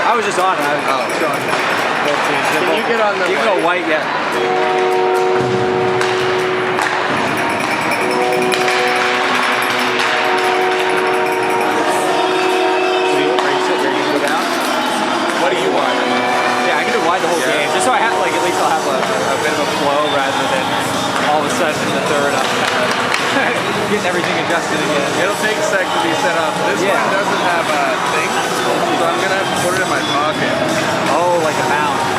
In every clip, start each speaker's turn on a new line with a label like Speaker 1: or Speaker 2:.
Speaker 1: I was just on it.
Speaker 2: Can you get on the
Speaker 1: You can go white, yeah. So you race it, you're gonna go down?
Speaker 2: What do you want?
Speaker 1: Yeah, I can do wide the whole game. Just so I have, like, at least I'll have a bit of a flow rather than all of a sudden in the third I'm kind of getting everything adjusted again.
Speaker 2: It'll take a sec to be set up. This one doesn't have a thing, so I'm gonna have to put it in my pocket.
Speaker 1: Oh, like a mount.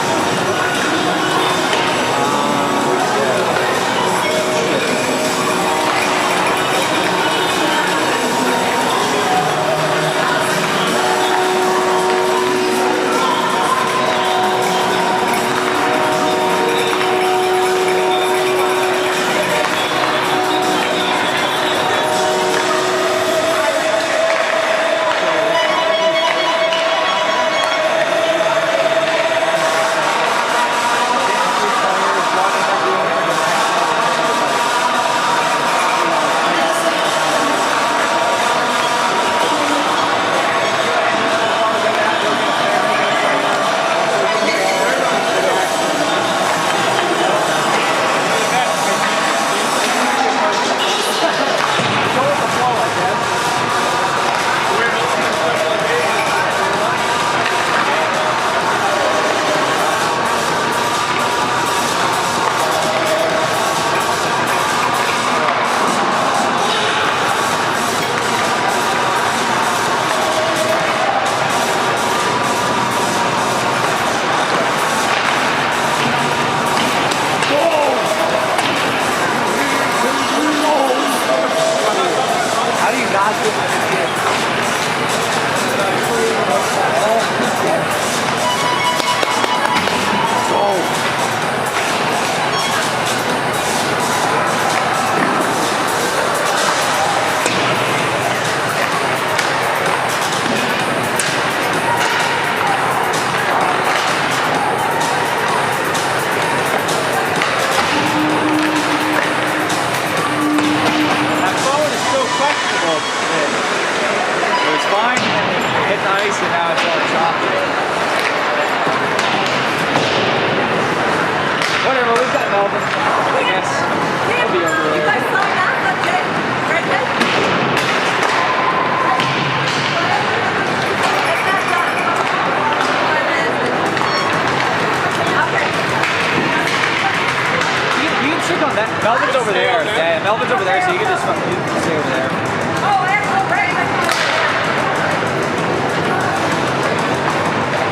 Speaker 1: just stay over there.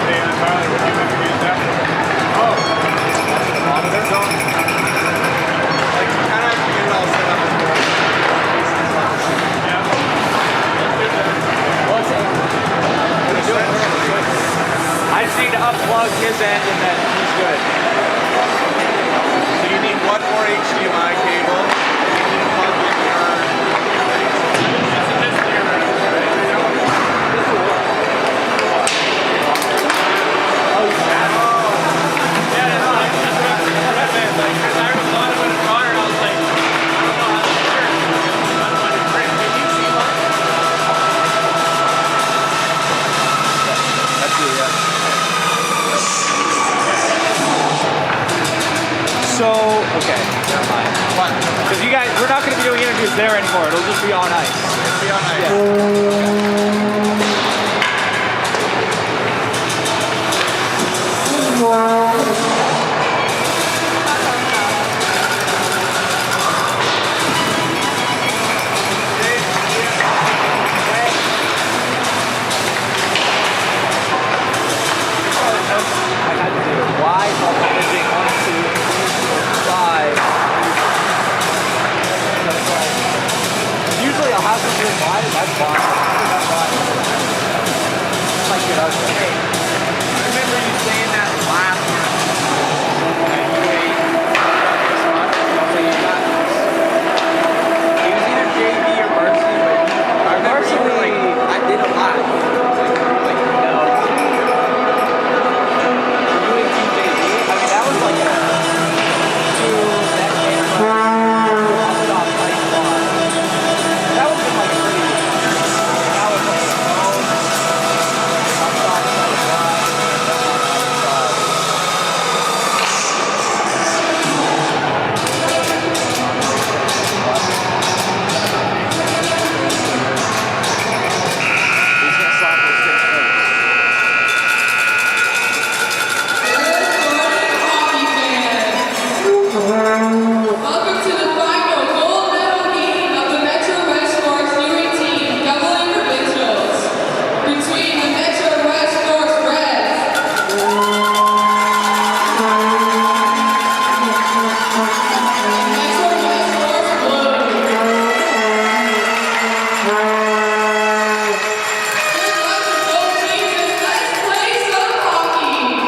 Speaker 3: Hey, I'm Harley. We're doing interviews there. Oh.
Speaker 2: There's all, like, you kind of have to get it all set up as well.
Speaker 3: Yeah.
Speaker 1: I just need to unplug his end and then he's good.
Speaker 2: So you need one more HDMI cable. You need to plug in your...
Speaker 1: So, okay, never mind. Because you guys, we're not going to be doing interviews there anymore. It'll just be on ice.
Speaker 2: It'll be on ice.
Speaker 1: I had to do Y multiplying 1, 2, 3, 4, 5. So it's like, usually I'll have them do Y, that's fine. That's fine. It's like your husband.
Speaker 2: Hey, I remember you saying that last year.
Speaker 1: So you got it was either JV or varsity, but
Speaker 2: I remember you were like, I did a lot. Like,
Speaker 1: no. U18 JV, I mean, that was like a 2 that game. That was like a pretty. That was like a
Speaker 4: Welcome to the final gold medal game of the Metro West Force U18aa Provincials between the Metro West Force Reds and Metro West Force Blue. Good luck to both teams and let's play some hockey.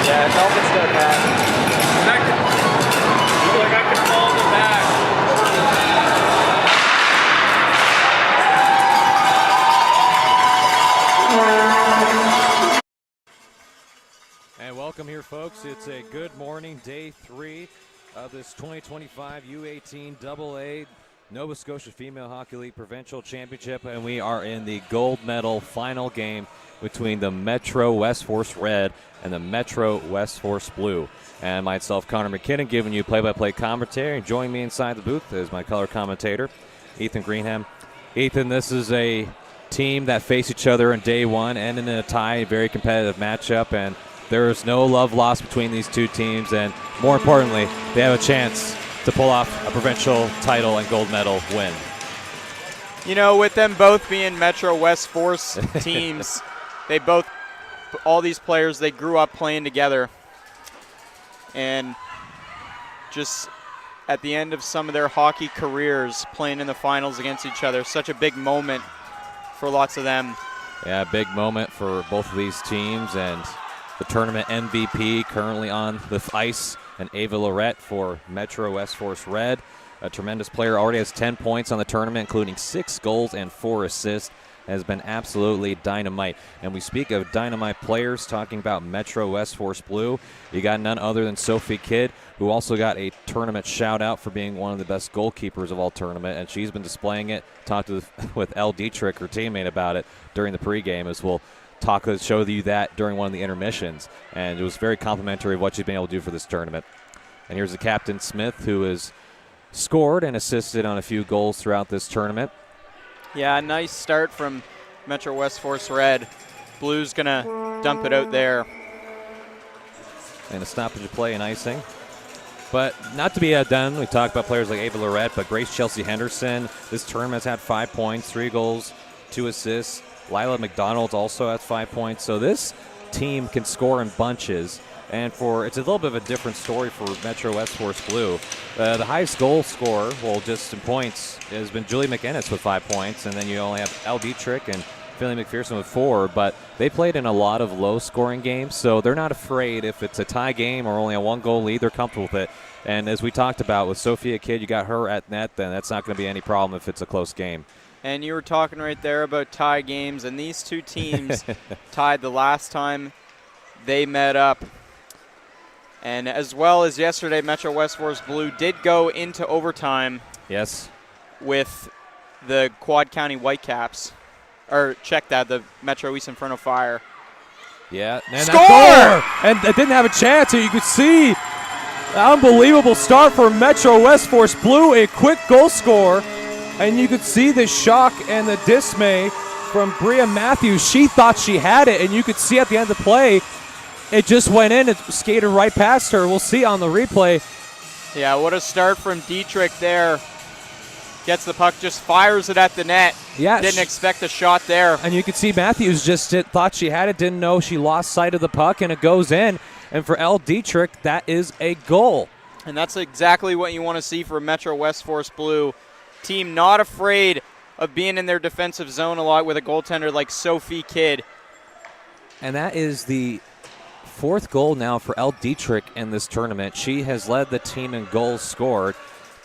Speaker 1: Yeah, it's all good stuff, man.
Speaker 3: Like I can fall in the back.
Speaker 5: And welcome here, folks. It's a good morning, day 3 of this 2025 U18aa Nova Scotia Female Hockey League Provincial Championship, and we are in the gold medal final game between the Metro West Force Red and the Metro West Force Blue. And myself, Connor McKinnon, giving you play-by-play commentary. And joining me inside the booth is my color commentator, Ethan Greenham. Ethan, this is a team that faced each other in day 1, ending in a tie, a very competitive matchup, and there is no love lost between these two teams, and more importantly, they have a chance to pull off a provincial title and gold medal win.
Speaker 6: You know, with them both being Metro West Force teams, they both, all these players, they grew up playing together. And just at the end of some of their hockey careers, playing in the finals against each other, such a big moment for lots of them.
Speaker 5: Yeah, big moment for both of these teams, and the tournament MVP currently on the ice, and Ava Lorette for Metro West Force Red. A tremendous player, already has 10 points on the tournament, including 6 goals and 4 assists. has been absolutely dynamite. And we speak of dynamite players, talking about Metro West Force Blue. You got none other than Sophie Kidd, who also got a tournament shout-out for being one of the best goalkeepers of all tournament, and she's been displaying it. Talked with Elle Dietrich, her teammate, about it during the pregame, as we'll show you that during one of the intermissions. And it was very complimentary of what she's been able to do for this tournament. And here's the captain, Smith, who has scored and assisted on a few goals throughout this tournament.
Speaker 6: Yeah, a nice start from Metro West Force Red. Blue's going to dump it out there.
Speaker 5: And a stoppage of play and icing. But not to be outdone, we talked about players like Ava Lorette, but Grace Chelsea Henderson, this tournament has had 5 points, 3 goals, 2 assists. Lila McDonald also has 5 points. So this team can score in bunches. And it's a little bit of a different story for Metro West Force Blue. The highest goal scorer, well, just in points, has been Julie McInnes with 5 points, and then you only have Elle Dietrich and Finley McPherson with 4. But they played in a lot of low-scoring games, so they're not afraid if it's a tie game or only a 1-goal lead. They're comfortable with it. And as we talked about with Sophia Kidd, you got her at net, then that's not going to be any problem if it's a close game.
Speaker 6: And you were talking right there about tie games, and these two teams tied the last time they met up. And as well as yesterday, Metro West Force Blue did go into overtime.
Speaker 5: Yes.
Speaker 6: With the Quad County Whitecaps. Or check that, the Metro East Inferno Fire.
Speaker 5: Yeah. And
Speaker 6: score!
Speaker 5: And it didn't have a chance. You could see unbelievable start for Metro West Force Blue, a quick goal score. And you could see the shock and the dismay from Bria Matthews. She thought she had it, and you could see at the end of the play, it just went in. It skated right past her. We'll see on the replay.
Speaker 6: Yeah, what a start from Dietrich there. Gets the puck, just fires it at the net.
Speaker 5: Yeah,
Speaker 6: didn't expect a shot there.
Speaker 5: And you could see Matthews just thought she had it, didn't know she lost sight of the puck, and it goes in. And for Elle Dietrich, that is a goal.
Speaker 6: And that's exactly what you want to see for Metro West Force Blue. Team not afraid of being in their defensive zone a lot with a goaltender like Sophie Kidd.
Speaker 5: And that is the 4th goal now for Elle Dietrich in this tournament. She has led the team in goals scored.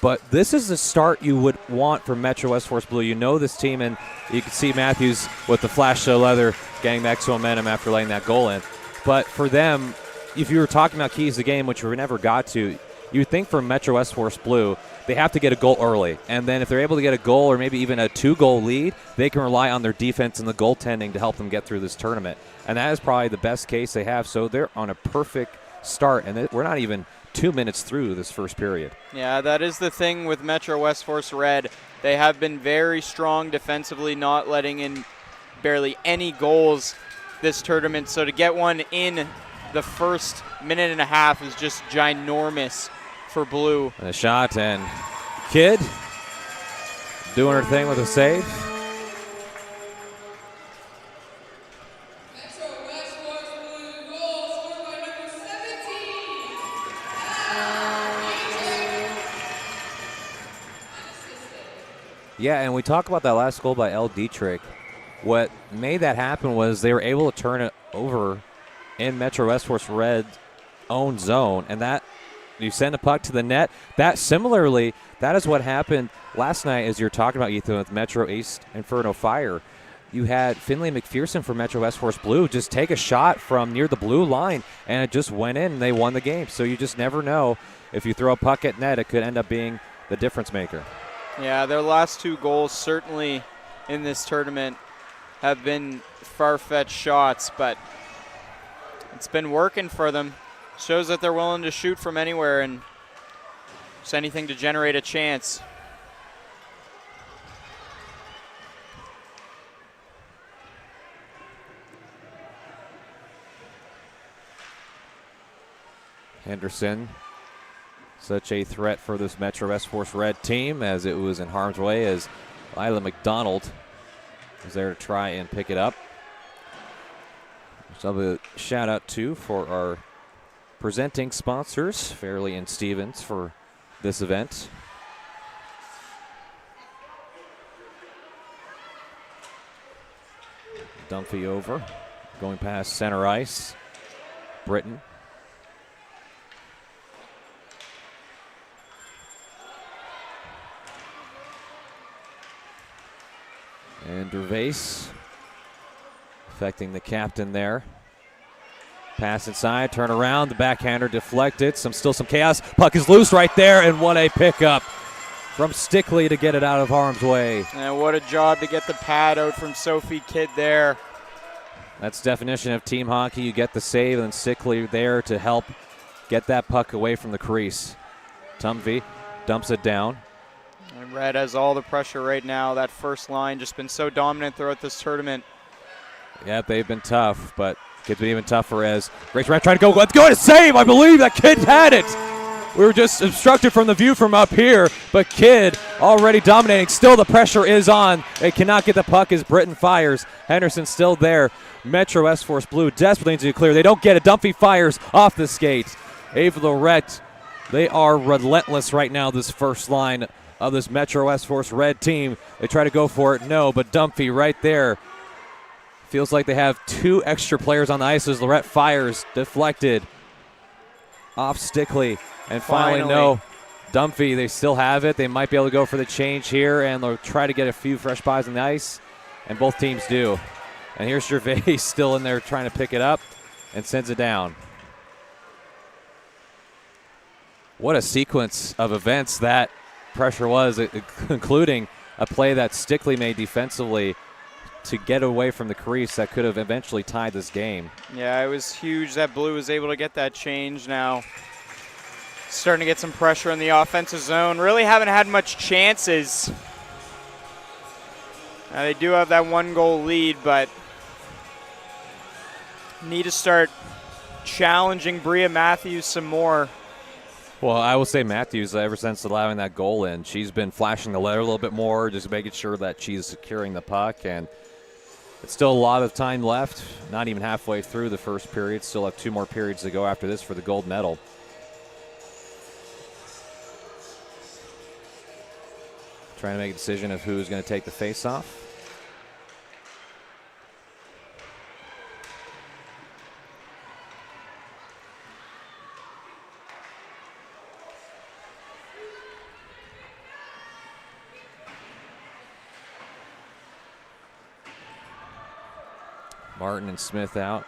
Speaker 5: But this is the start you would want for Metro West Force Blue. You know this team, and you can see Matthews with the flash of leather getting back to momentum after laying that goal in. But for them, if you were talking about keys to the game, which we never got to, you would think for Metro West Force Blue, they have to get a goal early. And then if they're able to get a goal or maybe even a 2-goal lead, they can rely on their defense and the goaltending to help them get through this tournament. And that is probably the best case they have. So they're on a perfect start. And we're not even 2 minutes through this first period.
Speaker 6: Yeah, that is the thing with Metro West Force Red. They have been very strong defensively, not letting in barely any goals this tournament. So to get one in the first minute and a half is just ginormous for Blue.
Speaker 5: And a shot, and Kidd doing her thing with a save.
Speaker 4: Metro West Force Blue goal scored by number 17.
Speaker 5: Yeah, and we talk about that last goal by Elle Dietrich. What made that happen was they were able to turn it over in Metro West Force Red's own zone, and that you send a puck to the net. That similarly, that is what happened last night, as you're talking about, Ethan, with Metro East Inferno Fire. You had Finley McPherson for Metro West Force Blue just take a shot from near the blue line, and it just went in, and they won the game. So you just never know. If you throw a puck at net, it could end up being the difference maker.
Speaker 6: Yeah, their last 2 goals certainly in this tournament have been far-fetched shots, but it's been working for them. Shows that they're willing to shoot from anywhere and just anything to generate a chance.
Speaker 5: Henderson, such a threat for this Metro West Force Red team, as it was in harm's way as Lila McDonald was there to try and pick it up. So a shout out too for our presenting sponsors, Fairley and Stevens, for this event. Dunphy over, going past center ice. Britton. And Gervais affecting the captain there. Pass inside, turn around, the backhander deflected. Still some chaos. Puck is loose right there, and what a pickup from Stickley to get it out of harm's way.
Speaker 6: And what a job to get the pad out from Sophie Kidd there.
Speaker 5: That's definition of team hockey. You get the save, and Stickley there to help get that puck away from the crease. Tumvey dumps it down.
Speaker 6: And Red has all the pressure right now. That first line just been so dominant throughout this tournament.
Speaker 5: Yeah, they've been tough, but Kidd's been even tougher as Grace Red trying to go. Let's go to save. I believe that Kidd had it. We were just obstructed from the view from up here, but Kidd already dominating. Still the pressure is on. They cannot get the puck as Britton fires. Henderson still there. Metro S-Force Blue desperately needs to clear. They don't get it. Dumphy fires off the skates. Ava Lorette, they are relentless right now, this first line of this Metro S-Force Red team. They try to go for it. No, but Dumphy right there. Feels like they have 2 extra players on the ice as Lorette fires, deflected off Stickley. And finally, no, Dumphy, they still have it. They might be able to go for the change here, and they'll try to get a few fresh bodies on the ice, and both teams do. And here's Gervais still in there trying to pick it up and sends it down. What a sequence of events that pressure was, including a play that Stickley made defensively to get away from the crease that could have eventually tied this game.
Speaker 6: Yeah, it was huge that Blue was able to get that change now. Starting to get some pressure in the offensive zone. Really haven't had much chances. They do have that 1-goal lead, but need to start challenging Bria Matthews some more.
Speaker 5: Well, I will say Matthews, ever since allowing that goal in, she's been flashing the letter a little bit more, just making sure that she's securing the puck. And it's still a lot of time left, not even halfway through the first period. Still have 2 more periods to go after this for the gold medal. Trying to make a decision of who's going to take the face-off. Martin and Smith out.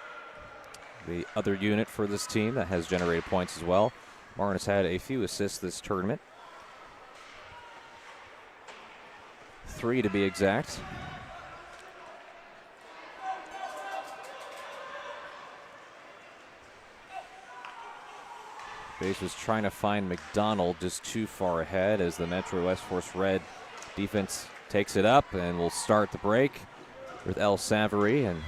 Speaker 5: The other unit for this team that has generated points as well. Martin has had a few assists this tournament. 3 to be exact. Base was trying to find McDonald just too far ahead as the Metro S-Force Red defense takes it up, and will start the break with El Savary. And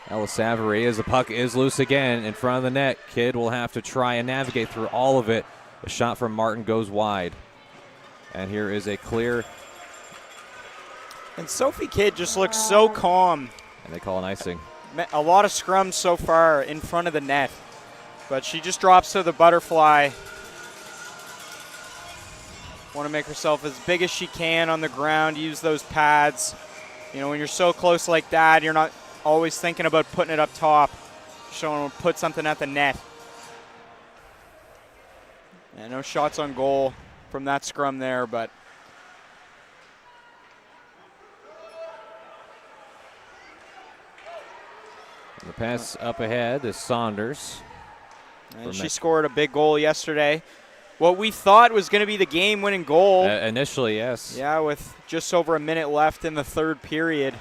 Speaker 5: El Savary, as the puck is loose again in front of the net. Kidd will have to try and navigate through all of it. A shot from Martin goes wide. And here is a clear.
Speaker 6: And Sophie Kidd just looks so calm.
Speaker 5: And they call an icing.
Speaker 6: A lot of scrums so far in front of the net. But she just drops to the butterfly. Want to make herself as big as she can on the ground, use those pads. You know, when you're so close like that, you're not always thinking about putting it up top. Showing to put something at the net. And no shots on goal from that scrum there, but
Speaker 5: the pass up ahead is Saunders.
Speaker 6: And she scored a big goal yesterday. What we thought was going to be the game-winning goal.
Speaker 5: Initially, yes.
Speaker 6: Yeah, with just over a minute left in the third period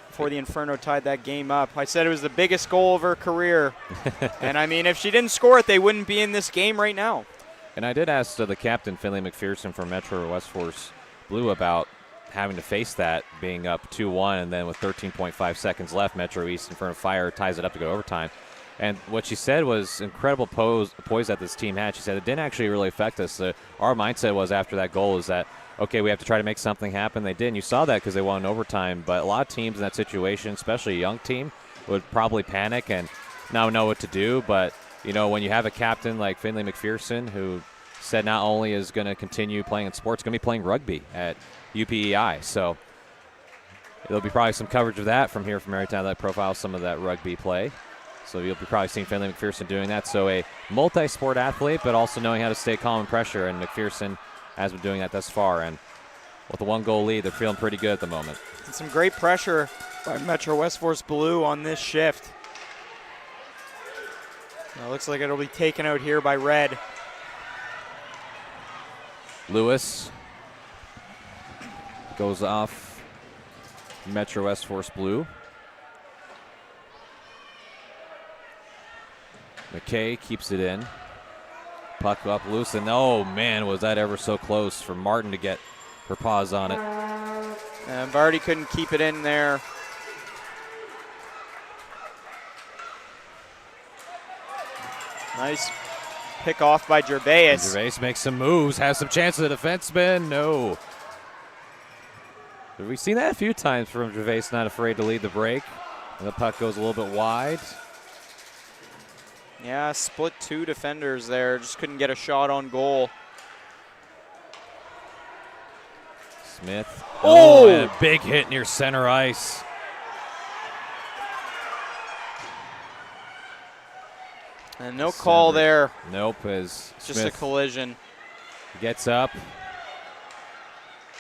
Speaker 6: before the Inferno tied that game up. I said it was the biggest goal of her career. And, I mean, if she didn't score it, they wouldn't be in this game right now.
Speaker 5: And I did ask the captain, Finley McPherson from Metro West Force Blue, about having to face that, being up 2-1, and then with 13.5 seconds left, Metro East Inferno Fire ties it up to go overtime. And what she said was incredible poise that this team had. She said it didn't actually really affect us. Our mindset was after that goal is that, okay, we have to try to make something happen. They did, and you saw that because they won in overtime. But a lot of teams in that situation, especially a young team, would probably panic and now know what to do. But, you know, when you have a captain like Finley McPherson who said not only is going to continue playing in sports, going to be playing rugby at UPEI. So there'll be probably some coverage of that from here from Marytown that profiles some of that rugby play. So you'll be probably seeing Finley McPherson doing that. So a multi-sport athlete, but also knowing how to stay calm and pressure, and McPherson has been doing that thus far. And with a 1-goal lead, they're feeling pretty good at the moment.
Speaker 6: And some great pressure by Metro West Force Blue on this shift. Now it looks like it'll be taken out here by Red.
Speaker 5: Lewis goes off Metro West Force Blue. McKay keeps it in. Puck up loose, and oh man, was that ever so close for Martin to get her paws on it.
Speaker 6: And Vardy couldn't keep it in there. Nice pick off by Gervais.
Speaker 5: Gervais makes some moves, has some chances at defenseman. No. We've seen that a few times from Gervais, not afraid to lead the break. And the puck goes a little bit wide.
Speaker 6: Yeah, split 2 defenders there. Just couldn't get a shot on goal.
Speaker 5: Smith.
Speaker 6: Oh!
Speaker 5: And a big hit near center ice.
Speaker 6: And no call there.
Speaker 5: Nope, as
Speaker 6: Just
Speaker 5: Smith
Speaker 6: a collision.
Speaker 5: gets up.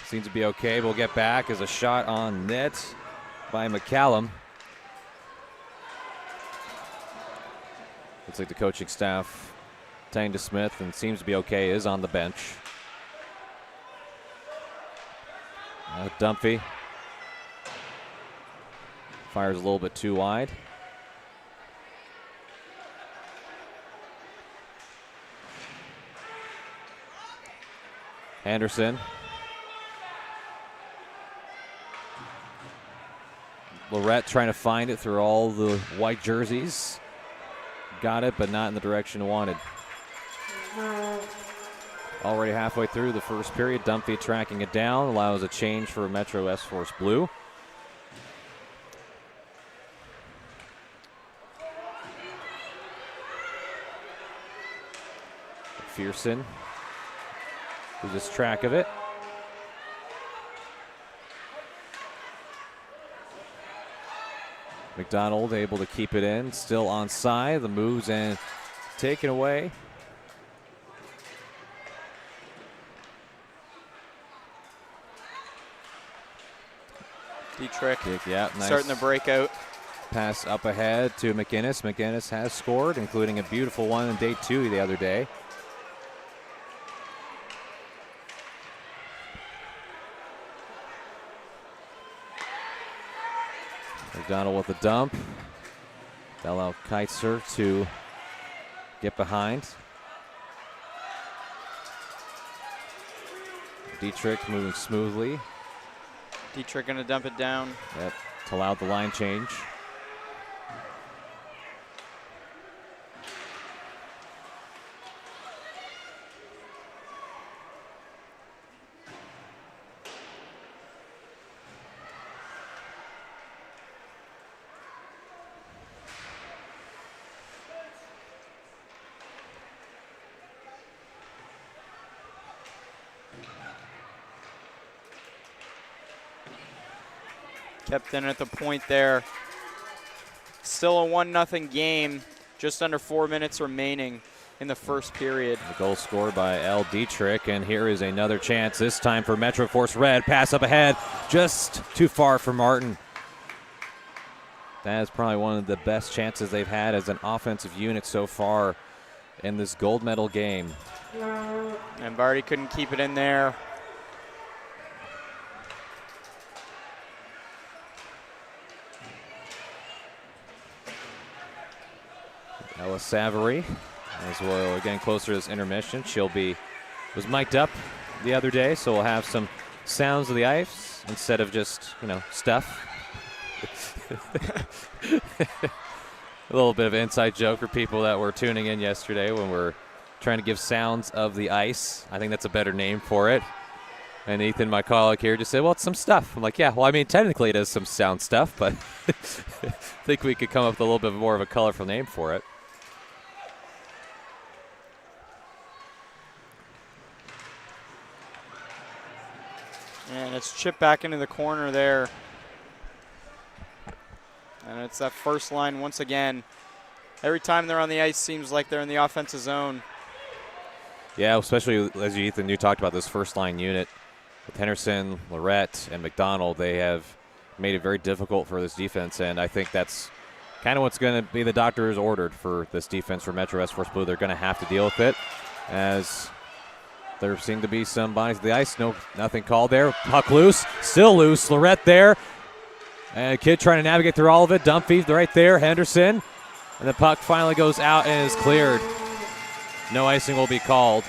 Speaker 5: Seems to be okay. We'll get back as a shot on net by McCallum. Looks like the coaching staff tending to Smith and seems to be okay, is on the bench. Dunphy fires a little bit too wide. Anderson. Lorette trying to find it through all the white jerseys. Got it, but not in the direction wanted. Already halfway through the first period, Dunphy tracking it down, allows a change for Metro West Force Blue. McPherson loses track of it. McDonald able to keep it in, still onside. The moves and taken away.
Speaker 6: Dietrich,
Speaker 5: yeah, nice.
Speaker 6: Starting the breakout.
Speaker 5: Pass up ahead to McInnes. McInnes has scored, including a beautiful one in day 2 the other day. McDonald with a dump. They'll allow Keitzer to get behind. Dietrich moving smoothly.
Speaker 6: Dietrich gonna dump it down.
Speaker 5: Yep, to allow the line change.
Speaker 6: Kept in at the point there. Still a 1-0 game. Just under 4 minutes remaining in the first period.
Speaker 5: The goal scored by L. Dietrich, and here is another chance, this time for Metro Force Red. Pass up ahead, just too far for Martin. That is probably one of the best chances they've had as an offensive unit so far in this gold medal game.
Speaker 6: And Vardy couldn't keep it in there.
Speaker 5: Ella Savary, as well, we're getting closer to this intermission. Was mic'd up the other day, so we'll have some sounds of the ice instead of just, stuff. A little bit of an inside joke for people that were tuning in yesterday when we're trying to give sounds of the ice. I think that's a better name for it. And Ethan, my colleague here, just said, well, it's some stuff. I'm like, yeah, well, I mean, technically it is some sound stuff, but I think we could come up with a little bit more of a colorful name for it.
Speaker 6: And it's chipped back into the corner there. And it's that first line once again. Every time they're on the ice, seems like they're in the offensive zone.
Speaker 5: Yeah, especially as Ethan, you talked about this first line unit. with Henderson, Lorette, and McDonald, they have made it very difficult for this defense, and I think that's kind of what's going to be the doctor's ordered for this defense for Metro West Force Blue. They're going to have to deal with it, as there seem to be some bodies of the ice. Nothing called there. Puck loose, still loose. Lorette there, and Kid trying to navigate through all of it. Dumpy right there. Henderson, and the puck finally goes out and is cleared. No icing will be called.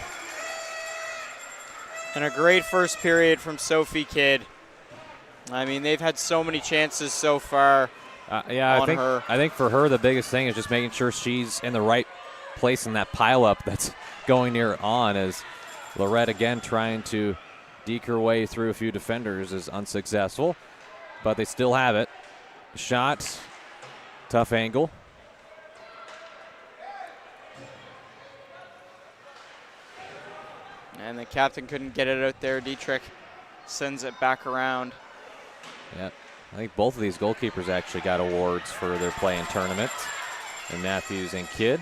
Speaker 6: And a great first period from Sophie Kidd. I mean, they've had so many chances so far.
Speaker 5: I think for her the biggest thing is just making sure she's in the right place in that pileup that's going near on, as Lorette again trying to deke her way through a few defenders is unsuccessful, but they still have it. Shot, tough angle.
Speaker 6: And the captain couldn't get it out there. Dietrich sends it back around.
Speaker 5: Yep. I think both of these goalkeepers actually got awards for their play in tournament, and Matthews and Kidd.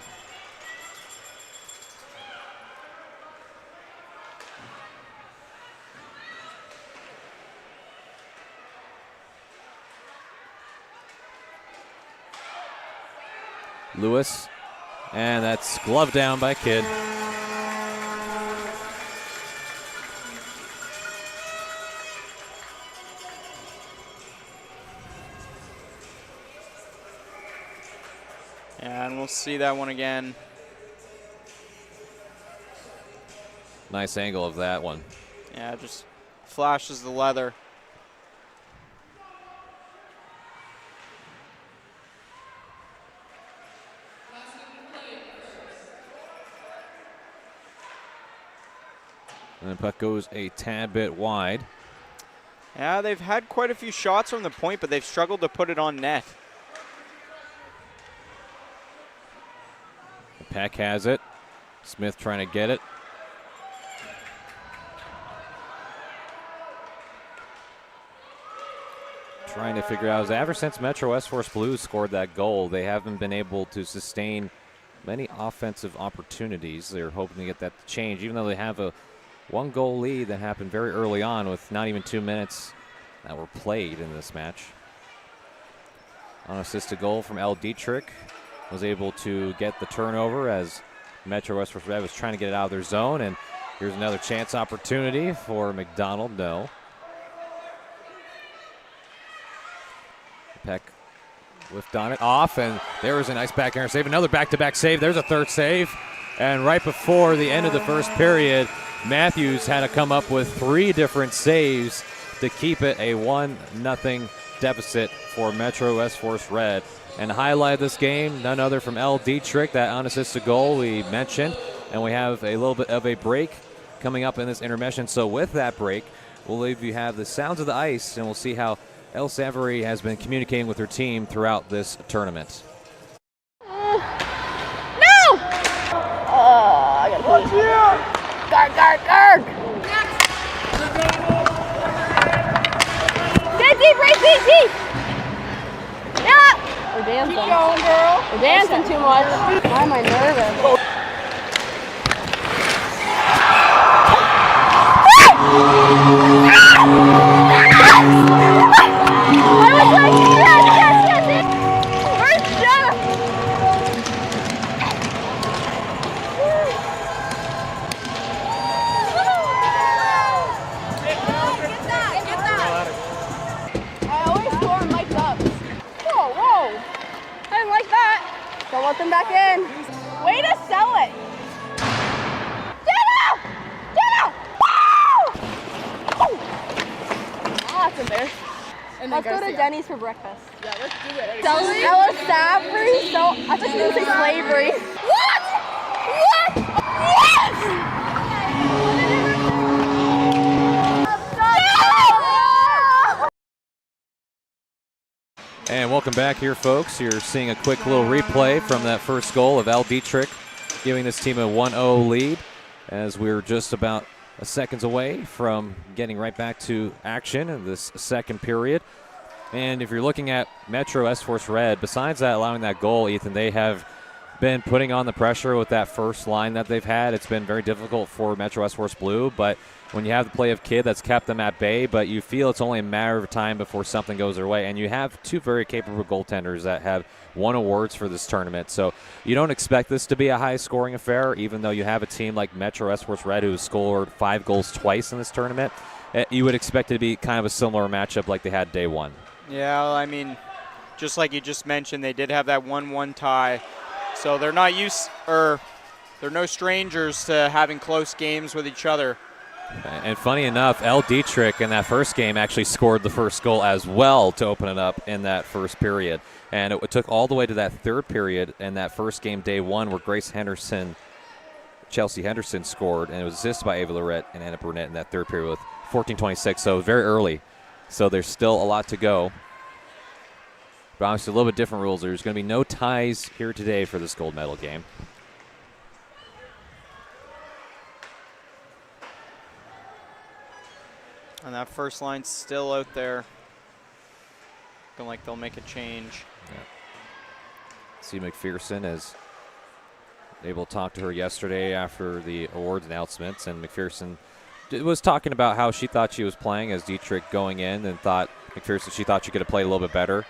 Speaker 5: Lewis, and that's gloved down by Kidd.
Speaker 6: And we'll see that one again.
Speaker 5: Nice angle of that one.
Speaker 6: Yeah, just flashes the leather.
Speaker 5: And the puck goes a tad bit wide.
Speaker 6: Yeah, they've had quite a few shots from the point, but they've struggled to put it on net.
Speaker 5: Peck has it. Smith trying to get it. Trying to figure out, ever since Metro West Force Blues scored that goal, they haven't been able to sustain many offensive opportunities. They're hoping to get that to change, even though they have a 1-goal lead that happened very early on with not even 2 minutes that were played in this match. Unassisted goal from L. Dietrich. Was able to get the turnover as Metro West Force Red was trying to get it out of their zone. And here's another chance opportunity for McDonald. No. Peck whiffed on it, off, and there was a nice backhand save. Another back-to-back save. There's a third save. And right before the end of the first period, Matthews had to come up with 3 different saves to keep it a 1-0 deficit for Metro West Force Red. And the highlight of this game, none other from L. Dietrich, that unassisted goal we mentioned. And we have a little bit of a break coming up in this intermission. So with that break, we'll leave you have the sounds of the ice, and we'll see how El Savory has been communicating with her team throughout this tournament.
Speaker 7: No! I gotta pee. Guard, guard, guard! Stay deep, right, deep! Yeah! We're dancing. Keep going, girl. We're dancing too much. Why am I nervous? I was like, yes. Where's Jeff? Get that. I always score mic'd up. Whoa. I didn't like that. Don't let them back in. Way to sell it. Jenna! Woo! Oh, that's embarrassing. Let's go to Denny's for breakfast. Yeah, let's do it. Ella Savory? So, I thought you were going to say slavery. What? Yes!
Speaker 5: And welcome back here, folks. You're seeing a quick little replay from that first goal of Al Dietrich, giving this team a 1-0 lead, as we're just about seconds away from getting right back to action in this second period. And if you're looking at Metro West Force Red, besides that allowing that goal, Ethan, they have been putting on the pressure with that first line that they've had. It's been very difficult for Metro West Force Blue, but when you have the play of Kidd, that's kept them at bay, but you feel it's only a matter of time before something goes their way. And you have two very capable goaltenders that have won awards for this tournament. So you don't expect this to be a high-scoring affair, even though you have a team like Metro West Force Red who has scored 5 goals twice in this tournament. You would expect it to be kind of a similar matchup like they had day one.
Speaker 6: Yeah, I mean, just like you just mentioned, they did have that 1-1 tie. So they're not they're no strangers to having close games with each other.
Speaker 5: And funny enough, L. Dietrich in that first game actually scored the first goal as well to open it up in that first period. And it took all the way to that third period in that first game, day one, where Chelsea Henderson scored, and it was assisted by Ava Lorette and Anna Burnett in that third period with 14:26, so very early. So there's still a lot to go. But obviously a little bit different rules. There's going to be no ties here today for this gold medal game.
Speaker 6: And that first line's still out there. Looking like they'll make a change.
Speaker 5: Yeah. See McPherson is able to talk to her yesterday after the awards announcements, and McPherson was talking about how she thought she was playing as Dietrich going in, and she thought she could have played a little bit better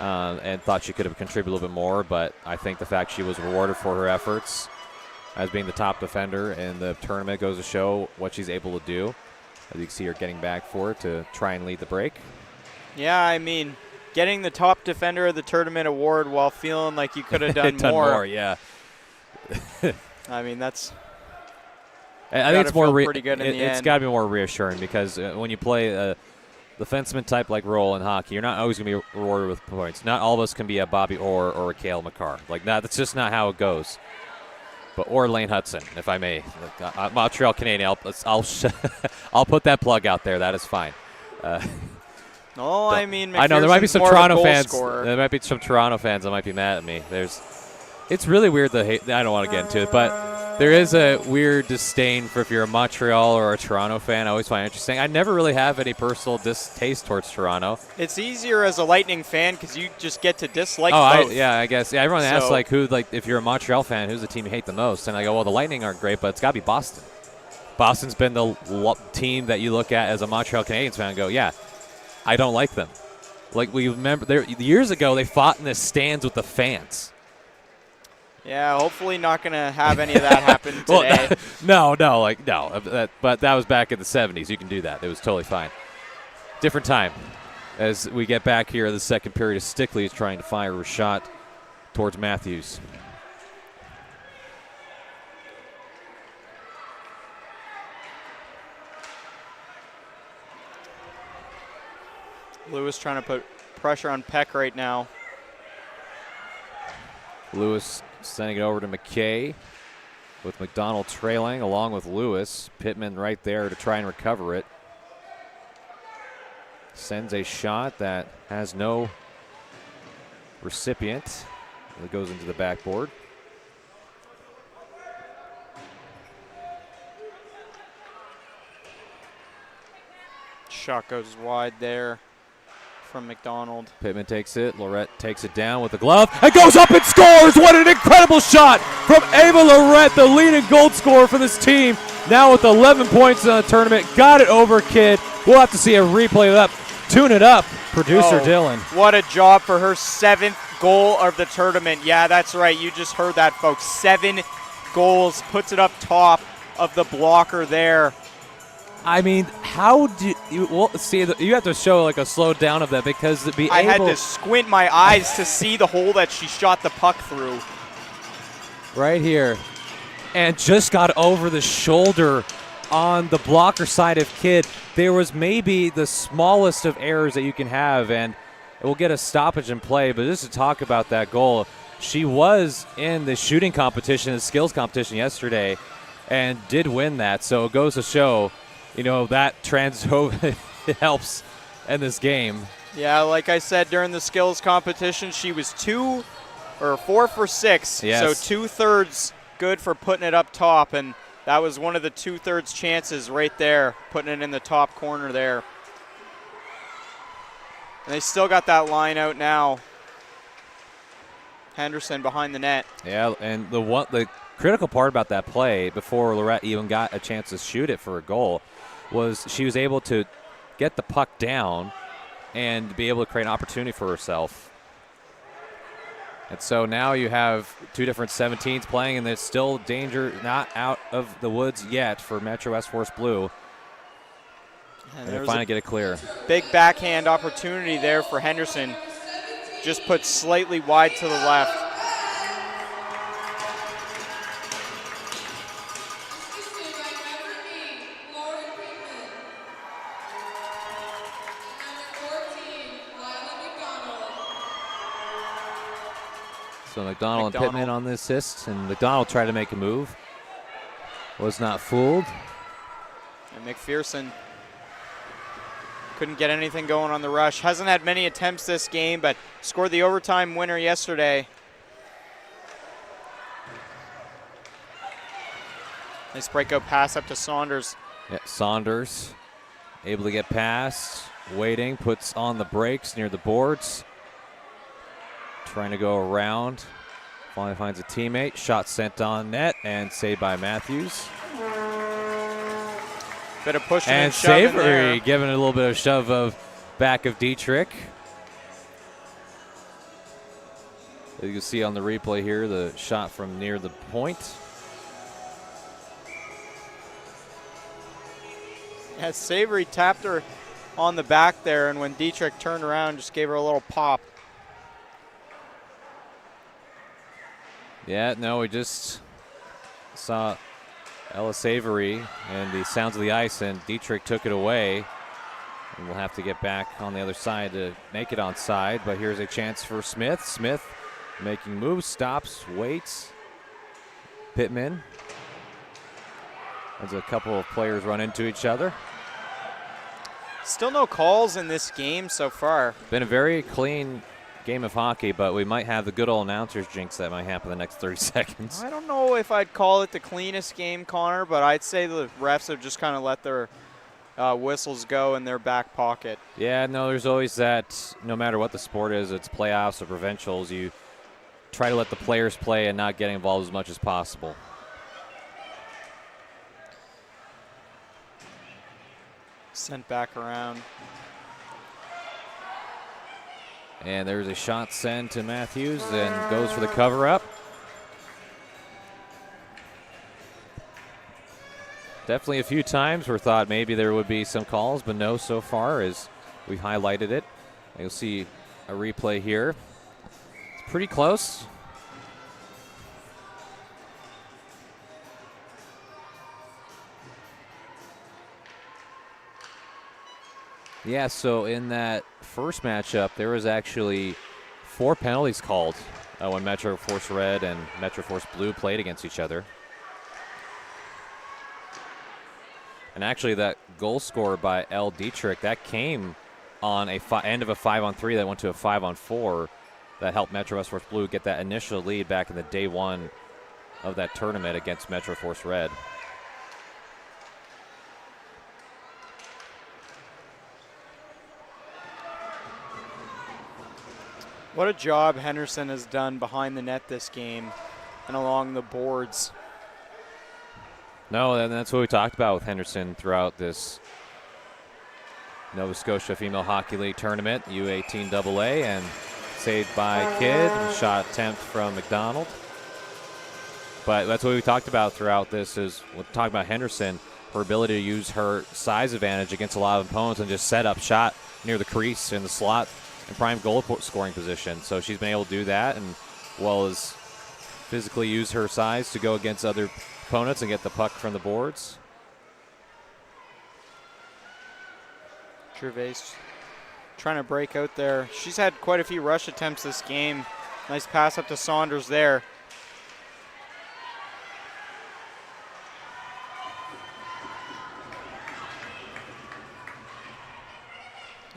Speaker 5: and thought she could have contributed a little bit more, but I think the fact she was rewarded for her efforts as being the top defender in the tournament goes to show what she's able to do. As you can see her getting back for it to try and lead the break.
Speaker 6: Yeah, I mean, getting the top defender of the tournament award while feeling like you could have done,
Speaker 5: more. Yeah.
Speaker 6: I mean, I
Speaker 5: think it's more
Speaker 6: pretty good in the end.
Speaker 5: It's got to be more reassuring because when you play a defenseman type like role in hockey, you're not always going to be rewarded with points. Not all of us can be a Bobby Orr or a Cale McCarr. Like that's just not how it goes. Or Lane Hudson, if I may. Montreal Canadian, I'll put that plug out there. That is fine.
Speaker 6: I mean,
Speaker 5: I know there might be some Toronto fans.
Speaker 6: Scorer.
Speaker 5: There might be some Toronto fans that might be mad at me. It's really weird. I don't want to get into it, but there is a weird disdain for if you're a Montreal or a Toronto fan. I always find it interesting. I never really have any personal distaste towards Toronto.
Speaker 6: It's easier as a Lightning fan because you just get to dislike both.
Speaker 5: I guess. Yeah, everyone asks if you're a Montreal fan, who's the team you hate the most? And I go, well, the Lightning aren't great, but it's got to be Boston. Boston's been the team that you look at as a Montreal Canadiens fan and go, yeah, I don't like them. Like we remember, years ago they fought in the stands with the fans.
Speaker 6: Yeah, hopefully not going to have any of that happen today.
Speaker 5: No. But that was back in the 70s. You can do that. It was totally fine. Different time. As we get back here in the second period, Stickley is trying to fire a shot towards Matthews.
Speaker 6: Lewis trying to put pressure on Peck right now.
Speaker 5: Lewis sending it over to McKay with McDonald trailing along with Lewis. Pittman right there to try and recover it. Sends a shot that has no recipient. It goes into the backboard.
Speaker 6: Shot goes wide there from McDonald.
Speaker 5: Pittman takes it. Lorette takes it down with the glove and goes up and scores. What an incredible shot from Ava Lorette, the leading goal scorer for this team. Now with 11 points in the tournament. Got it over Kidd. We'll have to see a replay of that. Tune it up, producer Dylan.
Speaker 6: What a job for her 7th goal of the tournament. Yeah, that's right. You just heard that, folks. 7 goals. Puts it up top of the blocker there.
Speaker 5: I mean, how do you see? You have to show like a slow down of that because
Speaker 6: I had to squint my eyes to see the hole that she shot the puck through.
Speaker 5: Right here, and just got over the shoulder on the blocker side of Kidd. There was maybe the smallest of errors that you can have, and we'll get a stoppage in play. But just to talk about that goal, she was in the shooting competition, the skills competition yesterday, and did win that. So it goes to show. That helps in this game.
Speaker 6: Yeah, like I said, during the skills competition, she was 4 for 6.
Speaker 5: Yes.
Speaker 6: So 2/3 good for putting it up top, and that was one of the 2/3 chances right there, putting it in the top corner there. And they still got that line out now. Henderson behind the net.
Speaker 5: Yeah, and the critical part about that play, before Lorette even got a chance to shoot it for a goal, was she was able to get the puck down and be able to create an opportunity for herself. And so now you have two different 17s playing, and there's still danger not out of the woods yet for Metro West Force Blue. And they finally get it clear.
Speaker 6: Big backhand opportunity there for Henderson. Just put slightly wide to the left.
Speaker 5: So McDonald and Pittman on the assist, and McDonald tried to make a move. Was not fooled.
Speaker 6: And McPherson couldn't get anything going on the rush. Hasn't had many attempts this game, but scored the overtime winner yesterday. Nice breakout pass up to Saunders.
Speaker 5: Yeah, Saunders able to get past, waiting, puts on the brakes near the boards. Trying to go around. Finally finds a teammate. Shot sent on net and saved by Matthews.
Speaker 6: Bit of pushing
Speaker 5: and
Speaker 6: shoving
Speaker 5: Savory
Speaker 6: there.
Speaker 5: giving it a little bit of shove of back of Dietrich. As you can see on the replay here, the shot from near the point.
Speaker 6: Yeah, Savory tapped her on the back there, and when Dietrich turned around, just gave her a little pop.
Speaker 5: Yeah, no, we just saw Ella Savory and the sounds of the ice, and Dietrich took it away. And we'll have to get back on the other side to make it onside, but here's a chance for Smith. Smith making moves, stops, waits. Pittman. As a couple of players run into each other.
Speaker 6: Still no calls in this game so far.
Speaker 5: Been a very clean game of hockey, but we might have the good old announcers jinx that might happen in the next 30 seconds.
Speaker 6: I don't know if I'd call it the cleanest game, Connor, but I'd say the refs have just kind of let their whistles go in their back pocket.
Speaker 5: Yeah, no, there's always that, no matter what the sport is, it's playoffs or provincials, you try to let the players play and not get involved as much as possible.
Speaker 6: Sent back around.
Speaker 5: And there's a shot sent to Matthews and goes for the cover-up. Definitely a few times we thought maybe there would be some calls, but no so far as we highlighted it. You'll see a replay here. It's pretty close. Yeah, so in that first matchup, there was actually 4 penalties called when Metro Force Red and Metro Force Blue played against each other. And actually that goal score by L. Dietrich, that came on a end of a 5-on-3 that went to a 5-on-4 that helped Metro West Force Blue get that initial lead back in the day one of that tournament against Metro Force Red.
Speaker 6: What a job Henderson has done behind the net this game and along the boards.
Speaker 5: No, and that's what we talked about with Henderson throughout this Nova Scotia Female Hockey League tournament, U18aa, and saved by Kidd, shot attempt from McDonald. But that's what we talked about throughout this is we're talking about Henderson, her ability to use her size advantage against a lot of opponents and just set up shot near the crease in the slot in prime goal scoring position. So she's been able to do that, and well as physically use her size to go against other opponents and get the puck from the boards.
Speaker 6: Gervais trying to break out there. She's had quite a few rush attempts this game. Nice pass up to Saunders there.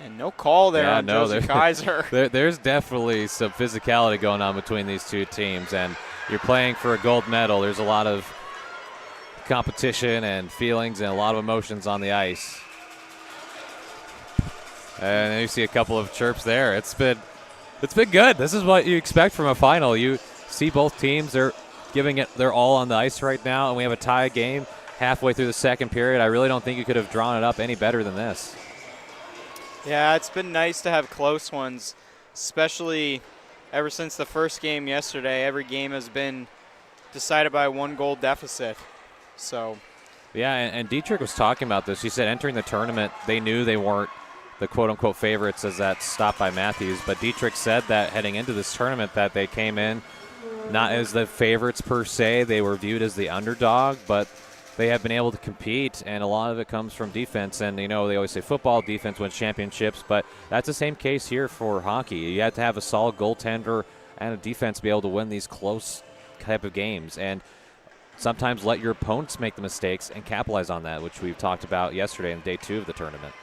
Speaker 6: And no call there on Josie Kaiser.
Speaker 5: There's definitely some physicality going on between these two teams, and you're playing for a gold medal. There's a lot of competition and feelings and a lot of emotions on the ice. And you see a couple of chirps there. It's been It's been good. This is what you expect from a final. You see both teams, they're giving it their all on the ice right now, and we have a tie game halfway through the second period. I really don't think you could have drawn it up any better than this.
Speaker 6: Yeah, it's been nice to have close ones, especially ever since the first game yesterday. Every game has been decided by a 1-goal deficit. So,
Speaker 5: yeah, and Dietrich was talking about this. He said entering the tournament, they knew they weren't the quote-unquote favorites as that stop by Matthews, but Dietrich said that heading into this tournament that they came in not as the favorites per se. They were viewed as the underdog, but they have been able to compete, and a lot of it comes from defense. And, you know, they always say football, defense wins championships, but that's the same case here for hockey. You have to have a solid goaltender and a defense to be able to win these close type of games, and sometimes let your opponents make the mistakes and capitalize on that, which we've talked about yesterday in day 2 of the tournament.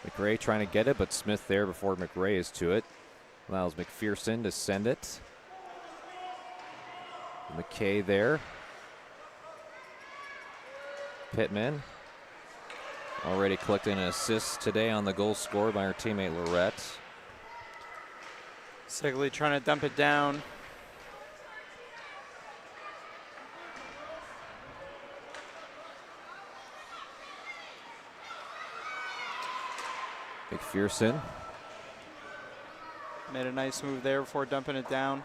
Speaker 5: McRae trying to get it, but Smith there before McRae is to it. Allows McPherson to send it. McKay there. Pittman already collecting an assist today on the goal scored by our teammate Lorette.
Speaker 6: Sigley trying to dump it down.
Speaker 5: McPherson.
Speaker 6: Made a nice move there before dumping it down.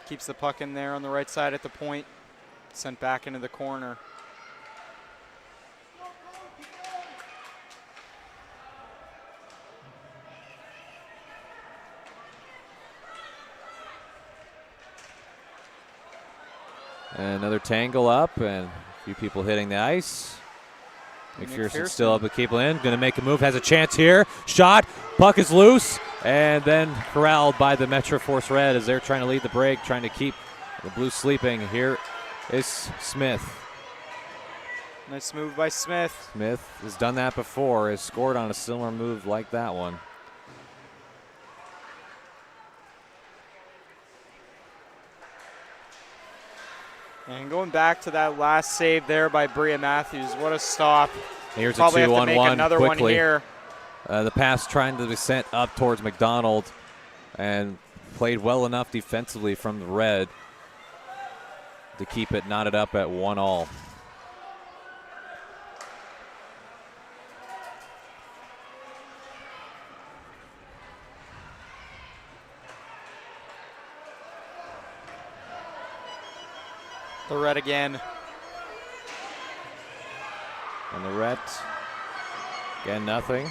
Speaker 6: Keeps the puck in there on the right side at the point. Sent back into the corner.
Speaker 5: And another tangle up, and a few people hitting the ice. McPherson still up to keep it in. Going to make a move. Has a chance here. Shot. Puck is loose. And then corralled by the Metro Force Red as they're trying to lead the break, trying to keep the Blues sleeping. Here is Smith.
Speaker 6: Nice move by Smith.
Speaker 5: Smith has done that before. Has scored on a similar move like that one.
Speaker 6: And going back to that last save there by Bria Matthews, what a stop.
Speaker 5: Here's
Speaker 6: Probably
Speaker 5: a 2-1-1
Speaker 6: have to make another
Speaker 5: quickly.
Speaker 6: one here.
Speaker 5: The pass trying to be sent up towards McDonald and played well enough defensively from the Red to keep it knotted up at 1-1.
Speaker 6: The Red again.
Speaker 5: And the Red, again, nothing.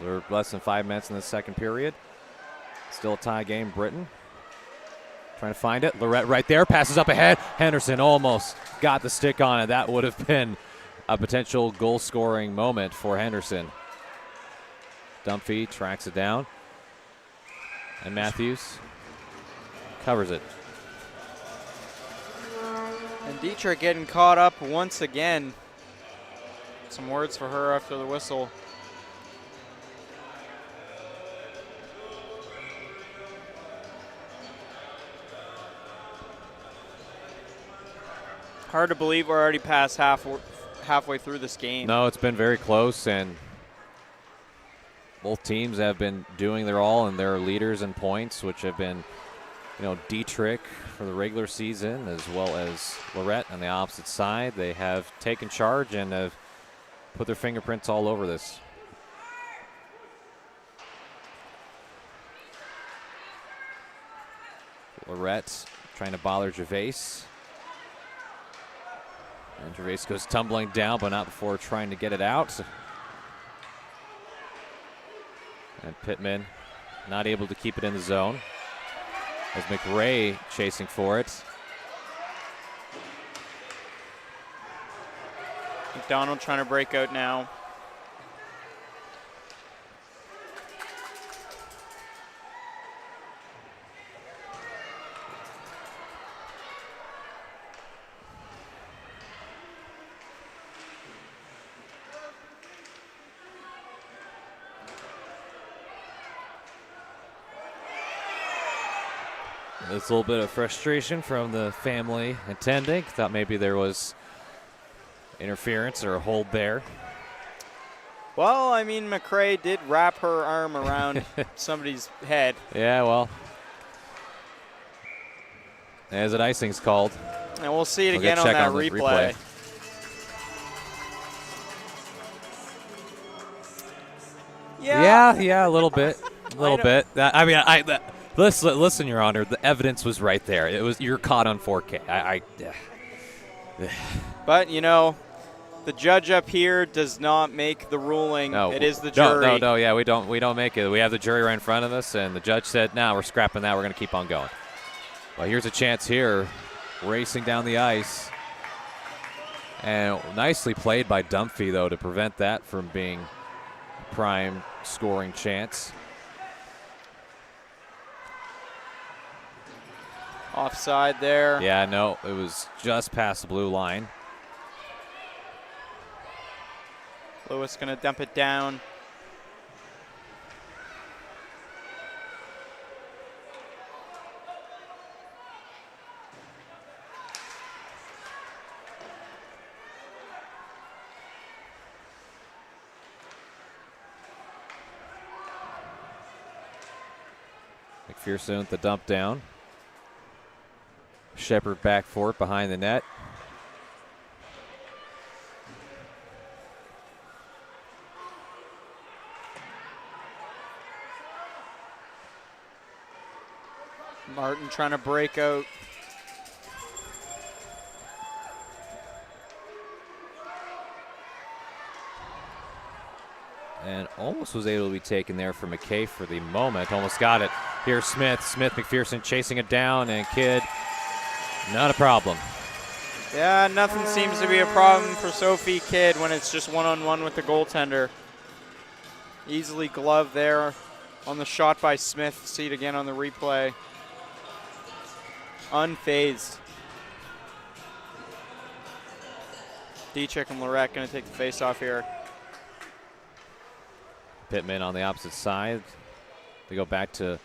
Speaker 5: We're less than 5 minutes in the second period. Still a tie game, Britain. Trying to find it. Lorette right there, passes up ahead. Henderson almost got the stick on it. That would have been a potential goal-scoring moment for Henderson. Dumphy tracks it down. And Matthews covers it.
Speaker 6: And Dietrich getting caught up once again. Some words for her after the whistle. Hard to believe we're already past halfway through this game.
Speaker 5: No, it's been very close, and both teams have been doing their all, and their leaders in points, which have been, you know, Dietrich for the regular season, as well as Lorette on the opposite side. They have taken charge and have put their fingerprints all over this. Lorette trying to bother Gervais. And Gervais goes tumbling down, but not before trying to get it out. And Pittman not able to keep it in the zone. As McRae chasing for it.
Speaker 6: McDonald trying to break out now.
Speaker 5: There's a little bit of frustration from the family attending. Thought maybe there was interference or a hold there.
Speaker 6: Well, I mean, McCrae did wrap her arm around somebody's head.
Speaker 5: Yeah, well, as an icing's called.
Speaker 6: And we'll see it
Speaker 5: We'll
Speaker 6: again
Speaker 5: get
Speaker 6: on
Speaker 5: check
Speaker 6: that
Speaker 5: on the
Speaker 6: replay.
Speaker 5: Yeah, a little bit. A little bit. Listen, Your Honor, the evidence was right there. You're caught on 4K.
Speaker 6: But, you know, the judge up here does not make the ruling.
Speaker 5: No,
Speaker 6: it is the jury.
Speaker 5: No, yeah, we don't make it. We have the jury right in front of us, and the judge said, "No, we're scrapping that. We're going to keep on going." Well, here's a chance here, racing down the ice, and nicely played by Dunphy though to prevent that from being a prime scoring chance.
Speaker 6: Offside there.
Speaker 5: Yeah, no, it was just past the blue line.
Speaker 6: Lewis going to dump it down.
Speaker 5: McPherson with the dump down. Shepard back for it behind the net.
Speaker 6: Martin trying to break out.
Speaker 5: And almost was able to be taken there for McKay for the moment. Almost got it. Here's Smith. McPherson chasing it down, and Kidd, not a problem.
Speaker 6: Yeah, nothing seems to be a problem for Sophie Kidd when it's just one-on-one with the goaltender. Easily gloved there on the shot by Smith. See it again on the replay. Unfazed. Dietrich and Lorette going to take the face-off here.
Speaker 5: Pittman on the opposite side. They go back to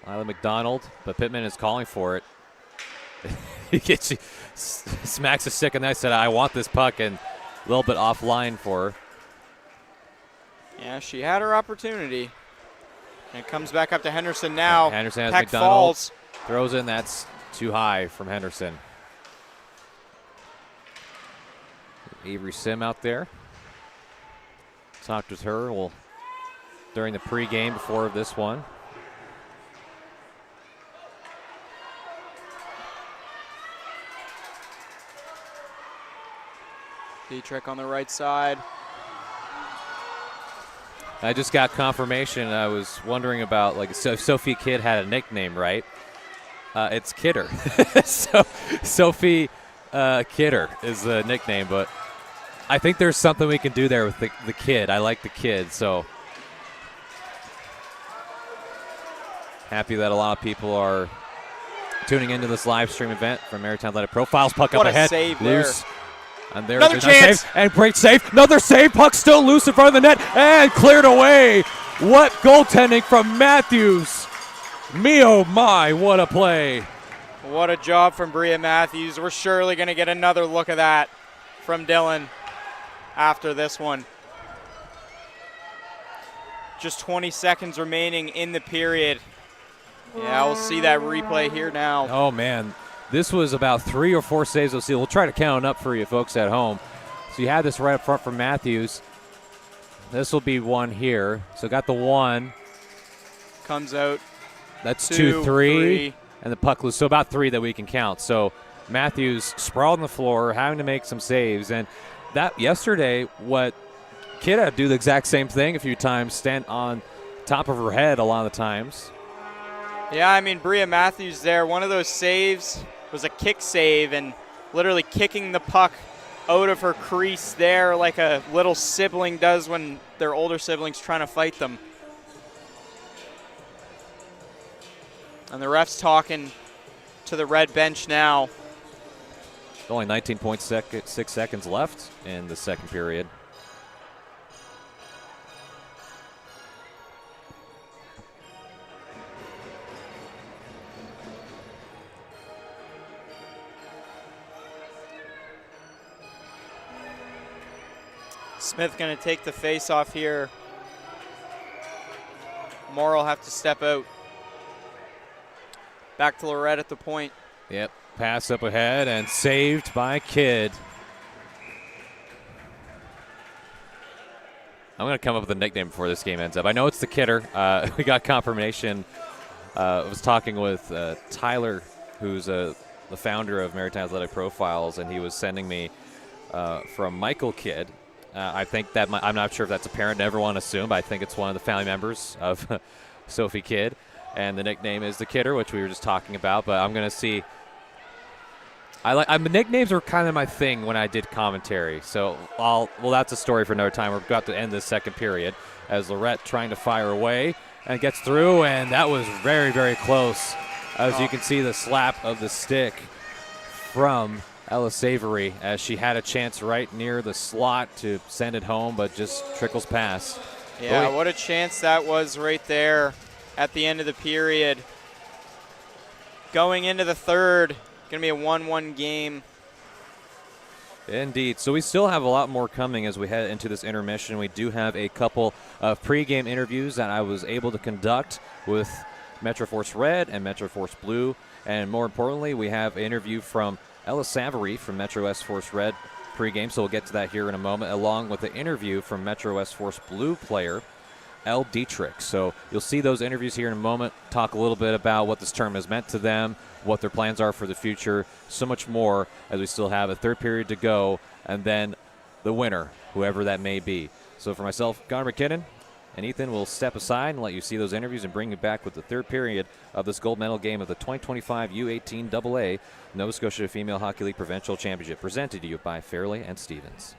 Speaker 5: Lila McDonald, but Pittman is calling for it. He smacks a stick, and I said, "I want this puck," and a little bit offline for her.
Speaker 6: Yeah, she had her opportunity. And it comes back up to Henderson now.
Speaker 5: Henderson has
Speaker 6: Peck
Speaker 5: McDonald.
Speaker 6: falls.
Speaker 5: Throws in. That's too high from Henderson. Avery Sim out there. Talked with her during the pregame before this one.
Speaker 6: Dietrich on the right side.
Speaker 5: I just got confirmation. I was wondering about, like, so Sophie Kidd had a nickname, right? It's Kidder. So Sophie Kidder is the nickname, but I think there's something we can do there with the kid. I like the kid, so happy that a lot of people are tuning into this live stream event from Maritime Athletic Profiles. Puck
Speaker 6: What
Speaker 5: up
Speaker 6: a
Speaker 5: ahead,
Speaker 6: save
Speaker 5: loose. And there's
Speaker 6: Another chance.
Speaker 5: Save, and great save. Another save. Puck still loose in front of the net and cleared away. What goaltending from Matthews. Me, oh my, what a play.
Speaker 6: What a job from Bria Matthews. We're surely going to get another look at that from Dylan after this one. Just 20 seconds remaining in the period. Yeah, we'll see that replay here now.
Speaker 5: Oh, man. This was about 3 or 4 saves. We'll try to count it up for you folks at home. So you had this right up front from Matthews. This will be one here. So got the one.
Speaker 6: Comes out.
Speaker 5: That's
Speaker 6: 2, 3.
Speaker 5: And the puck loose. So about 3 that we can count. So Matthews sprawled on the floor, having to make some saves. And that yesterday, what Kidd had to do the exact same thing a few times, stand on top of her head a lot of the times.
Speaker 6: Yeah, I mean, Bria Matthews there, one of those saves was a kick save and literally kicking the puck out of her crease there like a little sibling does when their older siblings trying to fight them. And the ref's talking to the red bench now.
Speaker 5: Only 19.6 seconds left in the second period.
Speaker 6: Smith going to take the face off here. Moore will have to step out. Back to Lorette at the point.
Speaker 5: Yep, pass up ahead and saved by Kidd. I'm going to come up with a nickname before this game ends up. I know it's the Kidder. We got confirmation. I was talking with Tyler, who's the founder of Maritime Athletic Profiles, and he was sending me from Michael Kidd. I think that I'm not sure if that's a parent. Everyone assumed, but I think it's one of the family members of Sophie Kidd, and the nickname is the Kidder, which we were just talking about. But I'm going to see. Nicknames were kind of my thing when I did commentary. So that's a story for another time. We're about to end this second period as Lorette trying to fire away and gets through, and that was very, very close. As you can see, the slap of the stick from Ella Savory as she had a chance right near the slot to send it home, but just trickles past.
Speaker 6: Yeah, what a chance that was right there at the end of the period. Going into the third, going to be a 1-1 game.
Speaker 5: Indeed. So we still have a lot more coming as we head into this intermission. We do have a couple of pregame interviews that I was able to conduct with Metro Force Red and Metro Force Blue. And more importantly, we have an interview from Ella Savory from Metro West Force Red pregame. So we'll get to that here in a moment, along with the interview from Metro West Force Blue player Elle Dietrich. So you'll see those interviews here in a moment, talk a little bit about what this tournament has meant to them, what their plans are for the future, so much more, as we still have a third period to go, and then the winner, whoever that may be. So for myself, Connor McKinnon, and Ethan will step aside and let you see those interviews and bring you back with the third period of this gold medal game of the 2025 U18aa Nova Scotia Female Hockey League Provincial Championship, presented to you by Fairley and Stevens.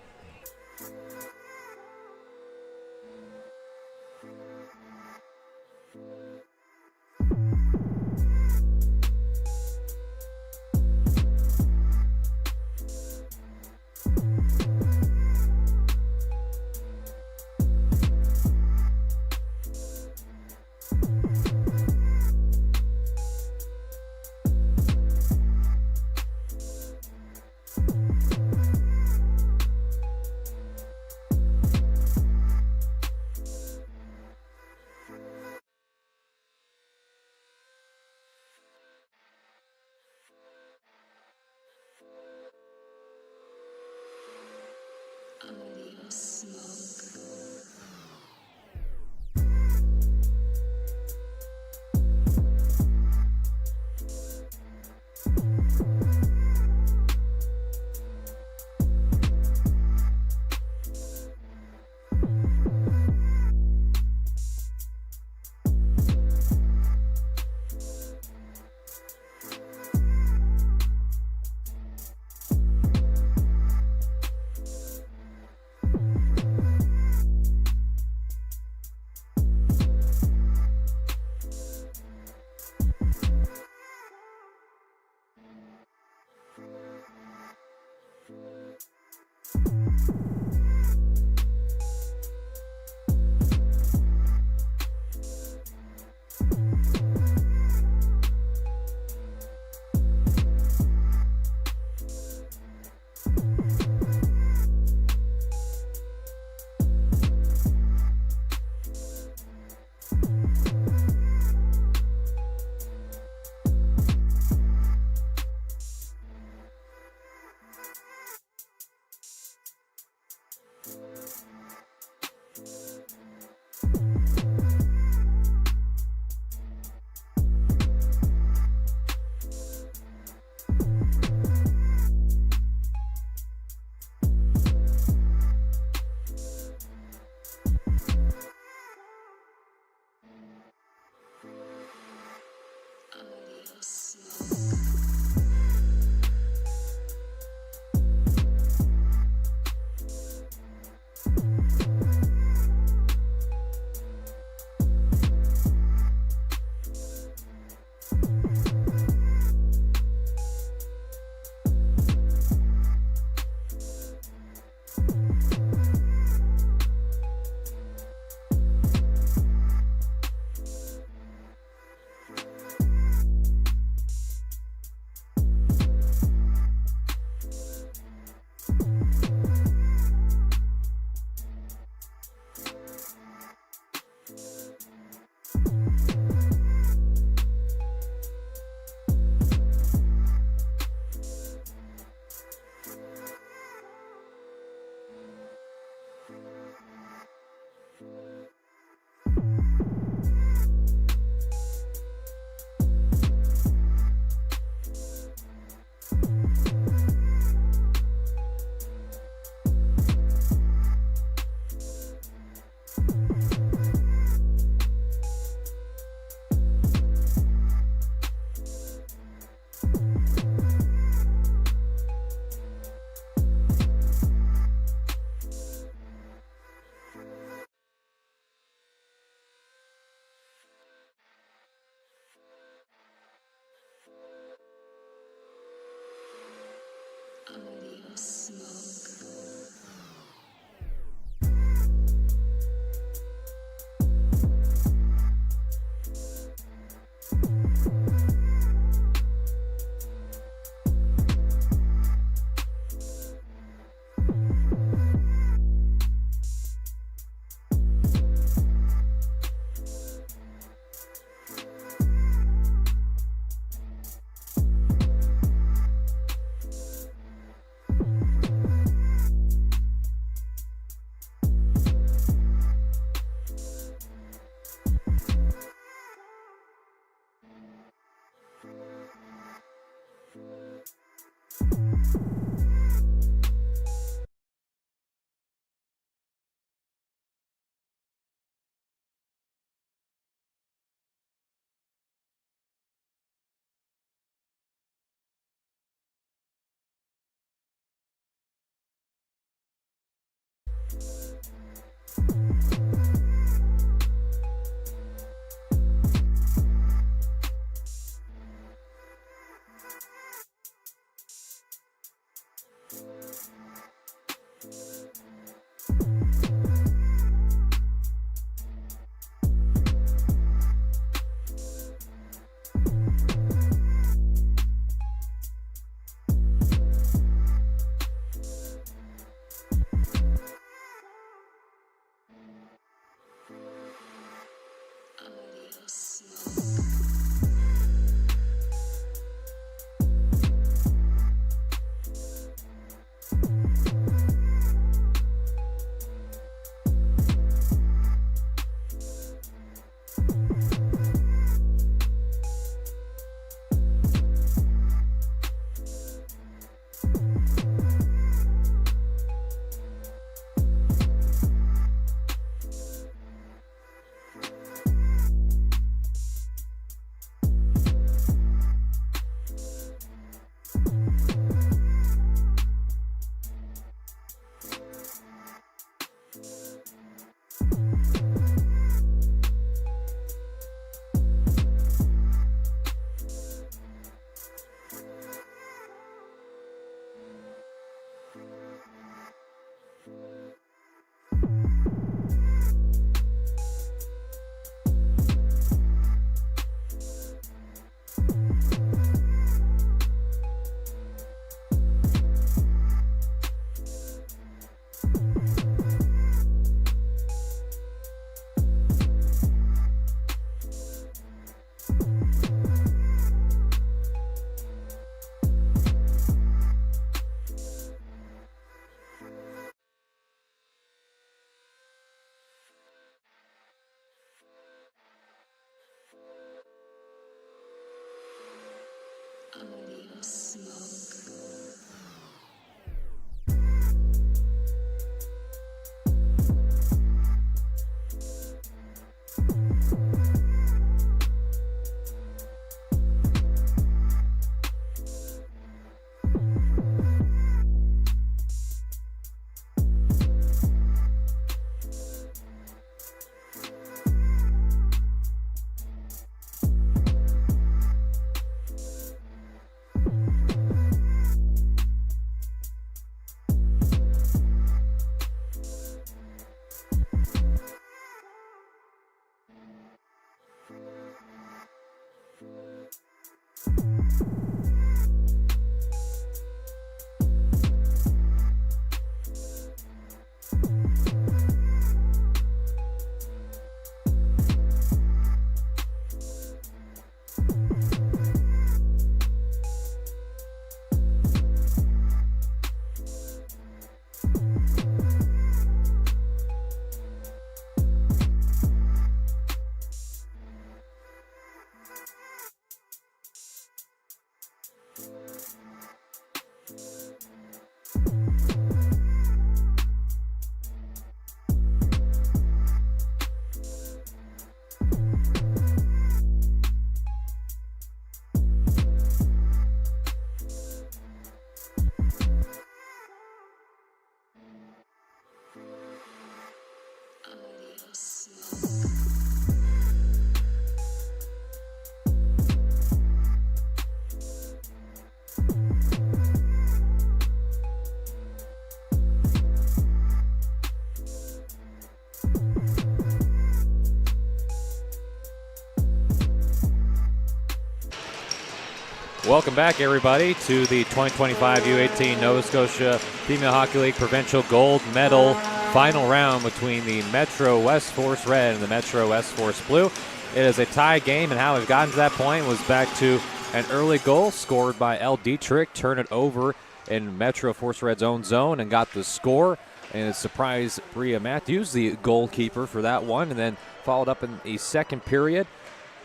Speaker 5: Welcome back, everybody, to the 2025 U18 Nova Scotia Female Hockey League Provincial Gold Medal final round between the Metro West Force Red and the Metro West Force Blue. It is a tie game, and how we've gotten to that point was back to an early goal scored by L. Dietrich, turned it over in Metro Force Red's own zone and got the score. And it surprised Bria Matthews, the goalkeeper, for that one, and then followed up in the second period.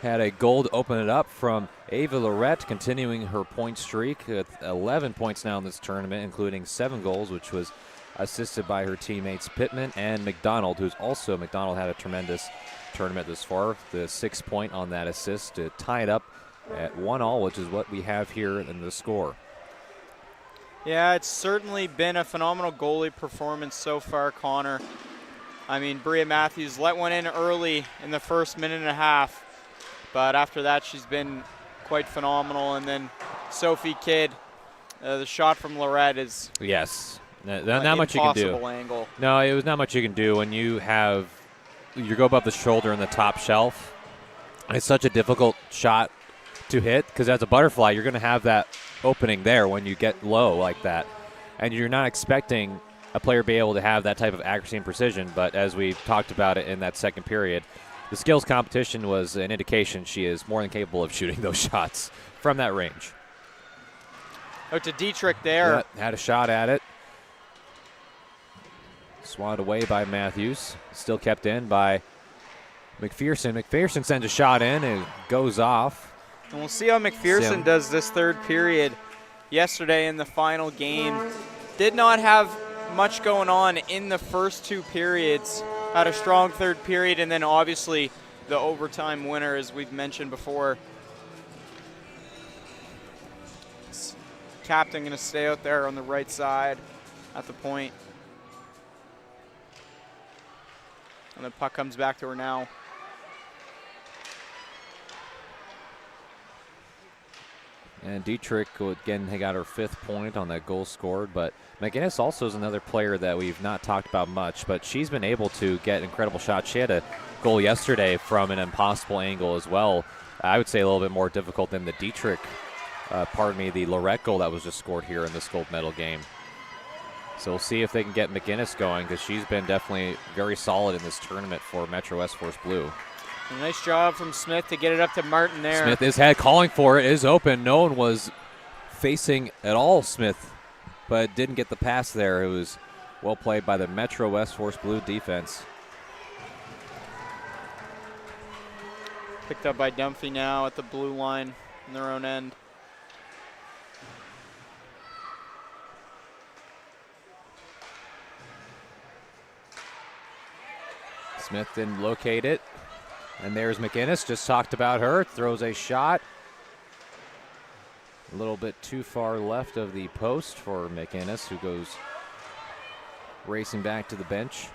Speaker 5: Had a goal to open it up from Ava Lorette, continuing her point streak with 11 points now in this tournament, including 7 goals, which was assisted by her teammates Pittman and McDonald, McDonald had a tremendous tournament this far. The 6 point on that assist to tie it up at 1-1, which is what we have here in the score.
Speaker 6: Yeah, it's certainly been a phenomenal goalie performance so far, Connor. I mean, Bria Matthews let one in early in the first minute and a half, but after that she's been quite phenomenal. And then Sophie Kidd, the shot from Lorette is
Speaker 5: not much you can do.
Speaker 6: Angle.
Speaker 5: No, it was not much you can do when you go above the shoulder in the top shelf. It's such a difficult shot to hit because as a butterfly, you're going to have that opening there when you get low like that, and you're not expecting a player to be able to have that type of accuracy and precision. But as we talked about it in that second period, the skills competition was an indication she is more than capable of shooting those shots from that range.
Speaker 6: Out to Dietrich there.
Speaker 5: Yeah, had a shot at it. Swatted away by Matthews. Still kept in by McPherson. McPherson sends a shot in and goes off.
Speaker 6: And we'll see how McPherson does this third period. Yesterday in the final game, did not have much going on in the first 2 periods. Had a strong third period, and then obviously the overtime winner, as we've mentioned before. Captain going to stay out there on the right side at the point. And the puck comes back to her now.
Speaker 5: And Dietrich, again, got her 5th point on that goal scored. But McGinnis also is another player that we've not talked about much, but she's been able to get incredible shots. She had a goal yesterday from an impossible angle as well. I would say a little bit more difficult than the Dietrich, the Lorette goal that was just scored here in this gold medal game. So we'll see if they can get McGinnis going, because she's been definitely very solid in this tournament for Metro West Force Blue.
Speaker 6: A nice job from Smith to get it up to Martin there.
Speaker 5: Smith is calling for it, is open. No one was facing at all Smith, but didn't get the pass there. It was well played by the Metro West Force Blue defense.
Speaker 6: Picked up by Dunphy now at the blue line in their own end.
Speaker 5: Smith didn't locate it. And there's McGinnis, just talked about her, throws a shot. A little bit too far left of the post for McGinnis, who goes racing back to the bench.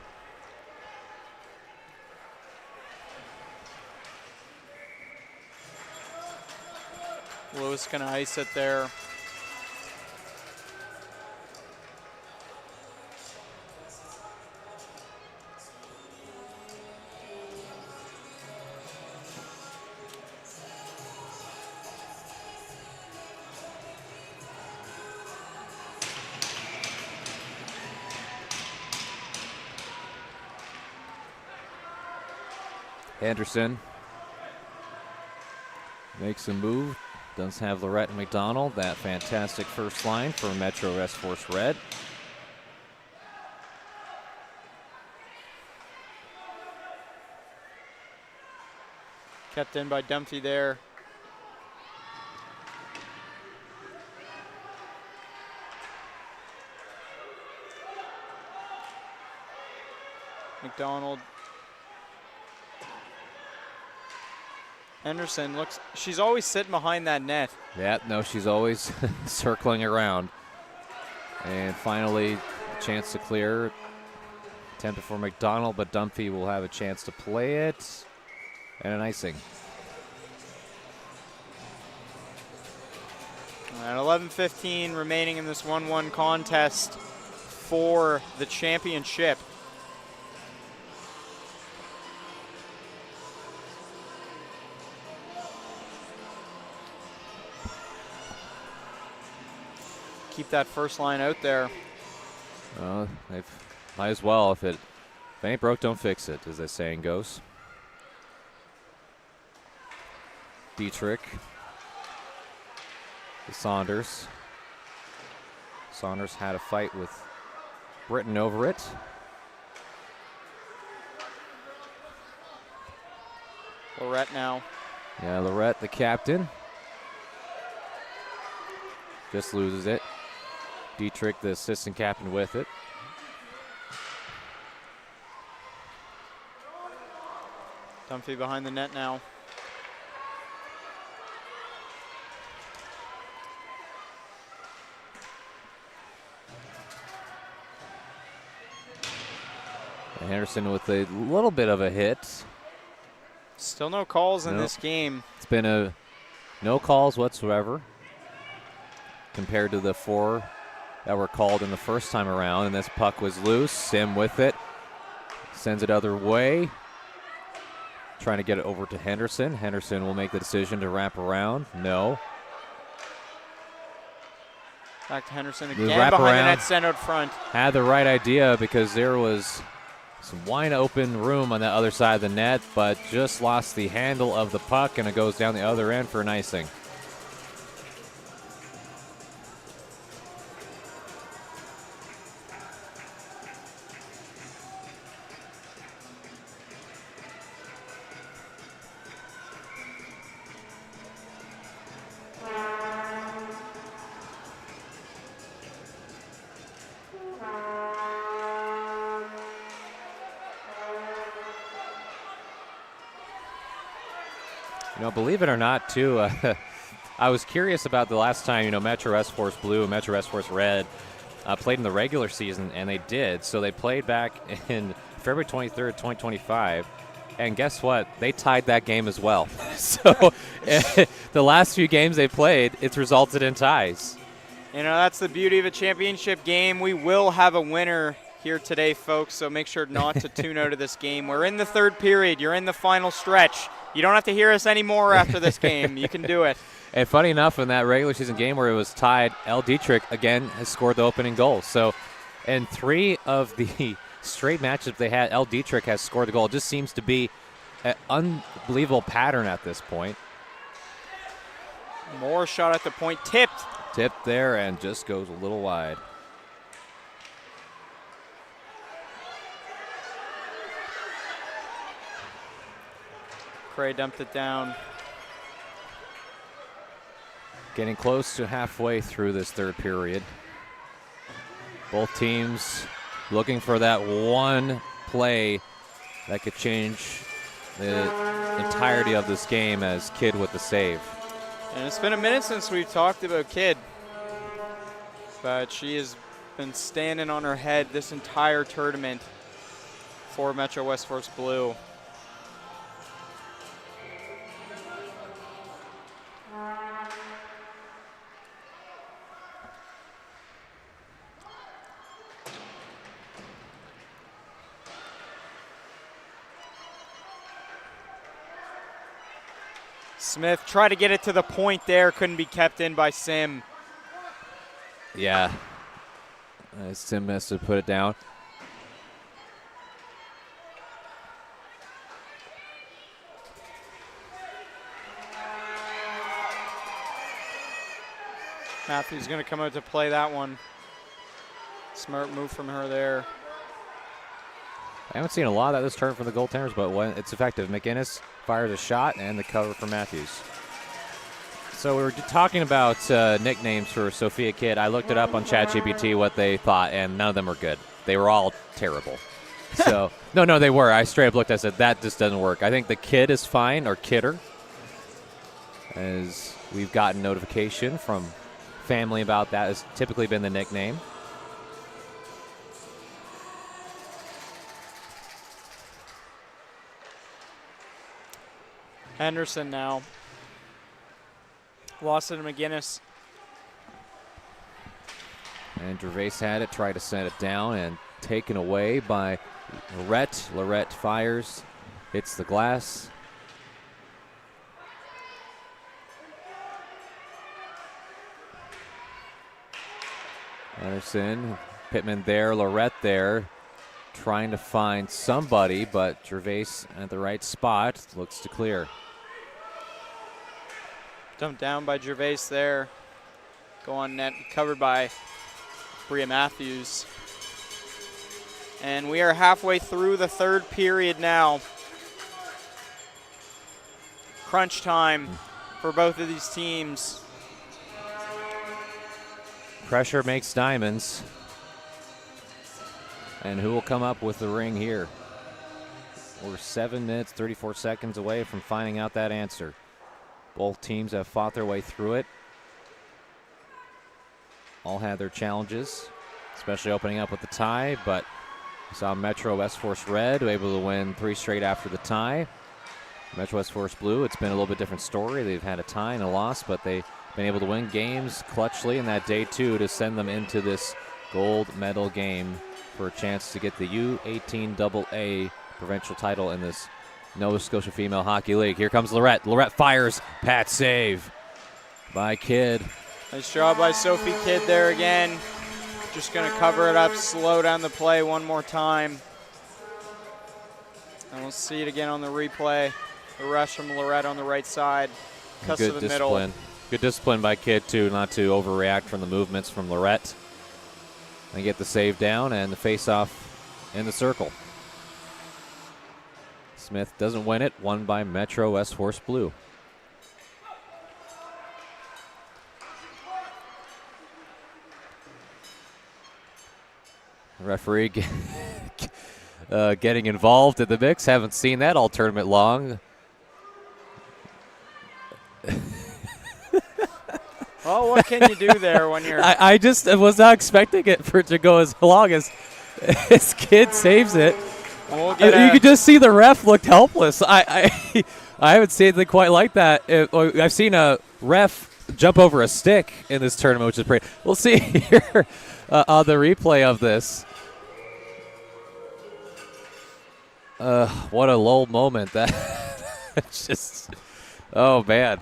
Speaker 6: Lewis gonna ice it there.
Speaker 5: Anderson makes a move. Does have Lorette and McDonald. That fantastic first line for Metro West Force Red.
Speaker 6: Kept in by Dunphy there. McDonald. Henderson looks, she's always sitting behind that net.
Speaker 5: Yeah, no, she's always circling around. And finally, a chance to clear. Attempted for McDonald, but Dunphy will have a chance to play it. And an icing.
Speaker 6: And 11:15 remaining in this 1-1 contest for the championship. keep that first line out there.
Speaker 5: Well, they might as well. If it ain't broke, don't fix it, as the saying goes. Dietrich. To Saunders. Saunders had a fight with Britton over it.
Speaker 6: Lorette now.
Speaker 5: Yeah, Lorette, the captain. Just loses it. Dietrich, the assistant captain, with it.
Speaker 6: Dunphy behind the net now.
Speaker 5: And Henderson with a little bit of a hit.
Speaker 6: Still no calls in this game.
Speaker 5: It's been no calls whatsoever compared to the 4 that were called in the first time around. And this puck was loose. Sim with it. Sends it other way. Trying to get it over to Henderson. Henderson will make the decision to wrap around. No.
Speaker 6: Back to Henderson
Speaker 5: The
Speaker 6: again
Speaker 5: wrap
Speaker 6: behind the
Speaker 5: around.
Speaker 6: net, sent out front.
Speaker 5: Had the right idea because there was some wide open room on the other side of the net, but just lost the handle of the puck, and it goes down the other end for an icing. You know, believe it or not, too, I was curious about the last time, Metro S-Force Blue and Metro S-Force Red played in the regular season, and they did. So they played back in February 23rd, 2025, and guess what? They tied that game as well. So the last few games they played, it's resulted in ties.
Speaker 6: That's the beauty of a championship game. We will have a winner here today, folks, so make sure not to tune out of this game. We're in the third period. You're in the final stretch. You don't have to hear us anymore after this game. You can do it.
Speaker 5: And funny enough, in that regular season game where it was tied, L. Dietrich, again, has scored the opening goal. So in 3 of the straight matches they had, L. Dietrich has scored the goal. It just seems to be an unbelievable pattern at this point.
Speaker 6: More shot at the point. Tipped.
Speaker 5: Tipped there and just goes a little wide.
Speaker 6: Cray dumped it down.
Speaker 5: Getting close to halfway through this third period. Both teams looking for that one play that could change the entirety of this game, as Kidd with the save.
Speaker 6: And it's been a minute since we've talked about Kidd, but she has been standing on her head this entire tournament for Metro West Force Blue. Smith tried to get it to the point there, couldn't be kept in by Sim.
Speaker 5: Yeah. Sim has to put it down.
Speaker 6: Matthews going to come out to play that one. Smart move from her there.
Speaker 5: I haven't seen a lot of that this turn from the goaltenders, but when it's effective. McInnes fires a shot and the cover for Matthews. So we were talking about nicknames for Sophia Kidd. I looked it up on ChatGPT what they thought, and none of them were good. They were all terrible. So no, they were. I straight up looked. I said that just doesn't work. I think the Kidd is fine, or Kidder, as we've gotten notification from family about that. Has typically been the nickname.
Speaker 6: Henderson now. Lost it to McGinnis.
Speaker 5: And Gervais had it, tried to send it down, and taken away by Lorette. Lorette fires, hits the glass. Anderson, Pittman there, Lorette there, trying to find somebody, but Gervais at the right spot, looks to clear.
Speaker 6: Dumped down by Gervais there. Go on net, covered by Bria Matthews. And we are halfway through the third period now. Crunch time for both of these teams.
Speaker 5: Pressure makes diamonds. And who will come up with the ring here? We're 7 minutes, 34 seconds away from finding out that answer. Both teams have fought their way through it. All had their challenges, especially opening up with the tie, but we saw Metro West Force Red able to win 3 straight after the tie. Metro West Force Blue, it's been a little bit different story. They've had a tie and a loss, but they've been able to win games clutchly in that day 2 to send them into this gold medal game for a chance to get the U18aa Provincial title in this Nova Scotia Female Hockey League. Here comes Lorette. Lorette fires. Pat save by Kidd.
Speaker 6: Nice job by Sophie Kidd there again. Just going to cover it up, slow down the play one more time. And we'll see it again on the replay. The rush from Lorette on the right side. Cuts to the
Speaker 5: discipline.
Speaker 6: middle.
Speaker 5: Good discipline by Kidd, too, not to overreact from the movements from Lorette. They get the save down and the face-off in the circle. Smith doesn't win it, won by Metro West Force Blue. Referee getting involved in the mix. Haven't seen that all tournament long.
Speaker 6: Well, what can you do there when you're...
Speaker 5: I just was not expecting it for it to go as long as his Kidd saves it.
Speaker 6: We'll
Speaker 5: You could just see the ref looked helpless. I haven't seen anything quite like that. I've seen a ref jump over a stick in this tournament, which is pretty. We'll see here on the replay of this. What a lull moment that. It's just, oh man.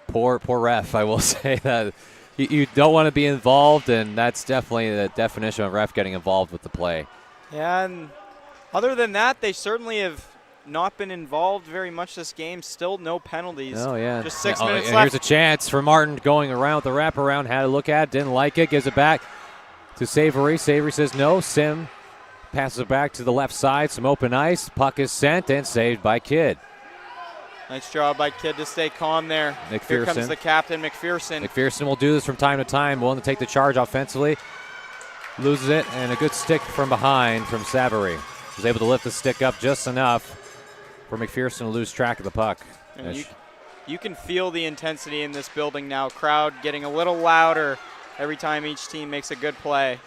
Speaker 5: Poor ref, I will say that. You don't want to be involved, and that's definitely the definition of ref getting involved with the play.
Speaker 6: Yeah, and other than that, they certainly have not been involved very much this game. Still no penalties.
Speaker 5: Oh, yeah.
Speaker 6: Just 6
Speaker 5: and
Speaker 6: minutes
Speaker 5: here's
Speaker 6: left.
Speaker 5: a chance for Martin going around with the wraparound. Had a look at it, didn't like it, gives it back to Savory. Savory says no. Sim passes it back to the left side. Some open ice. Puck is sent and saved by Kidd.
Speaker 6: Nice job by Kidd to stay calm there. Here comes the captain, McPherson.
Speaker 5: McPherson will do this from time to time, willing to take the charge offensively. Loses it, and a good stick from behind from Savory. Was able to lift the stick up just enough for McPherson to lose track of the puck.
Speaker 6: And you can feel the intensity in this building now. Crowd getting a little louder every time each team makes a good play.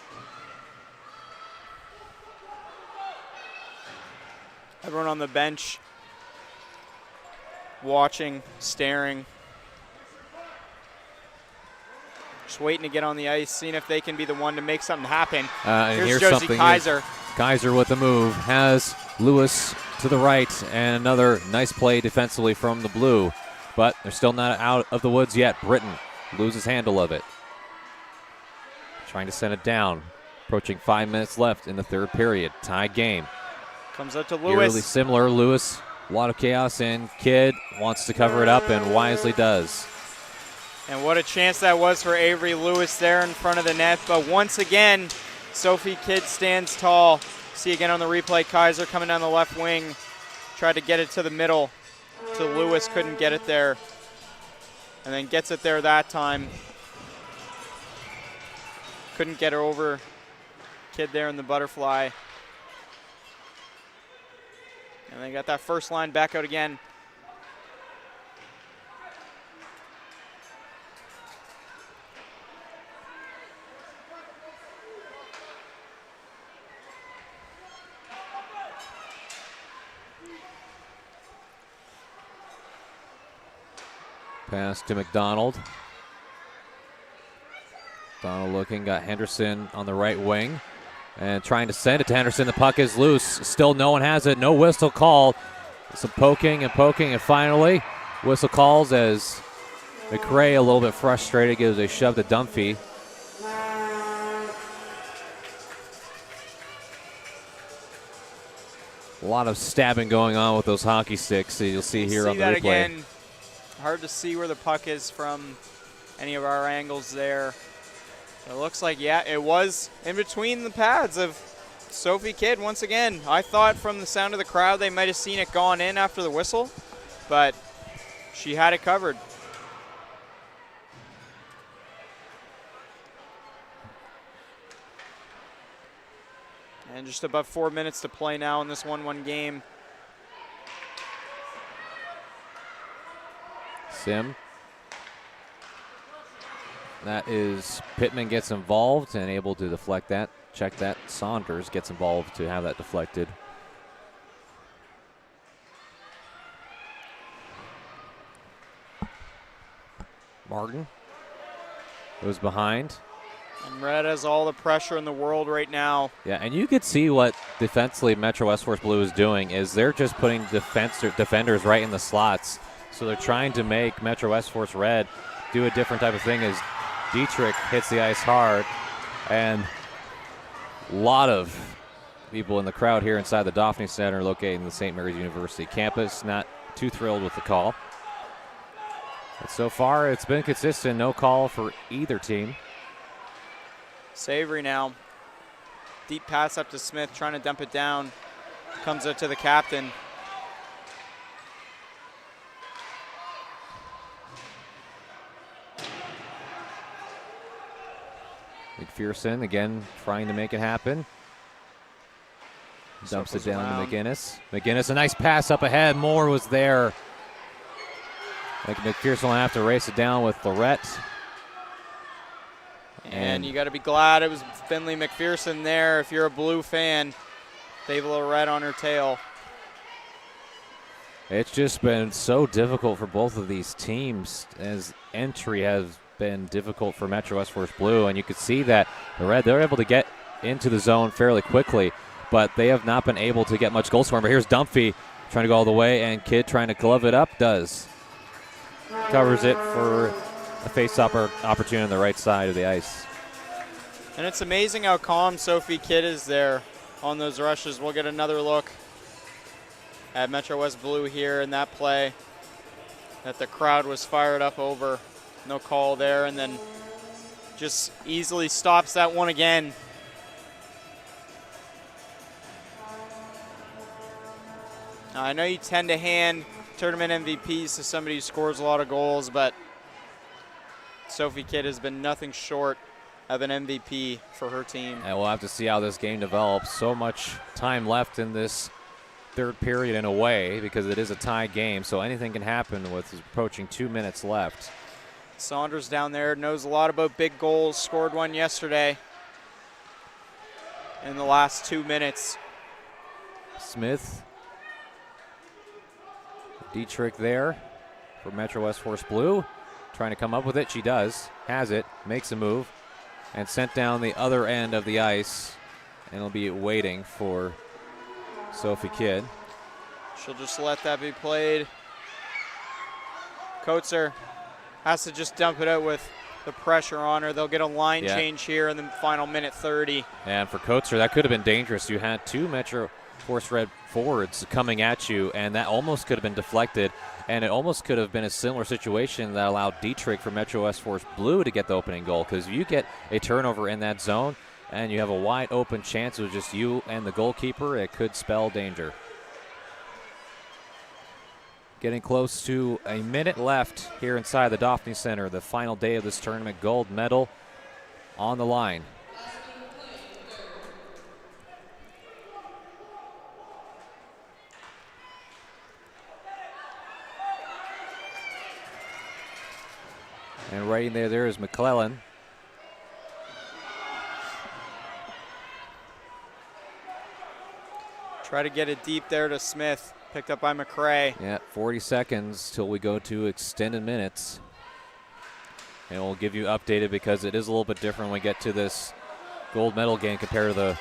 Speaker 6: Everyone on the bench watching, staring. Just waiting to get on the ice, seeing if they can be the one to make something happen.
Speaker 5: And here's
Speaker 6: Josie
Speaker 5: something.
Speaker 6: Kaiser.
Speaker 5: Kaiser with the move. Has Lewis to the right, and another nice play defensively from the Blue. But they're still not out of the woods yet. Britton loses handle of it. Trying to send it down. Approaching 5 minutes left in the third period. Tie game.
Speaker 6: Comes out to Lewis.
Speaker 5: Eerily similar. Lewis, a lot of chaos in. Kidd wants to cover it up and wisely does.
Speaker 6: And what a chance that was for Avery Lewis there in front of the net. But once again, Sophie Kidd stands tall. See again on the replay, Kaiser coming down the left wing. Tried to get it to the middle. To Lewis, couldn't get it there. And then gets it there that time. Couldn't get her over. Kidd there in the butterfly. And they got that first line back out again.
Speaker 5: Pass to McDonald. Donald looking, got Henderson on the right wing. And trying to send it to Henderson. The puck is loose. Still no one has it. No whistle called. Some poking, and finally whistle calls as McRae, a little bit frustrated, gives a shove to Dunphy. A lot of stabbing going on with those hockey sticks. So you'll see here on the replay.
Speaker 6: Again. Hard to see where the puck is from any of our angles there. It looks like, yeah, it was in between the pads of Sophie Kidd once again. I thought from the sound of the crowd they might have seen it gone in after the whistle, but she had it covered. And just about 4 minutes to play now in this 1-1 game.
Speaker 5: Sim. That is, Pittman gets involved and able to deflect that. Check that. Saunders gets involved to have that deflected. Martin goes behind.
Speaker 6: And Red has all the pressure in the world right now.
Speaker 5: Yeah, and you could see what defensively Metro West Force Blue is doing is they're just putting defenders right in the slots. So they're trying to make Metro West Force Red do a different type of thing as Dietrich hits the ice hard. And a lot of people in the crowd here inside the Daphne Center located in the St. Mary's University campus. Not too thrilled with the call. But so far it's been consistent. No call for either team.
Speaker 6: Savory now. Deep pass up to Smith, trying to dump it down. Comes out to the captain.
Speaker 5: McPherson again trying to make it happen. Dumps it down to McGinnis. McGinnis, a nice pass up ahead. Moore was there. I think McPherson will have to race it down with Lorette.
Speaker 6: And you got to be glad it was Finley McPherson there. If you're a Blue fan, Dave Lorette on her tail.
Speaker 5: It's just been so difficult for both of these teams as entry has been difficult for Metro West Force Blue. And you could see that they're able to get into the zone fairly quickly, but they have not been able to get much goal scoring. But here's Dumphy trying to go all the way, and Kidd trying to glove it up, does. Covers it for a face-up opportunity on the right side of the ice.
Speaker 6: And it's amazing how calm Sophie Kidd is there on those rushes. We'll get another look at Metro West Blue here in that play that the crowd was fired up over. No call there, and then just easily stops that one again. Now, I know you tend to hand tournament MVPs to somebody who scores a lot of goals, but Sophie Kidd has been nothing short of an MVP for her team.
Speaker 5: And we'll have to see how this game develops. So much time left in this third period in a way because it is a tie game, so anything can happen with approaching 2 minutes left.
Speaker 6: Saunders down there knows a lot about big goals, scored one yesterday in the last 2 minutes.
Speaker 5: Smith. Dietrich there for Metro West Force Blue. Trying to come up with it. She does. Has it. Makes a move. And sent down the other end of the ice. And it'll be waiting for Sophie Kidd.
Speaker 6: She'll just let that be played. Coetzer has to just dump it out with the pressure on her. They'll get a line change here in the final minute 30.
Speaker 5: And for Coetzer, that could have been dangerous. You had two Metro Force Red forwards coming at you, and that almost could have been deflected. And it almost could have been a similar situation that allowed Dietrich for Metro West Force Blue to get the opening goal. Because if you get a turnover in that zone and you have a wide open chance with just you and the goalkeeper, it could spell danger. Getting close to a minute left here inside the Daphne Center. The final day of this tournament, gold medal on the line. And right in there is McClellan.
Speaker 6: Try to get it deep there to Smith. Picked up by McCrae.
Speaker 5: Yeah, 40 seconds till we go to extended minutes. And we'll give you updated because it is a little bit different when we get to this gold medal game compared to the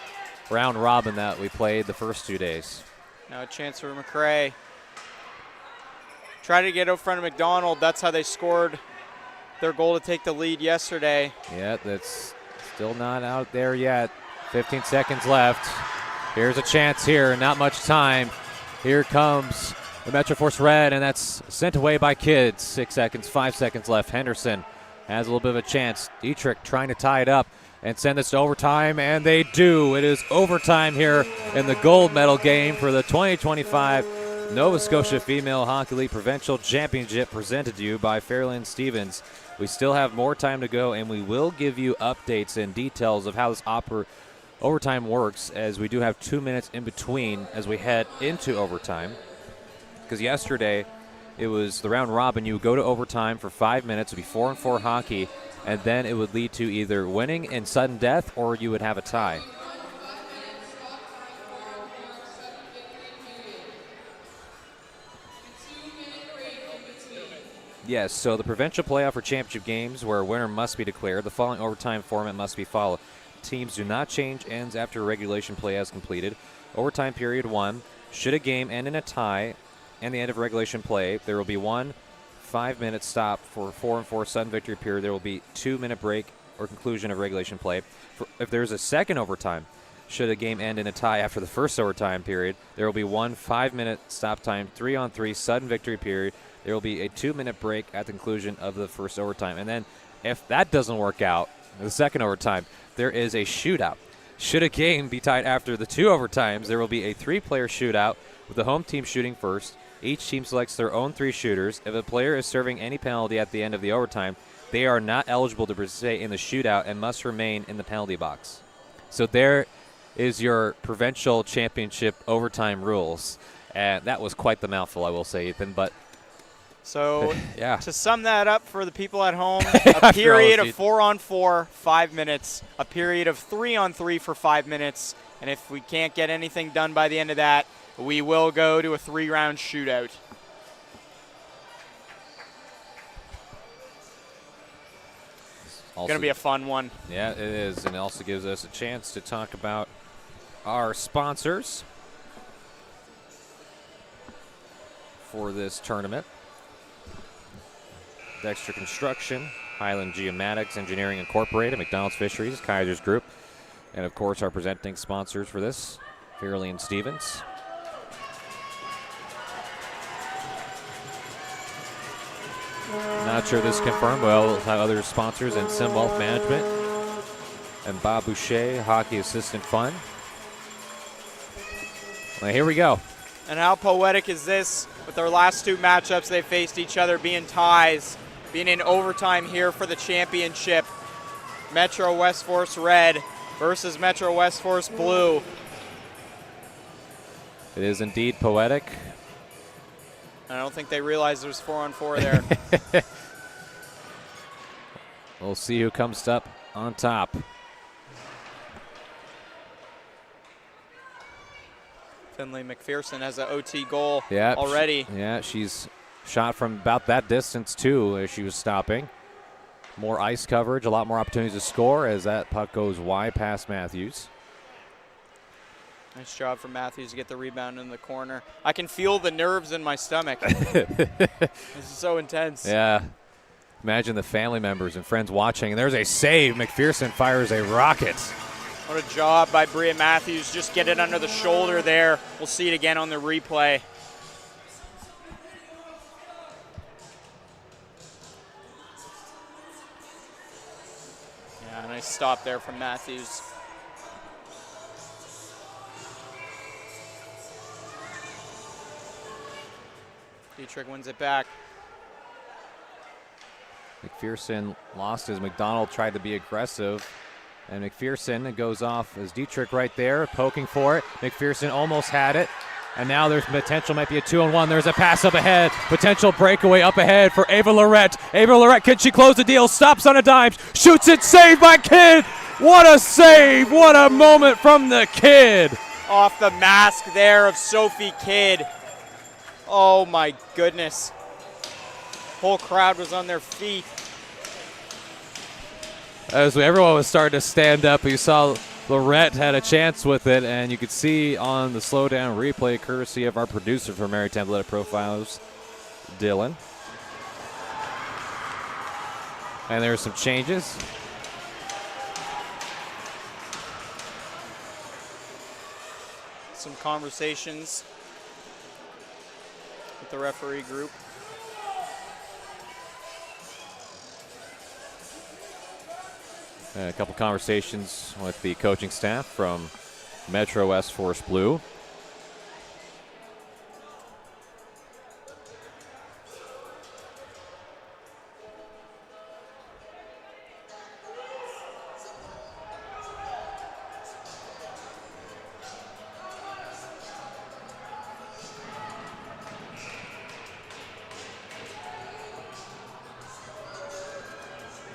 Speaker 5: round robin that we played the first 2 days.
Speaker 6: Now a chance for McCrae. Try to get out front of McDonald. That's how they scored their goal to take the lead yesterday.
Speaker 5: Yeah, that's still not out there yet. 15 seconds left. Here's a chance here, not much time. Here comes the Metro Force Red, and that's sent away by Kids. 6 seconds, 5 seconds left. Henderson has a little bit of a chance. Dietrich trying to tie it up and send this to overtime, and they do. It is overtime here in the gold medal game for the 2025 Nova Scotia Female Hockey League Provincial Championship, presented to you by Fairland Stevens. We still have more time to go, and we will give you updates and details of how this overtime works, as we do have 2 minutes in between as we head into overtime. Because yesterday it was the round robin. You would go to overtime for 5 minutes. It would be 4-on-4 hockey, and then it would lead to either winning in sudden death or you would have a tie. Yes, so the provincial playoff or championship games where a winner must be declared, the following overtime format must be followed. Teams do not change ends after regulation play has completed. Overtime period 1. Should a game end in a tie and the end of regulation play, there will be 1 5-minute stop for 4-on-4 sudden victory period. There will be 2-minute break or conclusion of regulation play. If there's a second overtime, should a game end in a tie after the first overtime period, there will be 1 5-minute stop time, 3-on-3 sudden victory period. There will be a 2-minute break at the conclusion of the first overtime. And then if that doesn't work out, the second overtime, there is a shootout. Should a game be tied after the 2 overtimes, there will be a 3-player shootout with the home team shooting first. Each team selects their own 3 shooters. If a player is serving any penalty at the end of the overtime, they are not eligible to participate in the shootout and must remain in the penalty box. So there is your provincial championship overtime rules. And that was quite the mouthful, I will say, Ethan, but
Speaker 6: so
Speaker 5: yeah.
Speaker 6: To sum that up for the people at home, a period of 4-on-4, 5 minutes, a period of 3-on-3 for 5 minutes, and if we can't get anything done by the end of that, we will go to a 3-round shootout. It's going to be a fun one.
Speaker 5: Yeah, it is, and it also gives us a chance to talk about our sponsors for this tournament. Dexter Construction, Highland Geomatics Engineering Incorporated, McDonald's Fisheries, Kaiser's Group, and of course our presenting sponsors for this, Fairley and Stevens. Not sure this is confirmed. We'll have other sponsors and Sim Wealth Management and Bob Boucher, Hockey Assistant Fund. Well, here we go.
Speaker 6: And how poetic is this with their last 2 matchups? They faced each other being ties, being in overtime here for the championship. Metro West Force Red versus Metro West Force Blue.
Speaker 5: It is indeed poetic.
Speaker 6: I don't think they realized there's 4-on-4 there.
Speaker 5: We'll see who comes up on top.
Speaker 6: Finley McPherson has an OT goal
Speaker 5: Yep.
Speaker 6: already.
Speaker 5: Yeah, she's shot from about that distance too as she was stopping. More ice coverage, a lot more opportunities to score as that puck goes wide past Matthews.
Speaker 6: Nice job from Matthews to get the rebound in the corner. I can feel the nerves in my stomach. This is so intense.
Speaker 5: Yeah. Imagine the family members and friends watching. And there's a save. McPherson fires a rocket.
Speaker 6: What a job by Bria Matthews. Just get it under the shoulder there. We'll see it again on the replay. Yeah, nice stop there from Matthews. Dietrich wins it back.
Speaker 5: McPherson lost as McDonald tried to be aggressive. And McPherson goes off as Dietrich right there, poking for it. McPherson almost had it. And now there's potential, might be a 2-on-1. There's a pass up ahead. Potential breakaway up ahead for Ava Lorette. Ava Lorette, can she close the deal? Stops on a dime. Shoots it, saved by Kidd. What a save. What a moment from the Kidd.
Speaker 6: Off the mask there of Sophie Kidd. Oh my goodness. Whole crowd was on their feet.
Speaker 5: As everyone was starting to stand up, you saw Lorette had a chance with it, and you could see on the slow down replay, courtesy of our producer for Maritime Athletic Profiles, Dylan. And there are some changes.
Speaker 6: some conversations with the referee group.
Speaker 5: And a couple conversations with the coaching staff from Metro West Force Blue.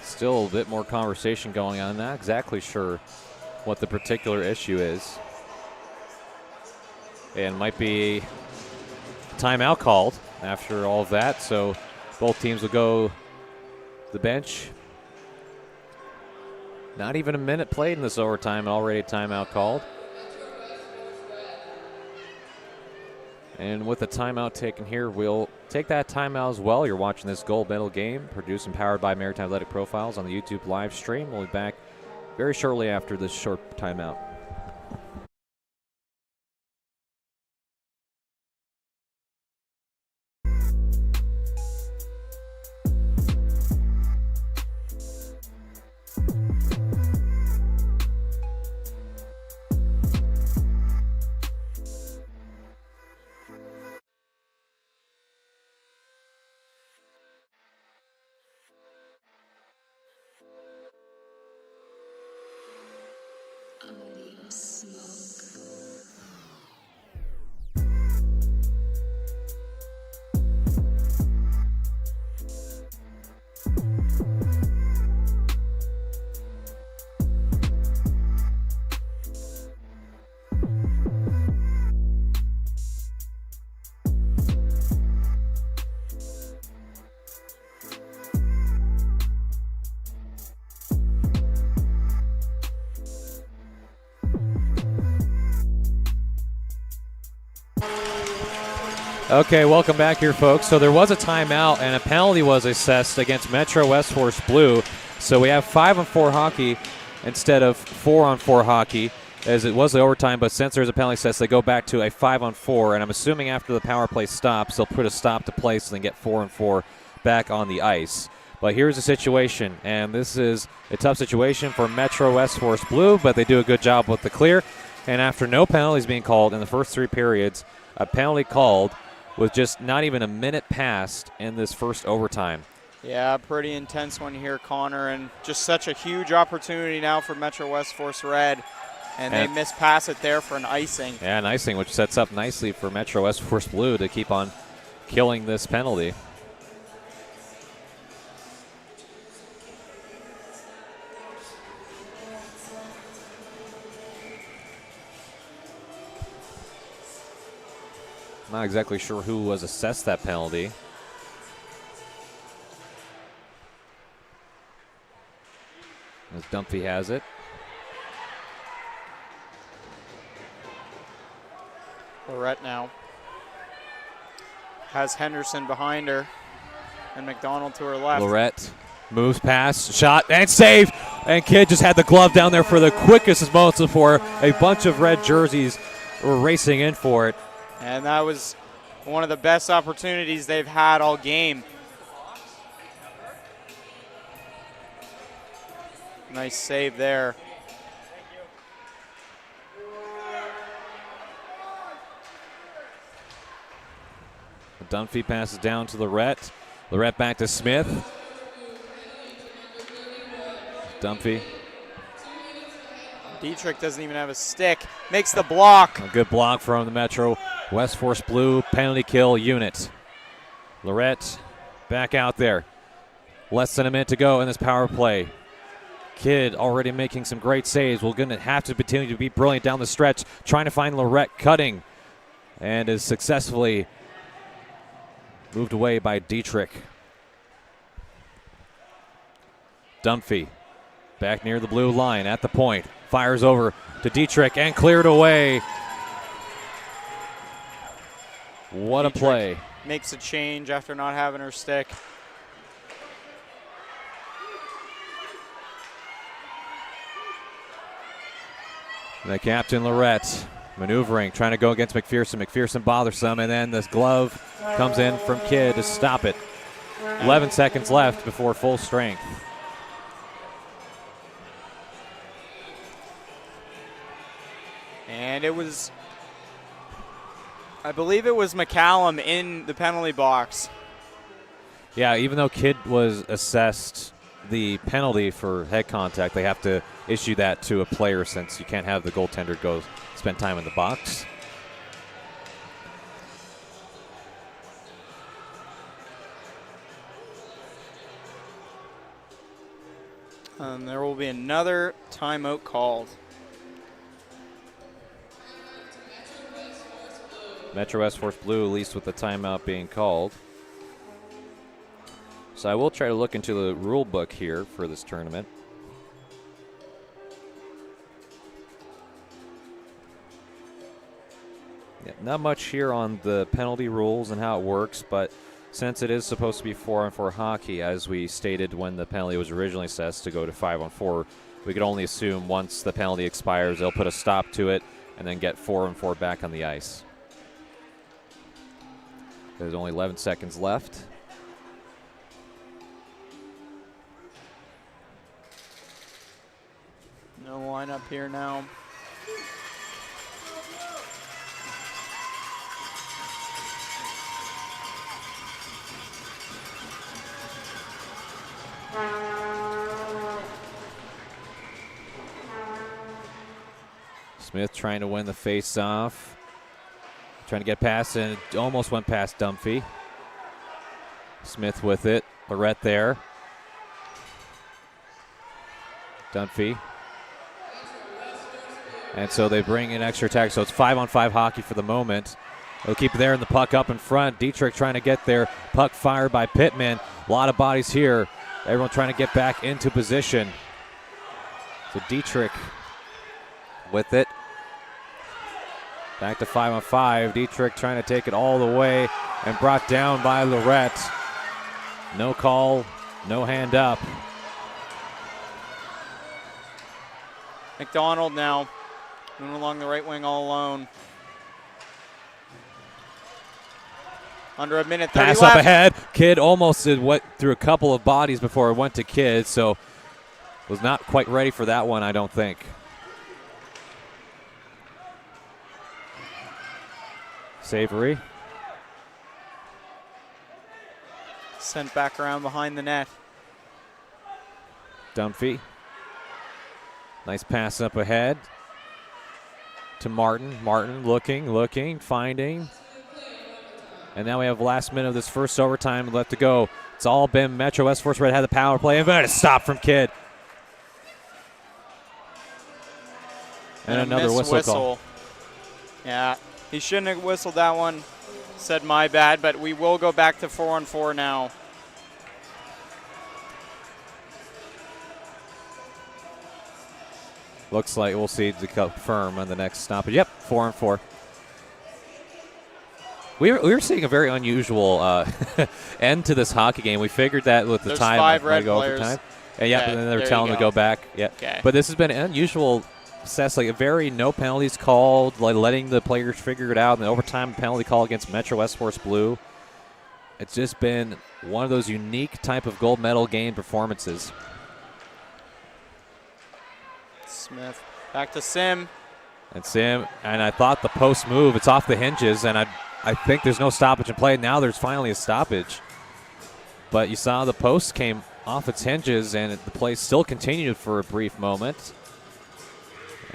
Speaker 5: Still a bit more conversation going on. Not exactly sure what the particular issue is. And might be timeout called after all of that. So both teams will go to the bench. Not even a minute played in this overtime and already a timeout called. And with the timeout taken here, we'll take that timeout as well. You're watching this gold medal game, produced and powered by Maritime Athletic Profiles on the YouTube live stream. We'll be back very shortly after this short timeout. Okay, welcome back here, folks. So there was a timeout, and a penalty was assessed against Metro West Force Blue. So we have 5-on-4 hockey instead of 4-on-4 hockey, as it was the overtime. But since there's a penalty assessed, they go back to a 5-on-4. And I'm assuming after the power play stops, they'll put a stop to place and then get 4-on-4 back on the ice. But here's the situation, and this is a tough situation for Metro West Force Blue, but they do a good job with the clear. And after no penalties being called in the first 3 periods, a penalty called with just not even a minute passed in this first overtime.
Speaker 6: Yeah, pretty intense one here, Connor, and just such a huge opportunity now for Metro West Force Red, and they mispass it there for an icing.
Speaker 5: Yeah, an icing, which sets up nicely for Metro West Force Blue to keep on killing this penalty. Not exactly sure who was assessed that penalty. As Dumphy has it.
Speaker 6: Lorette now has Henderson behind her and McDonald to her left.
Speaker 5: Lorette moves past, shot, and save. And Kidd just had the glove down there for the quickest moments before a bunch of red jerseys were racing in for it.
Speaker 6: And that was one of the best opportunities they've had all game. Nice save there.
Speaker 5: Dunphy passes down to Lorette. Lorette back to Smith. Dunphy.
Speaker 6: Dietrich doesn't even have a stick. Makes the block.
Speaker 5: A good block from the Metro West Force Blue penalty kill unit. Lorette back out there. Less than a minute to go in this power play. Kidd already making some great saves. We're going to have to continue to be brilliant down the stretch, trying to find Lorette cutting, and is successfully moved away by Dietrich. Dunphy back near the blue line at the point. Fires over to Dietrich and cleared away. What a play.
Speaker 6: Makes a change after not having her stick.
Speaker 5: The captain, Lorette, Maneuvering, trying to go against McPherson. McPherson bothersome, and then this glove comes in from Kidd to stop it. 11 seconds left before full strength.
Speaker 6: And it was, I believe it was McCallum in the penalty box.
Speaker 5: Yeah, even though Kidd was assessed the penalty for head contact, they have to issue that to a player since you can't have the goaltender go spend time in the box.
Speaker 6: There will be another timeout called.
Speaker 5: Metro West Force Blue, at least with the timeout being called. So I will try to look into the rule book here for this tournament. Yeah, not much here on the penalty rules and how it works, but since it is supposed to be 4-on-4 hockey, as we stated when the penalty was originally assessed to go to 5-on-4, we could only assume once the penalty expires, they'll put a stop to it and then get 4-on-4 back on the ice. There's only 11 seconds left.
Speaker 6: No lineup here now.
Speaker 5: Smith trying to win the face-off. Trying to get past, and it almost went past Dunphy. Smith with it. Lorette there. Dunphy. And so they bring in extra attack. So it's 5-on-5 hockey for the moment. They'll keep it there, and the puck up in front. Dietrich trying to get there. Puck fired by Pittman. A lot of bodies here. Everyone trying to get back into position. So Dietrich with it. Back to 5-on-5. Dietrich trying to take it all the way and brought down by Lorette. No call, no hand up.
Speaker 6: McDonald now moving along the right wing all alone. Under a minute 30
Speaker 5: Pass
Speaker 6: left.
Speaker 5: up ahead. Kidd almost went through a couple of bodies before it went to Kidd, so was not quite ready for that one, I don't think. Savory.
Speaker 6: Sent back around behind the net.
Speaker 5: Dunphy. Nice pass up ahead to Martin. Martin looking, finding. And now we have last minute of this first overtime left to go. It's all been Metro West Force Red had the power play, and but a stop from Kidd. And another whistle call.
Speaker 6: Yeah, he shouldn't have whistled that one. Said my bad, but we will go back to 4-on-4 now.
Speaker 5: Looks like we'll see to confirm on the next stoppage. Yep, 4-on-4. We were seeing a very unusual end to this hockey game. We figured that with the
Speaker 6: There's
Speaker 5: time.
Speaker 6: 5 red
Speaker 5: go
Speaker 6: players.
Speaker 5: overtime. And yeah, and then they were
Speaker 6: there
Speaker 5: telling
Speaker 6: you
Speaker 5: them to go back. Yeah,
Speaker 6: Okay.
Speaker 5: But this has been an unusual assess, like a very no penalties called, like letting the players figure it out. And the overtime penalty call against Metro West Force Blue. It's just been one of those unique type of gold medal game performances.
Speaker 6: Smith back to Sim.
Speaker 5: And I thought the post move, it's off the hinges, and I think there's no stoppage in play. Now there's finally a stoppage. But you saw the post came off its hinges, and the play still continued for a brief moment.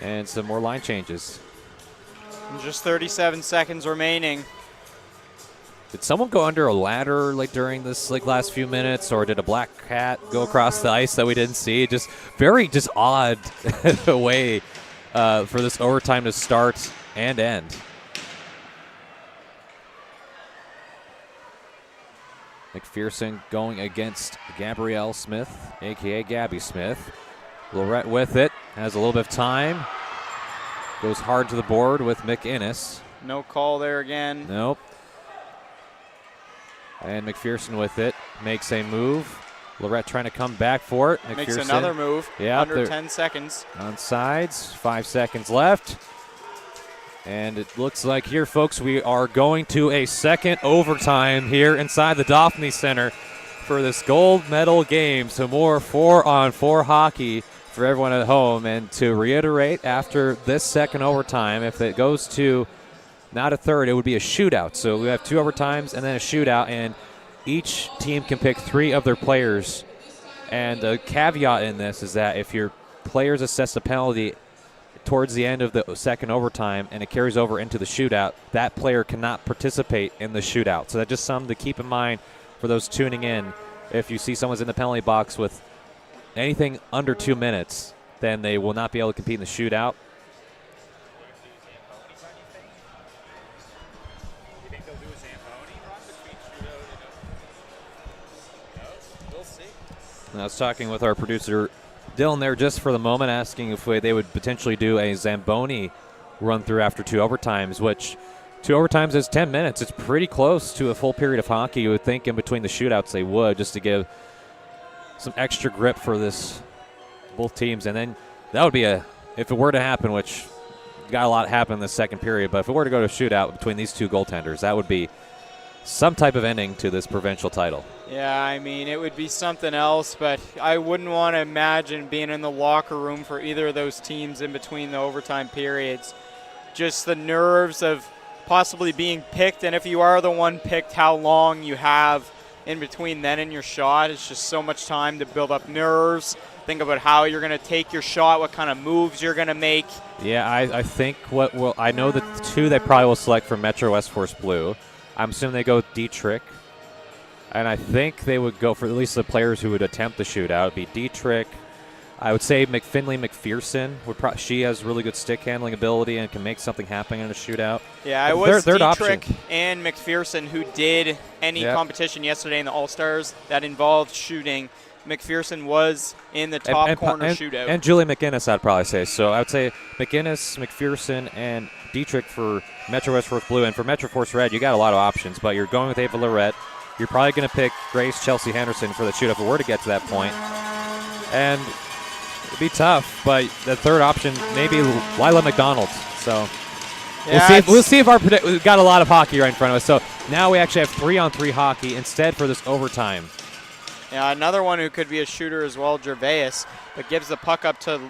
Speaker 5: And some more line changes.
Speaker 6: And just 37 seconds remaining.
Speaker 5: Did someone go under a ladder like during this last few minutes, or did a black cat go across the ice that we didn't see? Just very odd way for this overtime to start and end. McPherson going against Gabrielle Smith, a.k.a. Gabby Smith. Lorette with it, has a little bit of time. Goes hard to the board with McInnes.
Speaker 6: No call there again.
Speaker 5: Nope. And McPherson with it, makes a move. Lorette trying to come back for it. McPherson
Speaker 6: Makes another move,
Speaker 5: yeah,
Speaker 6: under 10 seconds.
Speaker 5: On sides, 5 seconds left. And it looks like here, folks, we are going to a second overtime here inside the Dauphiny Center for this gold medal game. So more 4-on-4 hockey for everyone at home. And to reiterate, after this second overtime, if it goes to not a third, it would be a shootout. So we have 2 overtimes and then a shootout, and each team can pick 3 of their players. And the caveat in this is that if your players assess a penalty towards the end of the second overtime and it carries over into the shootout, that player cannot participate in the shootout. So that's just something to keep in mind for those tuning in. If you see someone's in the penalty box with anything under 2 minutes, then they will not be able to compete in the shootout. I was talking with our producer Dylan there just for the moment, asking if they would potentially do a Zamboni run through after 2 overtimes, which 2 overtimes is 10 minutes. It's pretty close to a full period of hockey. You would think in between the shootouts they would, just to give some extra grip for both teams. And then that would be if it were to happen, which got a lot happen in the second period, but if it were to go to a shootout between these 2 goaltenders, that would be some type of ending to this provincial title.
Speaker 6: Yeah, I mean, it would be something else, but I wouldn't want to imagine being in the locker room for either of those teams in between the overtime periods. Just the nerves of possibly being picked, and if you are the one picked, how long you have in between then and your shot. It's just so much time to build up nerves, think about how you're going to take your shot, what kind of moves you're going to make.
Speaker 5: Yeah, I think I know the 2 they probably will select from Metro West Force Blue. I'm assuming they go with Dietrich. And I think they would go for at least the players who would attempt the shootout. It would be Dietrich. I would say McFinley McPherson. She has really good stick handling ability and can make something happen in a shootout.
Speaker 6: Yeah, it was
Speaker 5: third
Speaker 6: Dietrich
Speaker 5: option.
Speaker 6: and McPherson who did any competition yesterday in the All-Stars that involved shooting. McPherson was in the top corner shootout.
Speaker 5: And Julie McInnes, I'd probably say. So I would say McInnes, McPherson, and Dietrich for Metro West Force Blue. And for Metro Force Red, you got a lot of options, but you're going with Ava Lorette. You're probably going to pick Grace Chelsea Henderson for the shootout if it were to get to that point. And it'd be tough, but the third option, maybe Lila McDonald. So we'll see if we've got a lot of hockey right in front of us. So now we actually have 3-on-3 hockey instead for this overtime.
Speaker 6: Yeah, another one who could be a shooter as well, Gervais, but gives the puck up to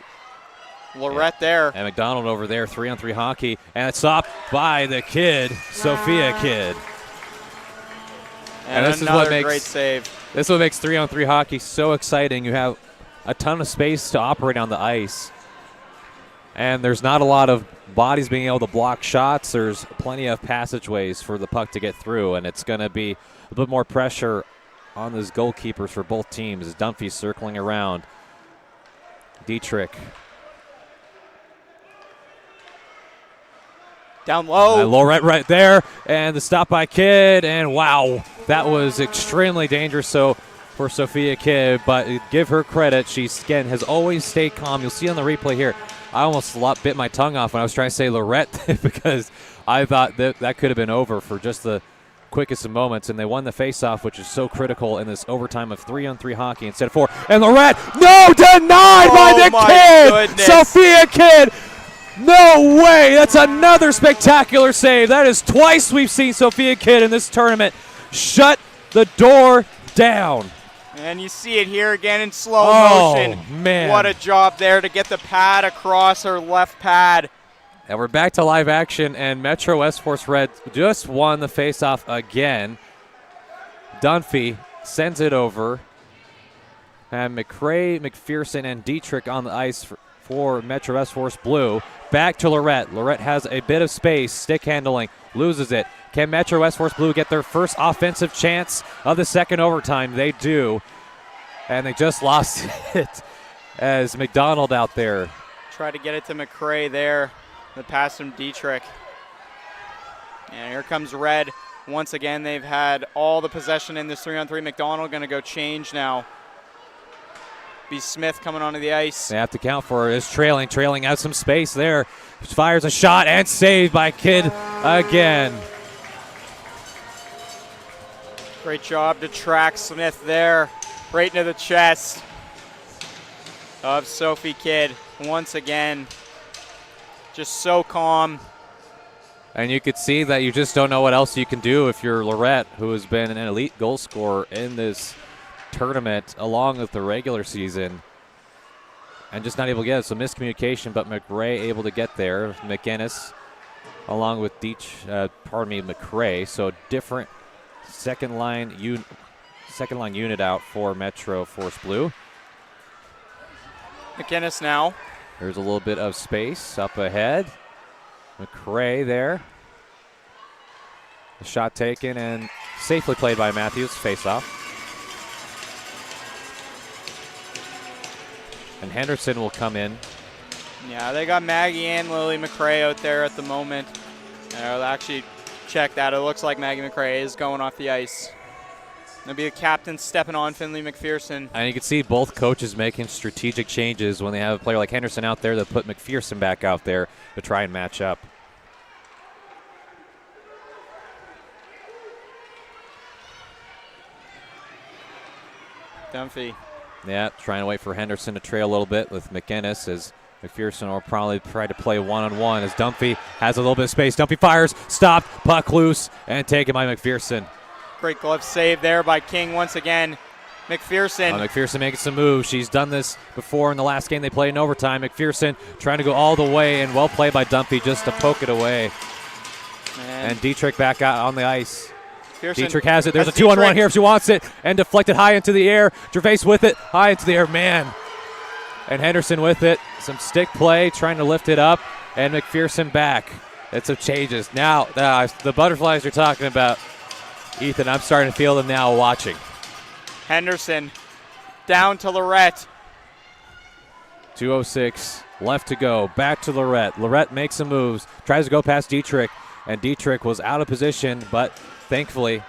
Speaker 6: Lorette there.
Speaker 5: And McDonald over there, 3-on-3 hockey, and it's stopped by the kid, Sophia Kidd.
Speaker 6: And this another is great save.
Speaker 5: This is what makes 3-on-3 hockey so exciting. You have a ton of space to operate on the ice, and there's not a lot of bodies being able to block shots. There's plenty of passageways for the puck to get through, and it's going to be a bit more pressure on those goalkeepers for both teams as Dunphy's circling around. Dietrich.
Speaker 6: Down low.
Speaker 5: Lorette right there, and the stop by Kidd, and wow, that was extremely dangerous for Sophia Kidd, but give her credit. She, again, has always stayed calm. You'll see on the replay here, I almost bit my tongue off when I was trying to say Lorette because I thought that could have been over for just the quickest of moments, and they won the faceoff, which is so critical in this overtime of 3-on-3 hockey instead of 4. And Lorette, no, denied by the Kidd!
Speaker 6: Goodness.
Speaker 5: Sophia Kidd! No way! That's another spectacular save. That is twice we've seen Sophia Kidd in this tournament shut the door down.
Speaker 6: And you see it here again in slow motion.
Speaker 5: Man.
Speaker 6: What a job there to get the pad across her left pad.
Speaker 5: And we're back to live action, and Metro West Force Red just won the faceoff again. Dunphy sends it over. And McRae, McPherson, and Dietrich on the ice for Metro West Force Blue. Back to Lorette. Lorette has a bit of space, stick handling, loses it. Can Metro West Force Blue get their first offensive chance of the second overtime? They do. And they just lost it as McDonald out there.
Speaker 6: Try to get it to McRae there. The pass from Dietrich. And here comes Red. Once again, they've had all the possession in this 3-on-3. McDonald going to go change now. B. Smith coming onto the ice.
Speaker 5: They have to count for it. It's trailing out some space there. Fires a shot and saved by Kidd again.
Speaker 6: Great job to track Smith there. Right into the chest of Sophie Kidd. Once again, just so calm.
Speaker 5: And you could see that you just don't know what else you can do if you're Lorette, who has been an elite goal scorer in this tournament along with the regular season, and just not able to get it. So miscommunication, but McRae able to get there. McInnes along with McRae. So different second line unit out for Metro Force Blue.
Speaker 6: McInnes now.
Speaker 5: There's a little bit of space up ahead. McRae there. The shot taken and safely played by Matthews. Face off. And Henderson will come in.
Speaker 6: Yeah, they got Maggie and Lily McRae out there at the moment. I'll actually check that. It looks like Maggie McRae is going off the ice. It'll be the captain stepping on Finley McPherson.
Speaker 5: And you can see both coaches making strategic changes when they have a player like Henderson out there. They'll put McPherson back out there to try and match up.
Speaker 6: Dunphy.
Speaker 5: Yeah, trying to wait for Henderson to trail a little bit with McInnes as McPherson will probably try to play one-on-one as Dunphy has a little bit of space. Dunphy fires, stopped, puck loose, and taken by McPherson.
Speaker 6: Great glove save there by King once again. McPherson.
Speaker 5: McPherson making some moves. She's done this before in the last game they played in overtime. McPherson trying to go all the way, and well played by Dunphy just to poke it away. And Dietrich back out on the ice. Dietrich has it. There's a 2-on-1 here if she wants it. And deflected high into the air. Gervais with it. High into the air. Man. And Henderson with it. Some stick play. Trying to lift it up. And McPherson back. It's some changes. Now, the butterflies you're talking about, Ethan, I'm starting to feel them now watching.
Speaker 6: Henderson down to Lorette.
Speaker 5: 2:06 left to go. Back to Lorette. Lorette makes some moves. Tries to go past Dietrich. And Dietrich was out of position, but thankfully,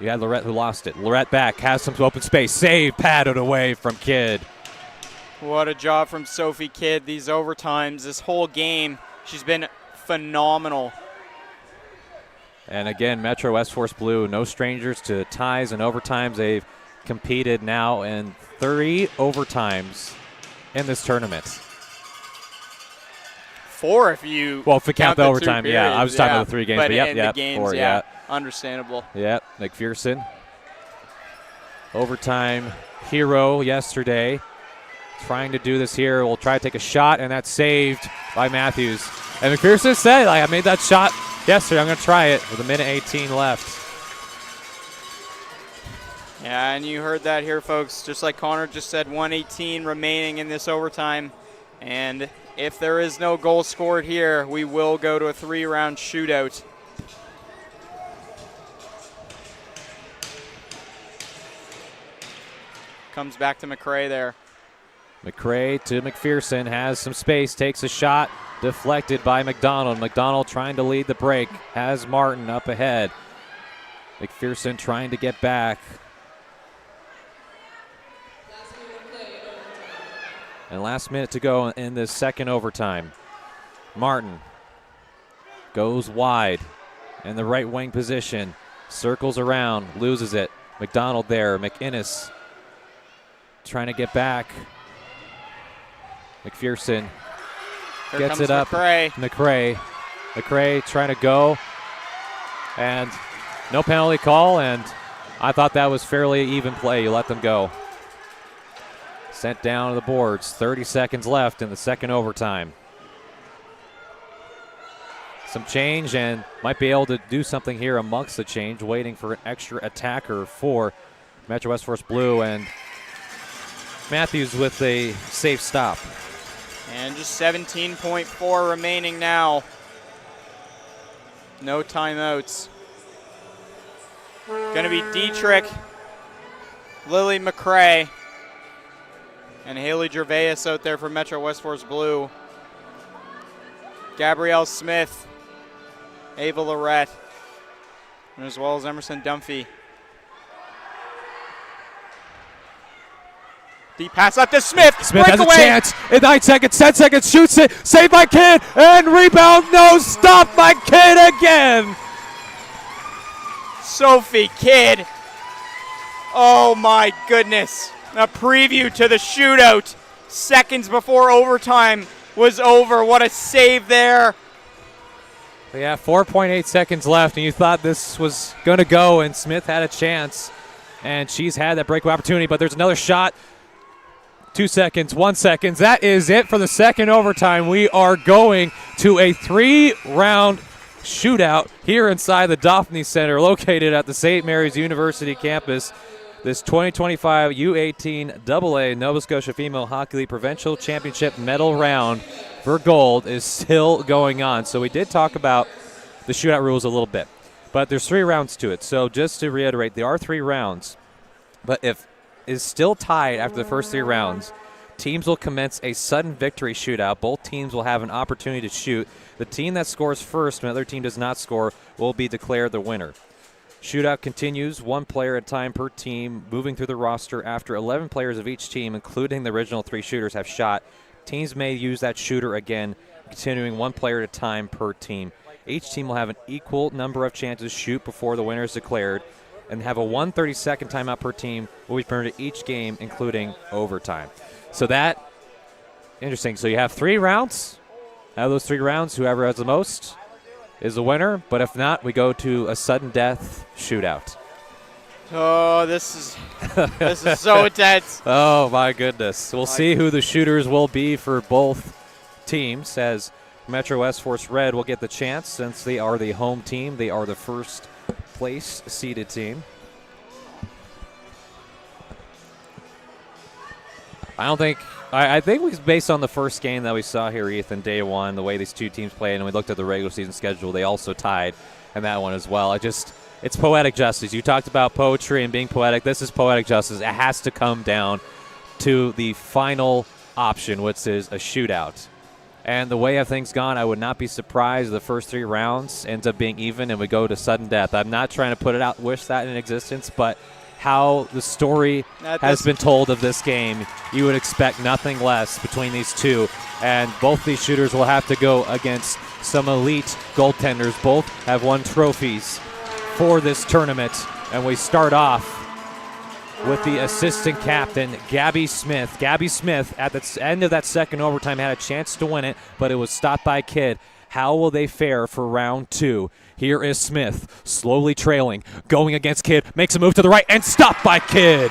Speaker 5: you had Lorette who lost it. Lorette back, has some open space. Save, padded away from Kidd.
Speaker 6: What a job from Sophie Kidd. These overtimes, this whole game, she's been phenomenal.
Speaker 5: And again, Metro West Force Blue, no strangers to ties and overtimes. They've competed now in 3 overtimes in this tournament.
Speaker 6: 4 if you
Speaker 5: count the overtime.
Speaker 6: Periods,
Speaker 5: I was talking about the 3 games.
Speaker 6: But
Speaker 5: yep,
Speaker 6: the games,
Speaker 5: 4, yeah.
Speaker 6: Understandable.
Speaker 5: Yeah, McPherson. Overtime hero yesterday. Trying to do this here. We'll try to take a shot, and that's saved by Matthews. And McPherson said, I made that shot yesterday. I'm going to try it with 1:18 left.
Speaker 6: Yeah, and you heard that here, folks. Just like Connor just said, 1:18 remaining in this overtime. And if there is no goal scored here, we will go to a 3-round shootout. Comes back to McRae there.
Speaker 5: McRae to McPherson, has some space, takes a shot, deflected by McDonald. McDonald trying to lead the break, has Martin up ahead. McPherson trying to get back. And last minute to go in this second overtime. Martin goes wide in the right wing position, circles around, loses it. McDonald there, McInnes trying to get back. McPherson gets it up. McRae trying to go. And no penalty call, and I thought that was fairly even play. You let them go. Sent down to the boards. 30 seconds left in the second overtime. Some change, and might be able to do something here amongst the change, waiting for an extra attacker for Metro West Force Blue, and Matthews with a safe stop.
Speaker 6: And just 17.4 remaining now. No timeouts. Going to be Dietrich, Lily McRae, and Haley Gervais out there for Metro West Force Blue. Gabrielle Smith, Ava Lorette, as well as Emerson Dunphy. Deep pass up to Smith.
Speaker 5: Smith has a chance in 9 seconds, 10 seconds, shoots it, saved by Kidd, and rebound, no, stop by Kidd again.
Speaker 6: Sophie Kidd. Oh my goodness. A preview to the shootout. Seconds before overtime was over. What a save there.
Speaker 5: Yeah, 4.8 seconds left, and you thought this was going to go, and Smith had a chance, and she's had that breakaway opportunity, but there's another shot. 2 seconds, 1 second. That is it for the second overtime. We are going to a 3-round shootout here inside the Daphne Center, located at the St. Mary's University campus. This 2025 U18aa Nova Scotia Female Hockey League Provincial Championship medal round for gold is still going on. So we did talk about the shootout rules a little bit, but there's 3 rounds to it. So just to reiterate, there are 3 rounds, but if is still tied after the first 3 rounds, teams will commence a sudden victory shootout. Both teams will have an opportunity to shoot. The team that scores first when the other team does not score will be declared the winner. Shootout continues 1 player at a time per team, moving through the roster after 11 players of each team, including the original 3 shooters, have shot. Teams may use that shooter again, continuing 1 player at a time per team. Each team will have an equal number of chances to shoot before the winner is declared, and have a 1/32 timeout per team will be permitted each game, including overtime. So that, interesting. So you have 3 rounds. Out of those 3 rounds, whoever has the most is the winner. But if not, we go to a sudden death shootout.
Speaker 6: Oh, this is so intense.
Speaker 5: Oh, my goodness. We'll see who the shooters will be for both teams, as Metro West Force Red will get the chance since they are the home team. They are the first place seeded team. I think we, based on the first game that we saw here, Ethan, day 1, the way these 2 teams played, and we looked at the regular season schedule, they also tied in that one as well. It's poetic justice. You talked about poetry and being poetic. This is poetic justice. It has to come down to the final option, which is a shootout. And the way have things gone, I would not be surprised if the first 3 rounds ends up being even and we go to sudden death. I'm not trying to put it out, wish that in existence, but how the story has been told of this game, you would expect nothing less between these 2. And both these shooters will have to go against some elite goaltenders. Both have won trophies for this tournament. And we start off with the assistant captain, Gabby Smith. Gabby Smith, at the end of that second overtime, had a chance to win it, but it was stopped by Kidd. How will they fare for round 2? Here is Smith, slowly trailing, going against Kidd, makes a move to the right, and stopped by Kidd.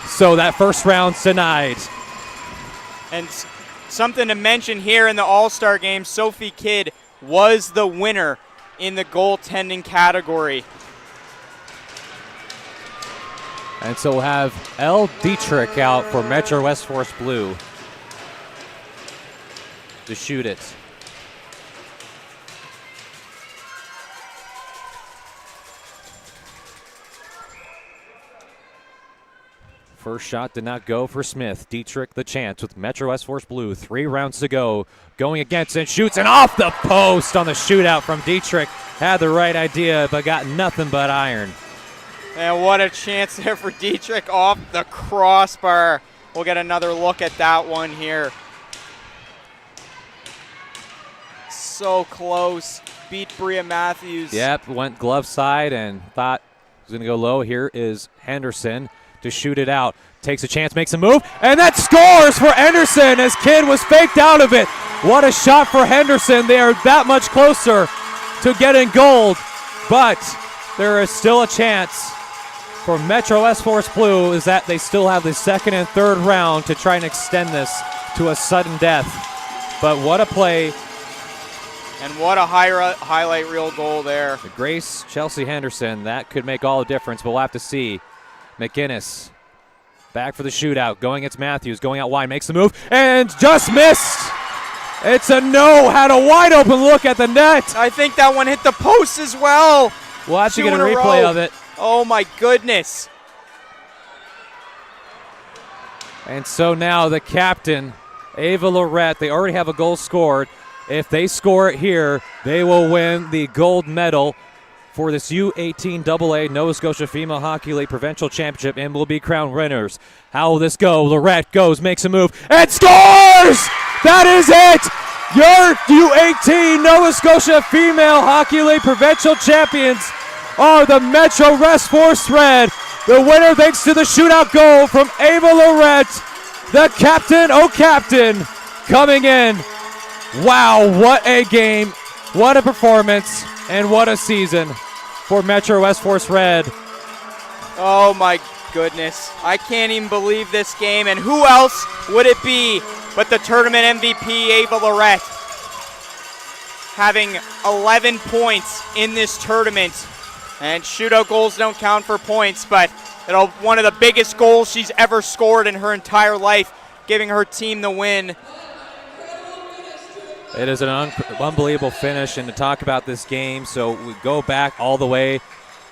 Speaker 5: So that first round's denied.
Speaker 6: And something to mention here in the All-Star game, Sophie Kidd was the winner in the goaltending category.
Speaker 5: And so we'll have Elle Dietrich out for Metro West Force Blue to shoot it. First shot did not go for Smith. Dietrich the chance with Metro West Force Blue. 3 rounds to go. Going against and shoots and off the post on the shootout from Dietrich. Had the right idea but got nothing but iron.
Speaker 6: And what a chance there for Dietrich off the crossbar. We'll get another look at that one here. So close. Beat Bria Matthews.
Speaker 5: Yep, went glove side and thought he was going to go low. Here is Henderson to shoot it out. Takes a chance, makes a move, and that scores for Henderson as Kidd was faked out of it. What a shot for Henderson. They are that much closer to getting gold, but there is still a chance for Metro West Force Blue, is that they still have the second and third round to try and extend this to a sudden death. But what a play.
Speaker 6: And what a highlight reel goal there.
Speaker 5: The Grace Chelsea Henderson, that could make all the difference, but we'll have to see. McGinnis back for the shootout, going against Matthews, going out wide, makes the move, and just missed. It's a no, had a wide open look at the net.
Speaker 6: I think that one hit the post as well.
Speaker 5: We'll have to get a replay of it.
Speaker 6: Oh my goodness.
Speaker 5: And so now the captain, Ava Lorette, they already have a goal scored. If they score it here, they will win the gold medal for this U18aa Nova Scotia Female Hockey League Provincial Championship and will be crowned winners. How will this go? Lorette goes, makes a move, and scores! That is it! Your U18 Nova Scotia Female Hockey League Provincial Champions are the Metro West Force Red. The winner thanks to the shootout goal from Ava Lorette, the captain, oh captain, coming in. Wow, what a game. What a performance and what a season for Metro West Force Red.
Speaker 6: Oh my goodness. I can't even believe this game. And who else would it be but the tournament MVP, Ava Lorette, having 11 points in this tournament. And shootout goals don't count for points, but one of the biggest goals she's ever scored in her entire life, giving her team the win.
Speaker 5: It is an unbelievable finish, and to talk about this game, so we go back all the way.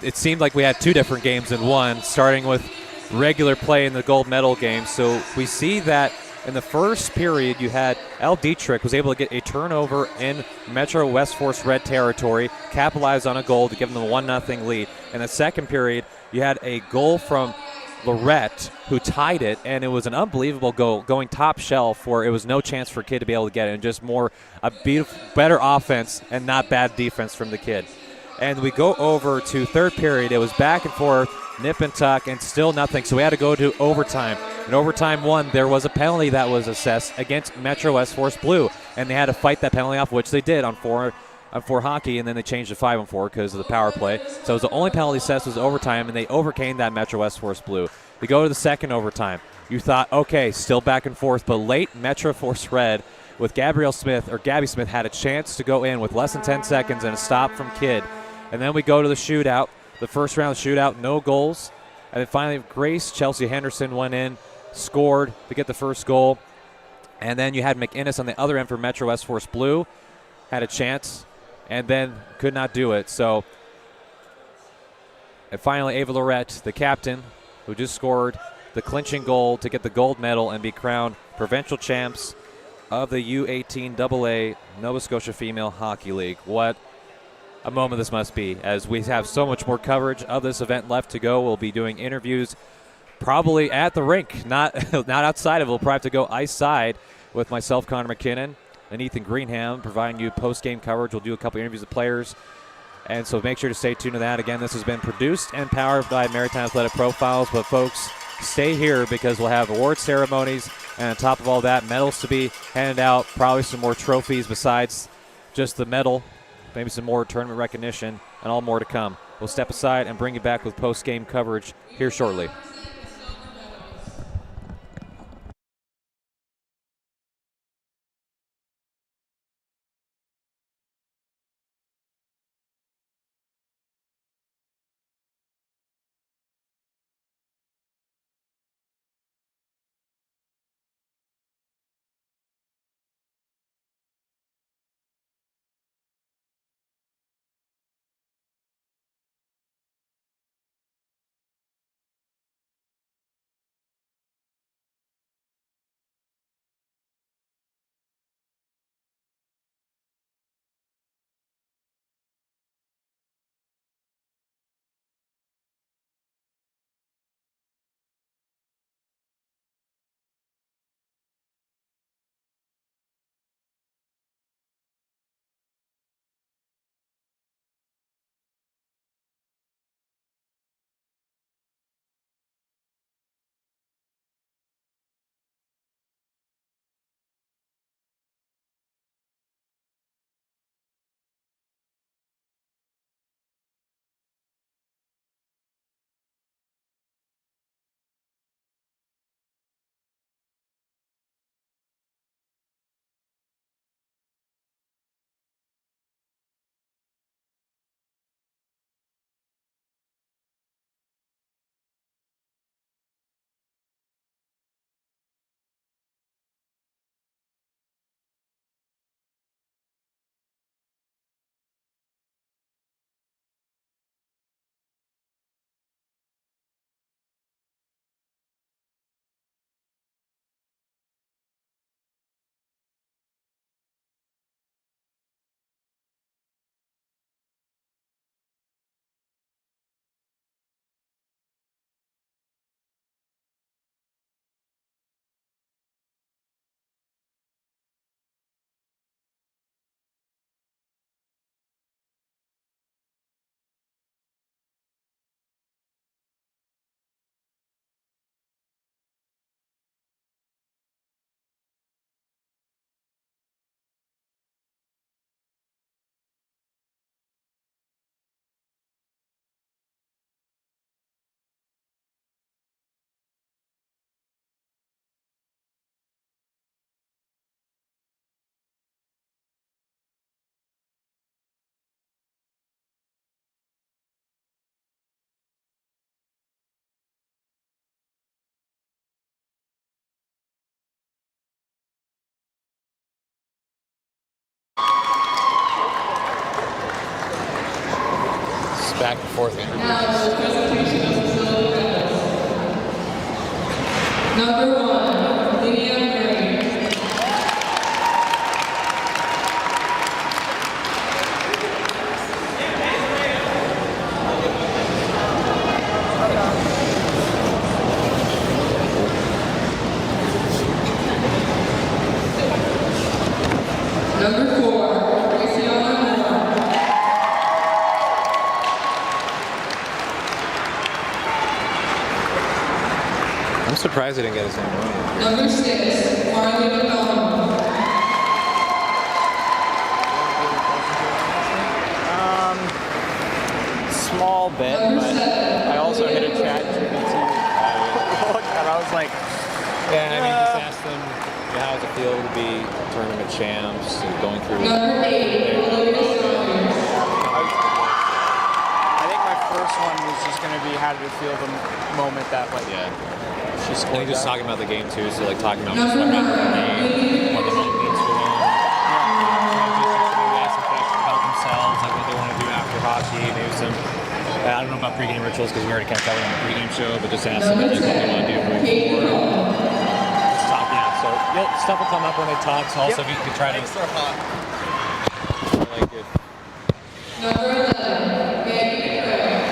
Speaker 5: It seemed like we had two different games in one, starting with regular play in the gold medal game. So we see that in the first period, you had Elle Dietrich was able to get a turnover in Metro West Force Red territory, capitalize on a goal to give them a 1-0 lead. In the second period, you had a goal from Lorette, who tied it, and it was an unbelievable goal, going top shelf, where it was no chance for Kid to be able to get it, and just a beautiful, better offense and not bad defense from the Kid. And we go over to third period. It was back and forth, nip and tuck, and still nothing. So we had to go to overtime. In overtime one, there was a penalty that was assessed against Metro West Force Blue, and they had to fight that penalty off, which they did on 4 hockey, and then they changed to 5-on-4 because of the power play. So it was the only penalty assessed was overtime, and they overcame that Metro West Force Blue. We go to the second overtime. You thought, okay, still back and forth, but late Metro Force Red with Gabby Smith had a chance to go in with less than 10 seconds and a stop from Kidd. And then we go to the shootout, the first round shootout, no goals. And then finally, Chelsea Henderson went in, scored to get the first goal. And then you had McInnes on the other end for Metro West Force Blue, had a chance, and then could not do it. So, and finally, Ava Lorette, the captain, who just scored the clinching goal to get the gold medal and be crowned provincial champs of the U18aa Nova Scotia Female Hockey League. What a moment this must be, as we have so much more coverage of this event left to go. We'll be doing interviews probably at the rink, not outside of it. We'll probably have to go ice side with myself, Connor McKinnon, and Ethan Greenham, providing you post-game coverage. We'll do a couple interviews with players, and so make sure to stay tuned to that. Again, this has been produced and powered by Maritime Athletic Profiles, but folks, stay here because we'll have award ceremonies, and on top of all that, medals to be handed out, probably some more trophies besides just the medal, maybe some more tournament recognition, and all more to come. We'll step aside and bring you back with post-game coverage here shortly. back and forth.
Speaker 4: Now, the presentation of facility medals. Number 1, Lydia Gray. Number 4, Graciela Moore.
Speaker 5: I'm surprised he didn't get his name wrong.
Speaker 4: Number 6, Marley McDonald.
Speaker 6: Small bit,
Speaker 4: Number
Speaker 6: but
Speaker 4: 7,
Speaker 6: I also hit a chat GPT look, and I was like,
Speaker 5: Yeah, I mean, just ask them how does it feel to be tournament champs and going through.
Speaker 4: Number 8, Olivia Saunders.
Speaker 6: I think my first one was just going to be how did it feel the moment that like she
Speaker 5: I
Speaker 6: scored
Speaker 5: think just
Speaker 6: that.
Speaker 5: talking about the game too, so like talking about
Speaker 4: Number
Speaker 5: what happened in the
Speaker 4: 9,
Speaker 5: game, what the moment means for them. Maybe ask some questions about themselves, like what they want to do after hockey, maybe some. I don't know about pregame rituals because we already kind of covered on the pregame show, but just ask them
Speaker 4: Number
Speaker 5: like, what they want to do
Speaker 4: 10,
Speaker 5: moving
Speaker 4: Kate
Speaker 5: forward.
Speaker 4: Hall.
Speaker 5: Just talk, yeah. So stuff will come up when they talk. So also if you could try to like if
Speaker 4: Number 11, Maggie McRae.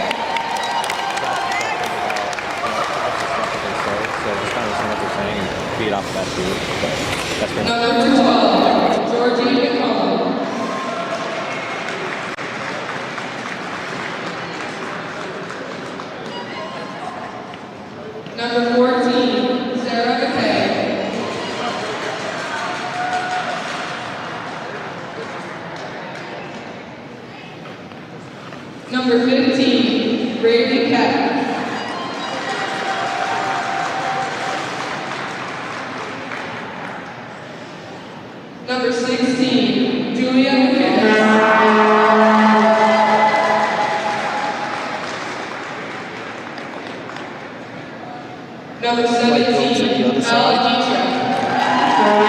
Speaker 5: so just kind of listen to what they're saying and feed off of that too. But that's pretty much
Speaker 4: Number 12, Georgie McCollum. Number 14, Sarah McKay. Number 15, Brady Keck. Number 16, Julia McKay. Number 17, Ally Dietrich.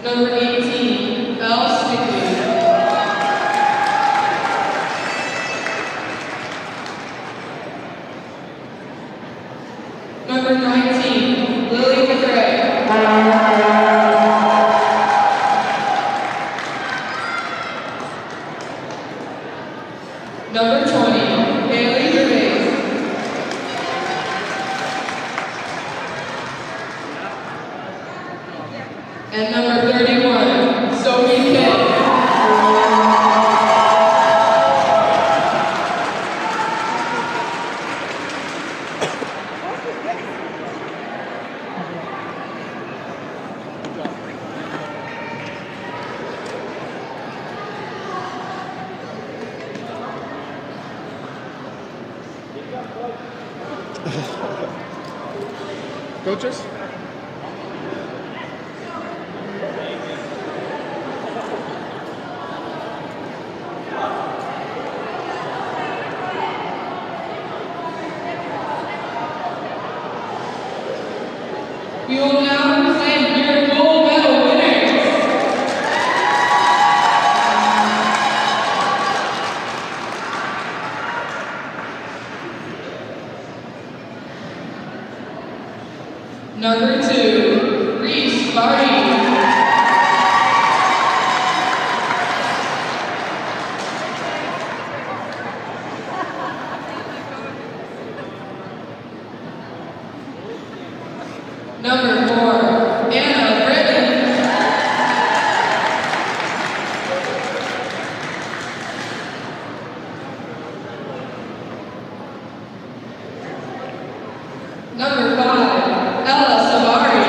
Speaker 4: Number 18, Elle Stickley. Number 19, Lily McRae. Number 20, Haley Gervais. And number 31, Sophie Kidd.
Speaker 2: Coaches?
Speaker 4: We will now present your gold medal winners. Number 2, Reese Barty. Number 4, Anna Britton. Number 5, Ella Savari.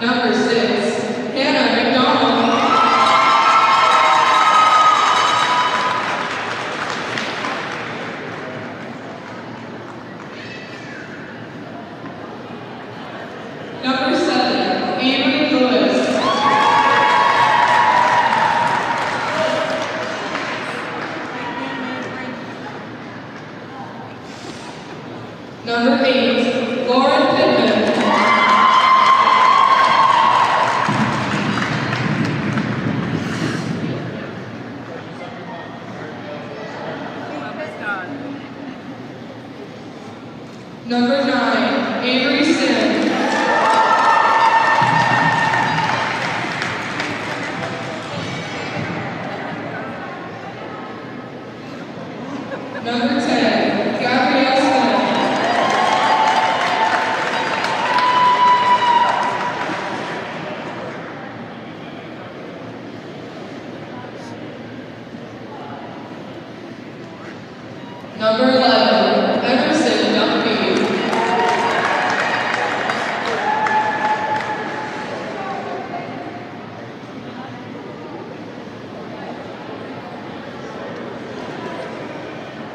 Speaker 4: Number 6, Hannah McDonald. Number 7, Avery Lewis. Number 10, Gabrielle Smith. Number 11, Emerson Dumpy.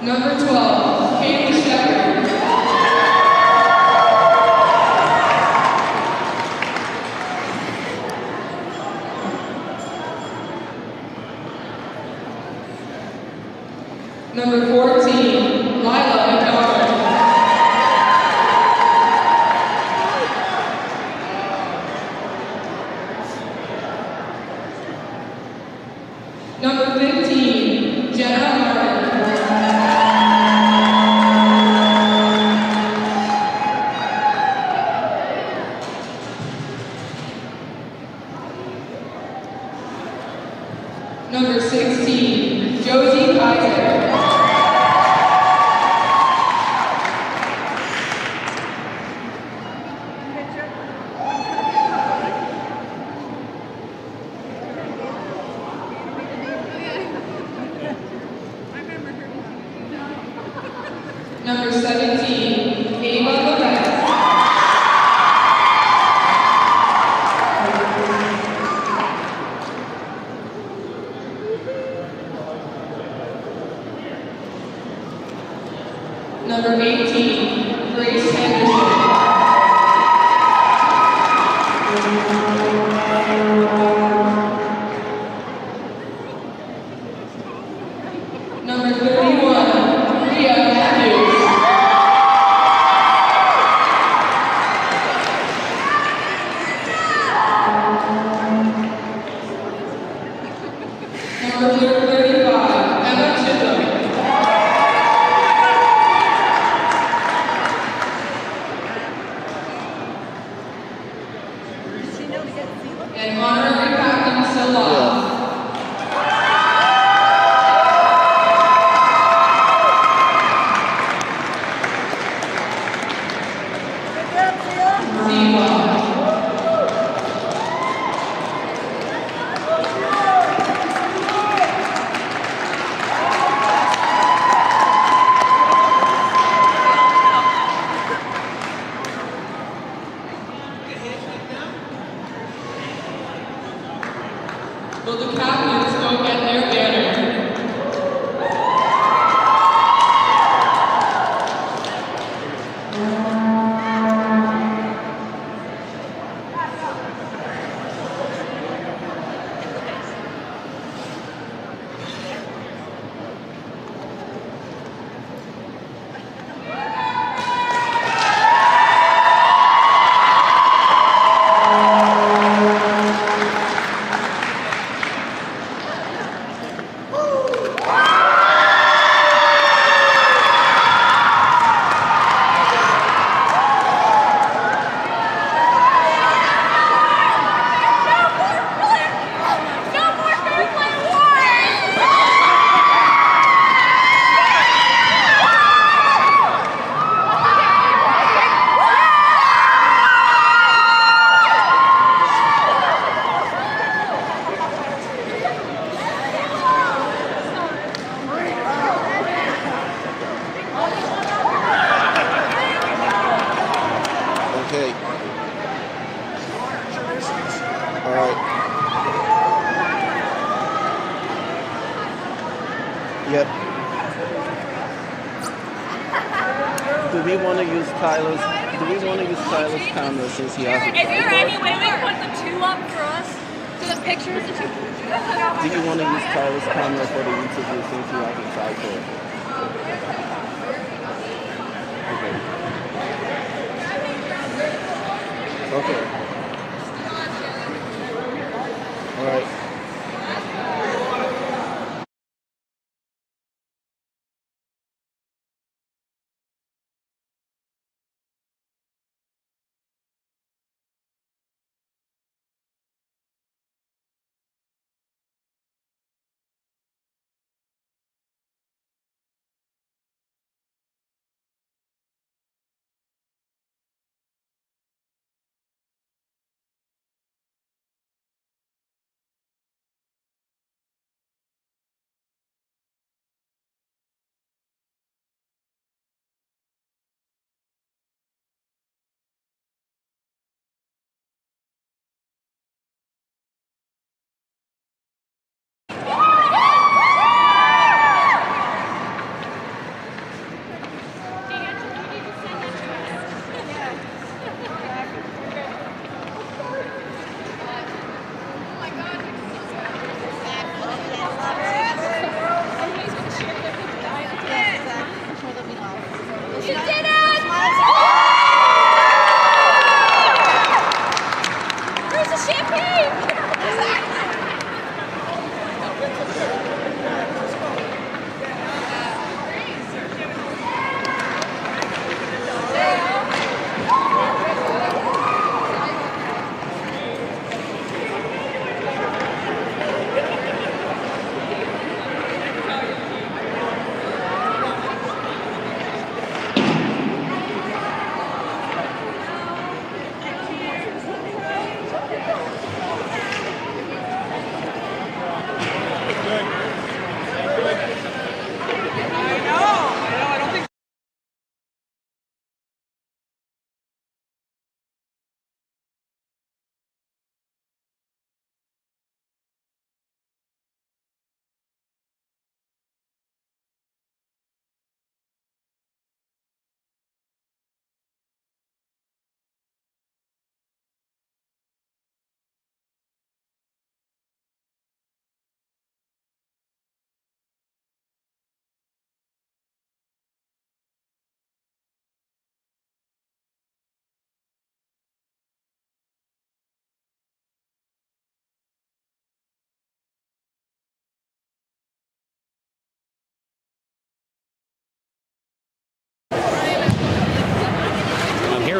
Speaker 4: Number 12, Kaylee Shepard. Number 14, Lila McDonald. Number 15, Jenna Martin. Number 16, Josie Kaiser. Number 17, Ava Lopez. Number 18, Grace Henderson. Number 31, Rhea Matthews. Number 35, Emma Chisholm. And honorary captain Salah. Ziwa. Will the captains go get their banner?
Speaker 8: Okay. All right. Yep. Do we want to use Tyler's camera since he has a
Speaker 7: Is there
Speaker 8: tripod?
Speaker 7: any way we can put the two up for us? So the pictures, the two.
Speaker 8: Do you want to use Tyler's camera for the interview since he has a tripod? Okay. All right.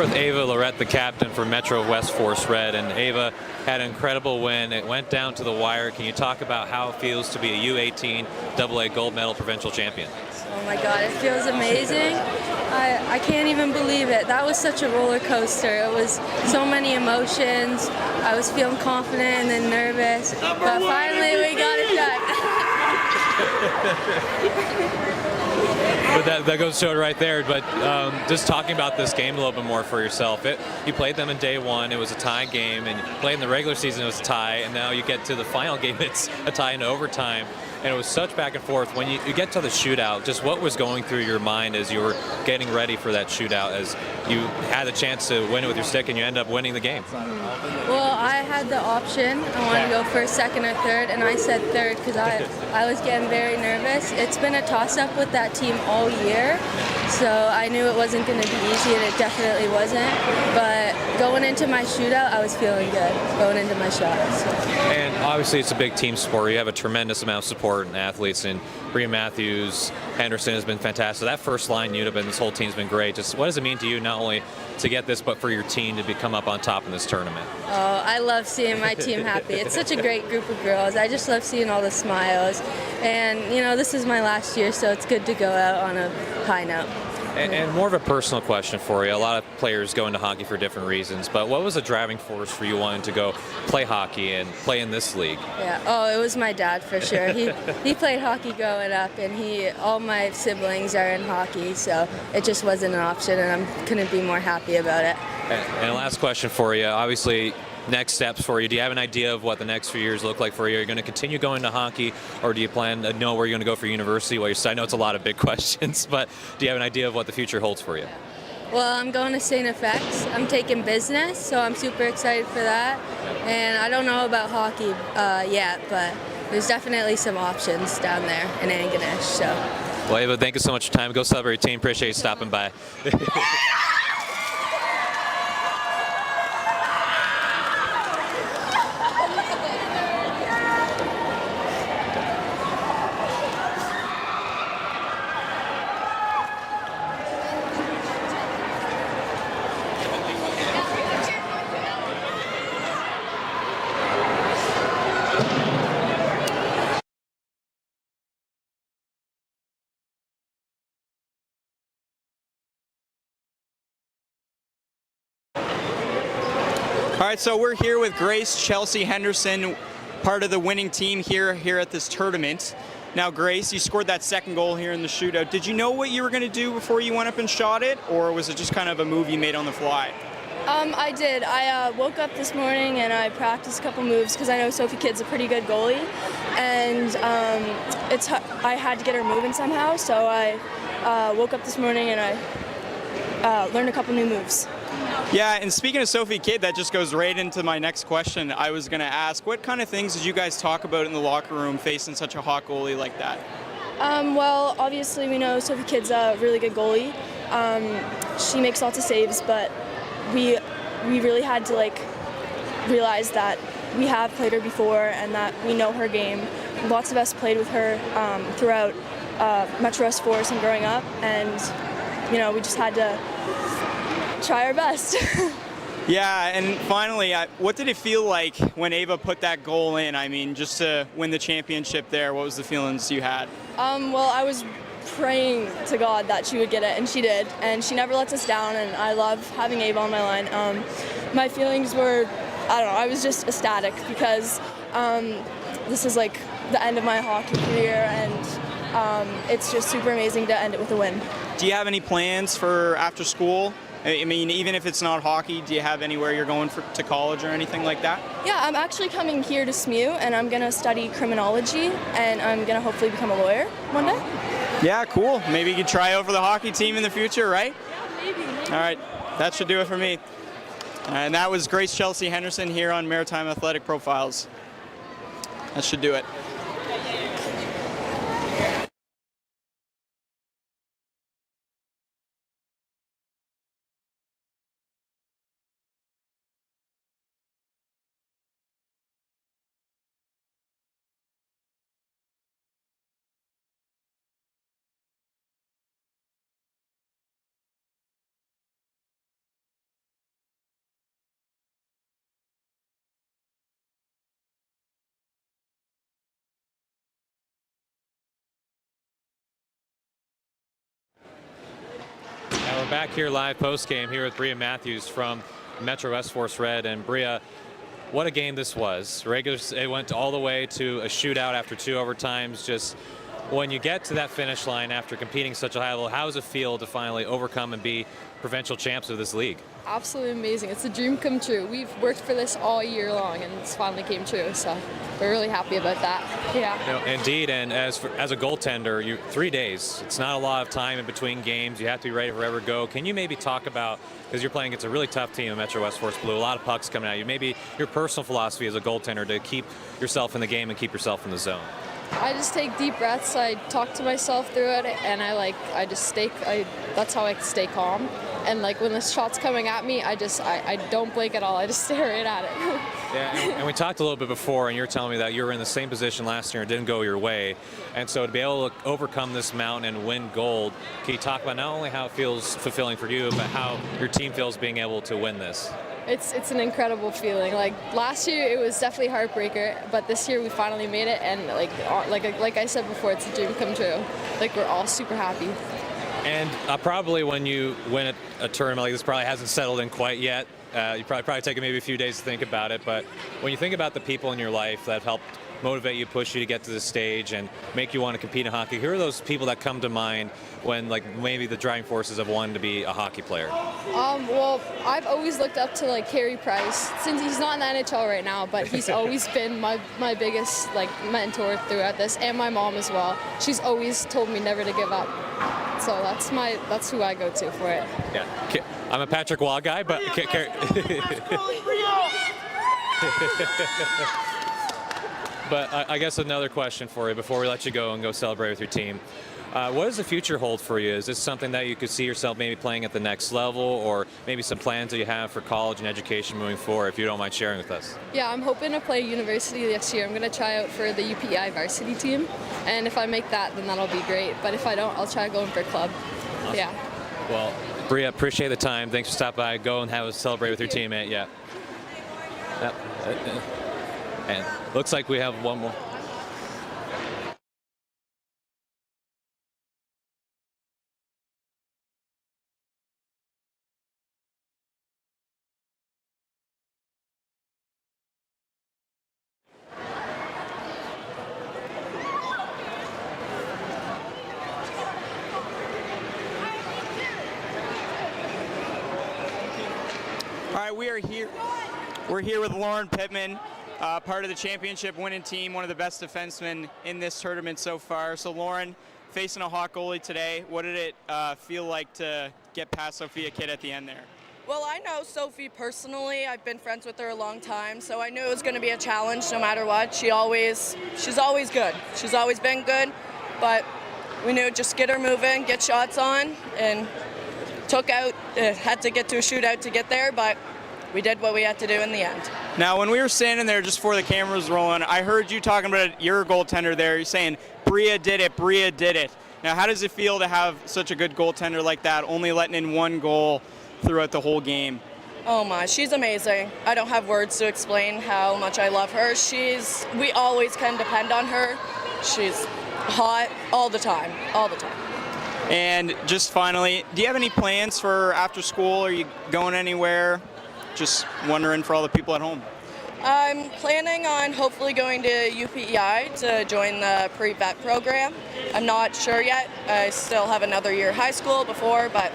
Speaker 5: with Ava Lorette, the captain for Metro West Force Red. And Ava had an incredible win. It went down to the wire. Can you talk about how it feels to be a U18aa gold medal provincial champion?
Speaker 9: Oh my God, it feels amazing. I can't even believe it. That was such a roller coaster. It was so many emotions. I was feeling confident and then nervous, but finally we got it done.
Speaker 5: But that goes to show it right there. But just talking about this game a little bit more for yourself. You played them in day one. It was a tie game, and you played in the regular season. It was a tie, and now you get to the final game. It's a tie in overtime. And it was such back and forth. When you get to the shootout, just what was going through your mind as you were getting ready for that shootout, as you had the chance to win it with your stick and you end up winning the game?
Speaker 9: Well, I had the option. I wanted to go first, second, or third, and I said third because I was getting very nervous. It's been a toss-up with that team all year, so I knew it wasn't going to be easy, and it definitely wasn't. But going into my shootout, I was feeling good going into my shot. So.
Speaker 5: And obviously it's a big team sport. You have a tremendous amount of support and athletes, and Bria Matthews, Henderson has been fantastic. That first line unit and this whole team's been great. Just what does it mean to you, not only to get this, but for your team to come up on top in this tournament?
Speaker 9: Oh, I love seeing my team happy. It's such a great group of girls. I just love seeing all the smiles. And, you know, this is my last year, so it's good to go out on a high note.
Speaker 5: And more of a personal question for you. A lot of players go into hockey for different reasons, but what was the driving force for you wanting to go play hockey and play in this league?
Speaker 9: Yeah, oh, it was my dad for sure. He played hockey growing up, and all my siblings are in hockey, so it just wasn't an option, and I couldn't be more happy about it.
Speaker 5: And last question for you. Obviously, next steps for you. Do you have an idea of what the next few years look like for you? Are you going to continue going to hockey, or do you plan to know where you're going to go for university? Well, I know it's a lot of big questions, but do you have an idea of what the future holds for you?
Speaker 9: Well, I'm going to St. FX. I'm taking business, so I'm super excited for that. And I don't know about hockey yet, but there's definitely some options down there in Anganish. So.
Speaker 5: Well, Ava, thank you so much for your time. Go celebrate your team. Appreciate you stopping by.
Speaker 6: All right, so we're here with Grace Chelsea Henderson, part of the winning team here at this tournament. Now, Grace, you scored that second goal here in the shootout. Did you know what you were going to do before you went up and shot it, or was it just kind of a move you made on the fly?
Speaker 7: I did. I woke up this morning and I practiced a couple moves because I know Sophie Kidd's a pretty good goalie, and I had to get her moving somehow. So I woke up this morning and I learned a couple new moves.
Speaker 6: Yeah, and speaking of Sophie Kidd, that just goes right into my next question. I was going to ask, what kind of things did you guys talk about in the locker room facing such a hot goalie like that?
Speaker 7: Well, obviously we know Sophie Kidd's a really good goalie. She makes lots of saves, but we really had to realize that we have played her before and that we know her game. Lots of us played with her throughout Metro West Force and growing up, and we just had to try our best.
Speaker 6: Yeah, and finally, what did it feel like when Ava put that goal in? I mean, just to win the championship there, what was the feelings you had?
Speaker 7: Well, I was praying to God that she would get it, and she did. And she never lets us down, and I love having Ava on my line. My feelings were, I don't know, I was just ecstatic because this is like the end of my hockey career, and it's just super amazing to end it with a win.
Speaker 6: Do you have any plans for after school? I mean, even if it's not hockey, do you have anywhere you're going to college or anything like that?
Speaker 7: Yeah, I'm actually coming here to SMU, and I'm going to study criminology, and I'm going to hopefully become a lawyer one day.
Speaker 6: Yeah, cool. Maybe you could try out for the hockey team in the future, right?
Speaker 7: Yeah, maybe.
Speaker 6: All right, that should do it for me. And that was Grace Chelsea Henderson here on Maritime Athletic Profiles. That should do it.
Speaker 5: We're back here live post-game here with Bria Matthews from Metro West Force Red. And Bria, what a game this was. It went all the way to a shootout after 2 overtimes. Just when you get to that finish line after competing such a high level, how does it feel to finally overcome and be provincial champs of this league?
Speaker 10: Absolutely amazing. It's a dream come true. We've worked for this all year long, and it's finally came true. So we're really happy about that. Yeah.
Speaker 5: No, indeed, and as a goaltender, 3 days. It's not a lot of time in between games. You have to be ready for wherever go. Can you maybe talk about, because you're playing against a really tough team in Metro West Force Blue, a lot of pucks coming at you, maybe your personal philosophy as a goaltender to keep yourself in the game and keep yourself in the zone?
Speaker 10: I just take deep breaths. I talk to myself through it, and I just that's how I stay calm. And like when the shot's coming at me, I don't blink at all. I just stare right at it.
Speaker 5: Yeah, and we talked a little bit before, and you're telling me that you were in the same position last year and didn't go your way. And so to be able to overcome this mountain and win gold, can you talk about not only how it feels fulfilling for you, but how your team feels being able to win this?
Speaker 10: It's an incredible feeling. Like last year, it was definitely a heartbreaker, but this year we finally made it, and like I said before, it's a dream come true. Like we're all super happy.
Speaker 5: And probably when you win a tournament like this, probably hasn't settled in quite yet. You probably taken maybe a few days to think about it. But when you think about the people in your life that have helped motivate you, push you to get to this stage, and make you want to compete in hockey, who are those people that come to mind when like maybe the driving forces of wanting to be a hockey player?
Speaker 10: Well, I've always looked up to like Carey Price, since he's not in the NHL right now, but he's always been my biggest like mentor throughout this, and my mom as well. She's always told me never to give up. So that's who I go to for it.
Speaker 5: Yeah, I'm a Patrick Waugh guy, but but I guess another question for you before we let you go and go celebrate with your team. What does the future hold for you? Is this something that you could see yourself maybe playing at the next level, or maybe some plans that you have for college and education moving forward, if you don't mind sharing with us?
Speaker 10: Yeah, I'm hoping to play university this year. I'm going to try out for the U18aa varsity team, and if I make that, then that'll be great. But if I don't, I'll try going for club. Awesome. Yeah. Well,
Speaker 5: Bria, appreciate the time. Thanks for stopping by. Go and have a celebrate with your teammate. Yeah. Yep. And looks like we have one more.
Speaker 6: All right, we're here with Lauren Pittman, part of the championship winning team, one of the best defensemen in this tournament so far. So Lauren, facing a hot goalie today, what did it feel like to get past Sophia Kidd at the end there?
Speaker 11: Well, I know Sophie personally. I've been friends with her a long time, so I knew it was going to be a challenge no matter what. She's always good. She's always been good, but we knew just get her moving, get shots on, and had to get to a shootout to get there, but we did what we had to do in the end.
Speaker 6: Now, when we were standing there just before the cameras rolling, I heard you talking about your goaltender there. You're saying, Bria did it, Bria did it. Now, how does it feel to have such a good goaltender like that, only letting in one goal throughout the whole game?
Speaker 11: Oh my, she's amazing. I don't have words to explain how much I love her. We always can depend on her. She's hot all the time, all the time.
Speaker 6: And just finally, do you have any plans for after school? Are you going anywhere? Just wondering for all the people at home.
Speaker 11: I'm planning on hopefully going to UPEI to join the pre-vet program. I'm not sure yet. I still have another year of high school before, but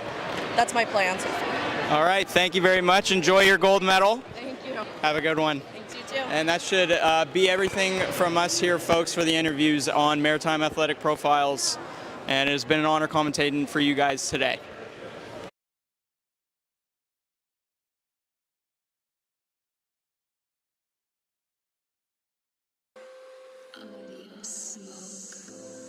Speaker 11: that's my plans.
Speaker 6: All right, thank you very much. Enjoy your gold medal.
Speaker 11: Thank you.
Speaker 6: Have a good one.
Speaker 11: Thanks, you too.
Speaker 6: And that should be everything from us here, folks, for the interviews on Maritime Athletic Profiles. And it has been an honor commentating for you guys today.
Speaker 12: Smoke.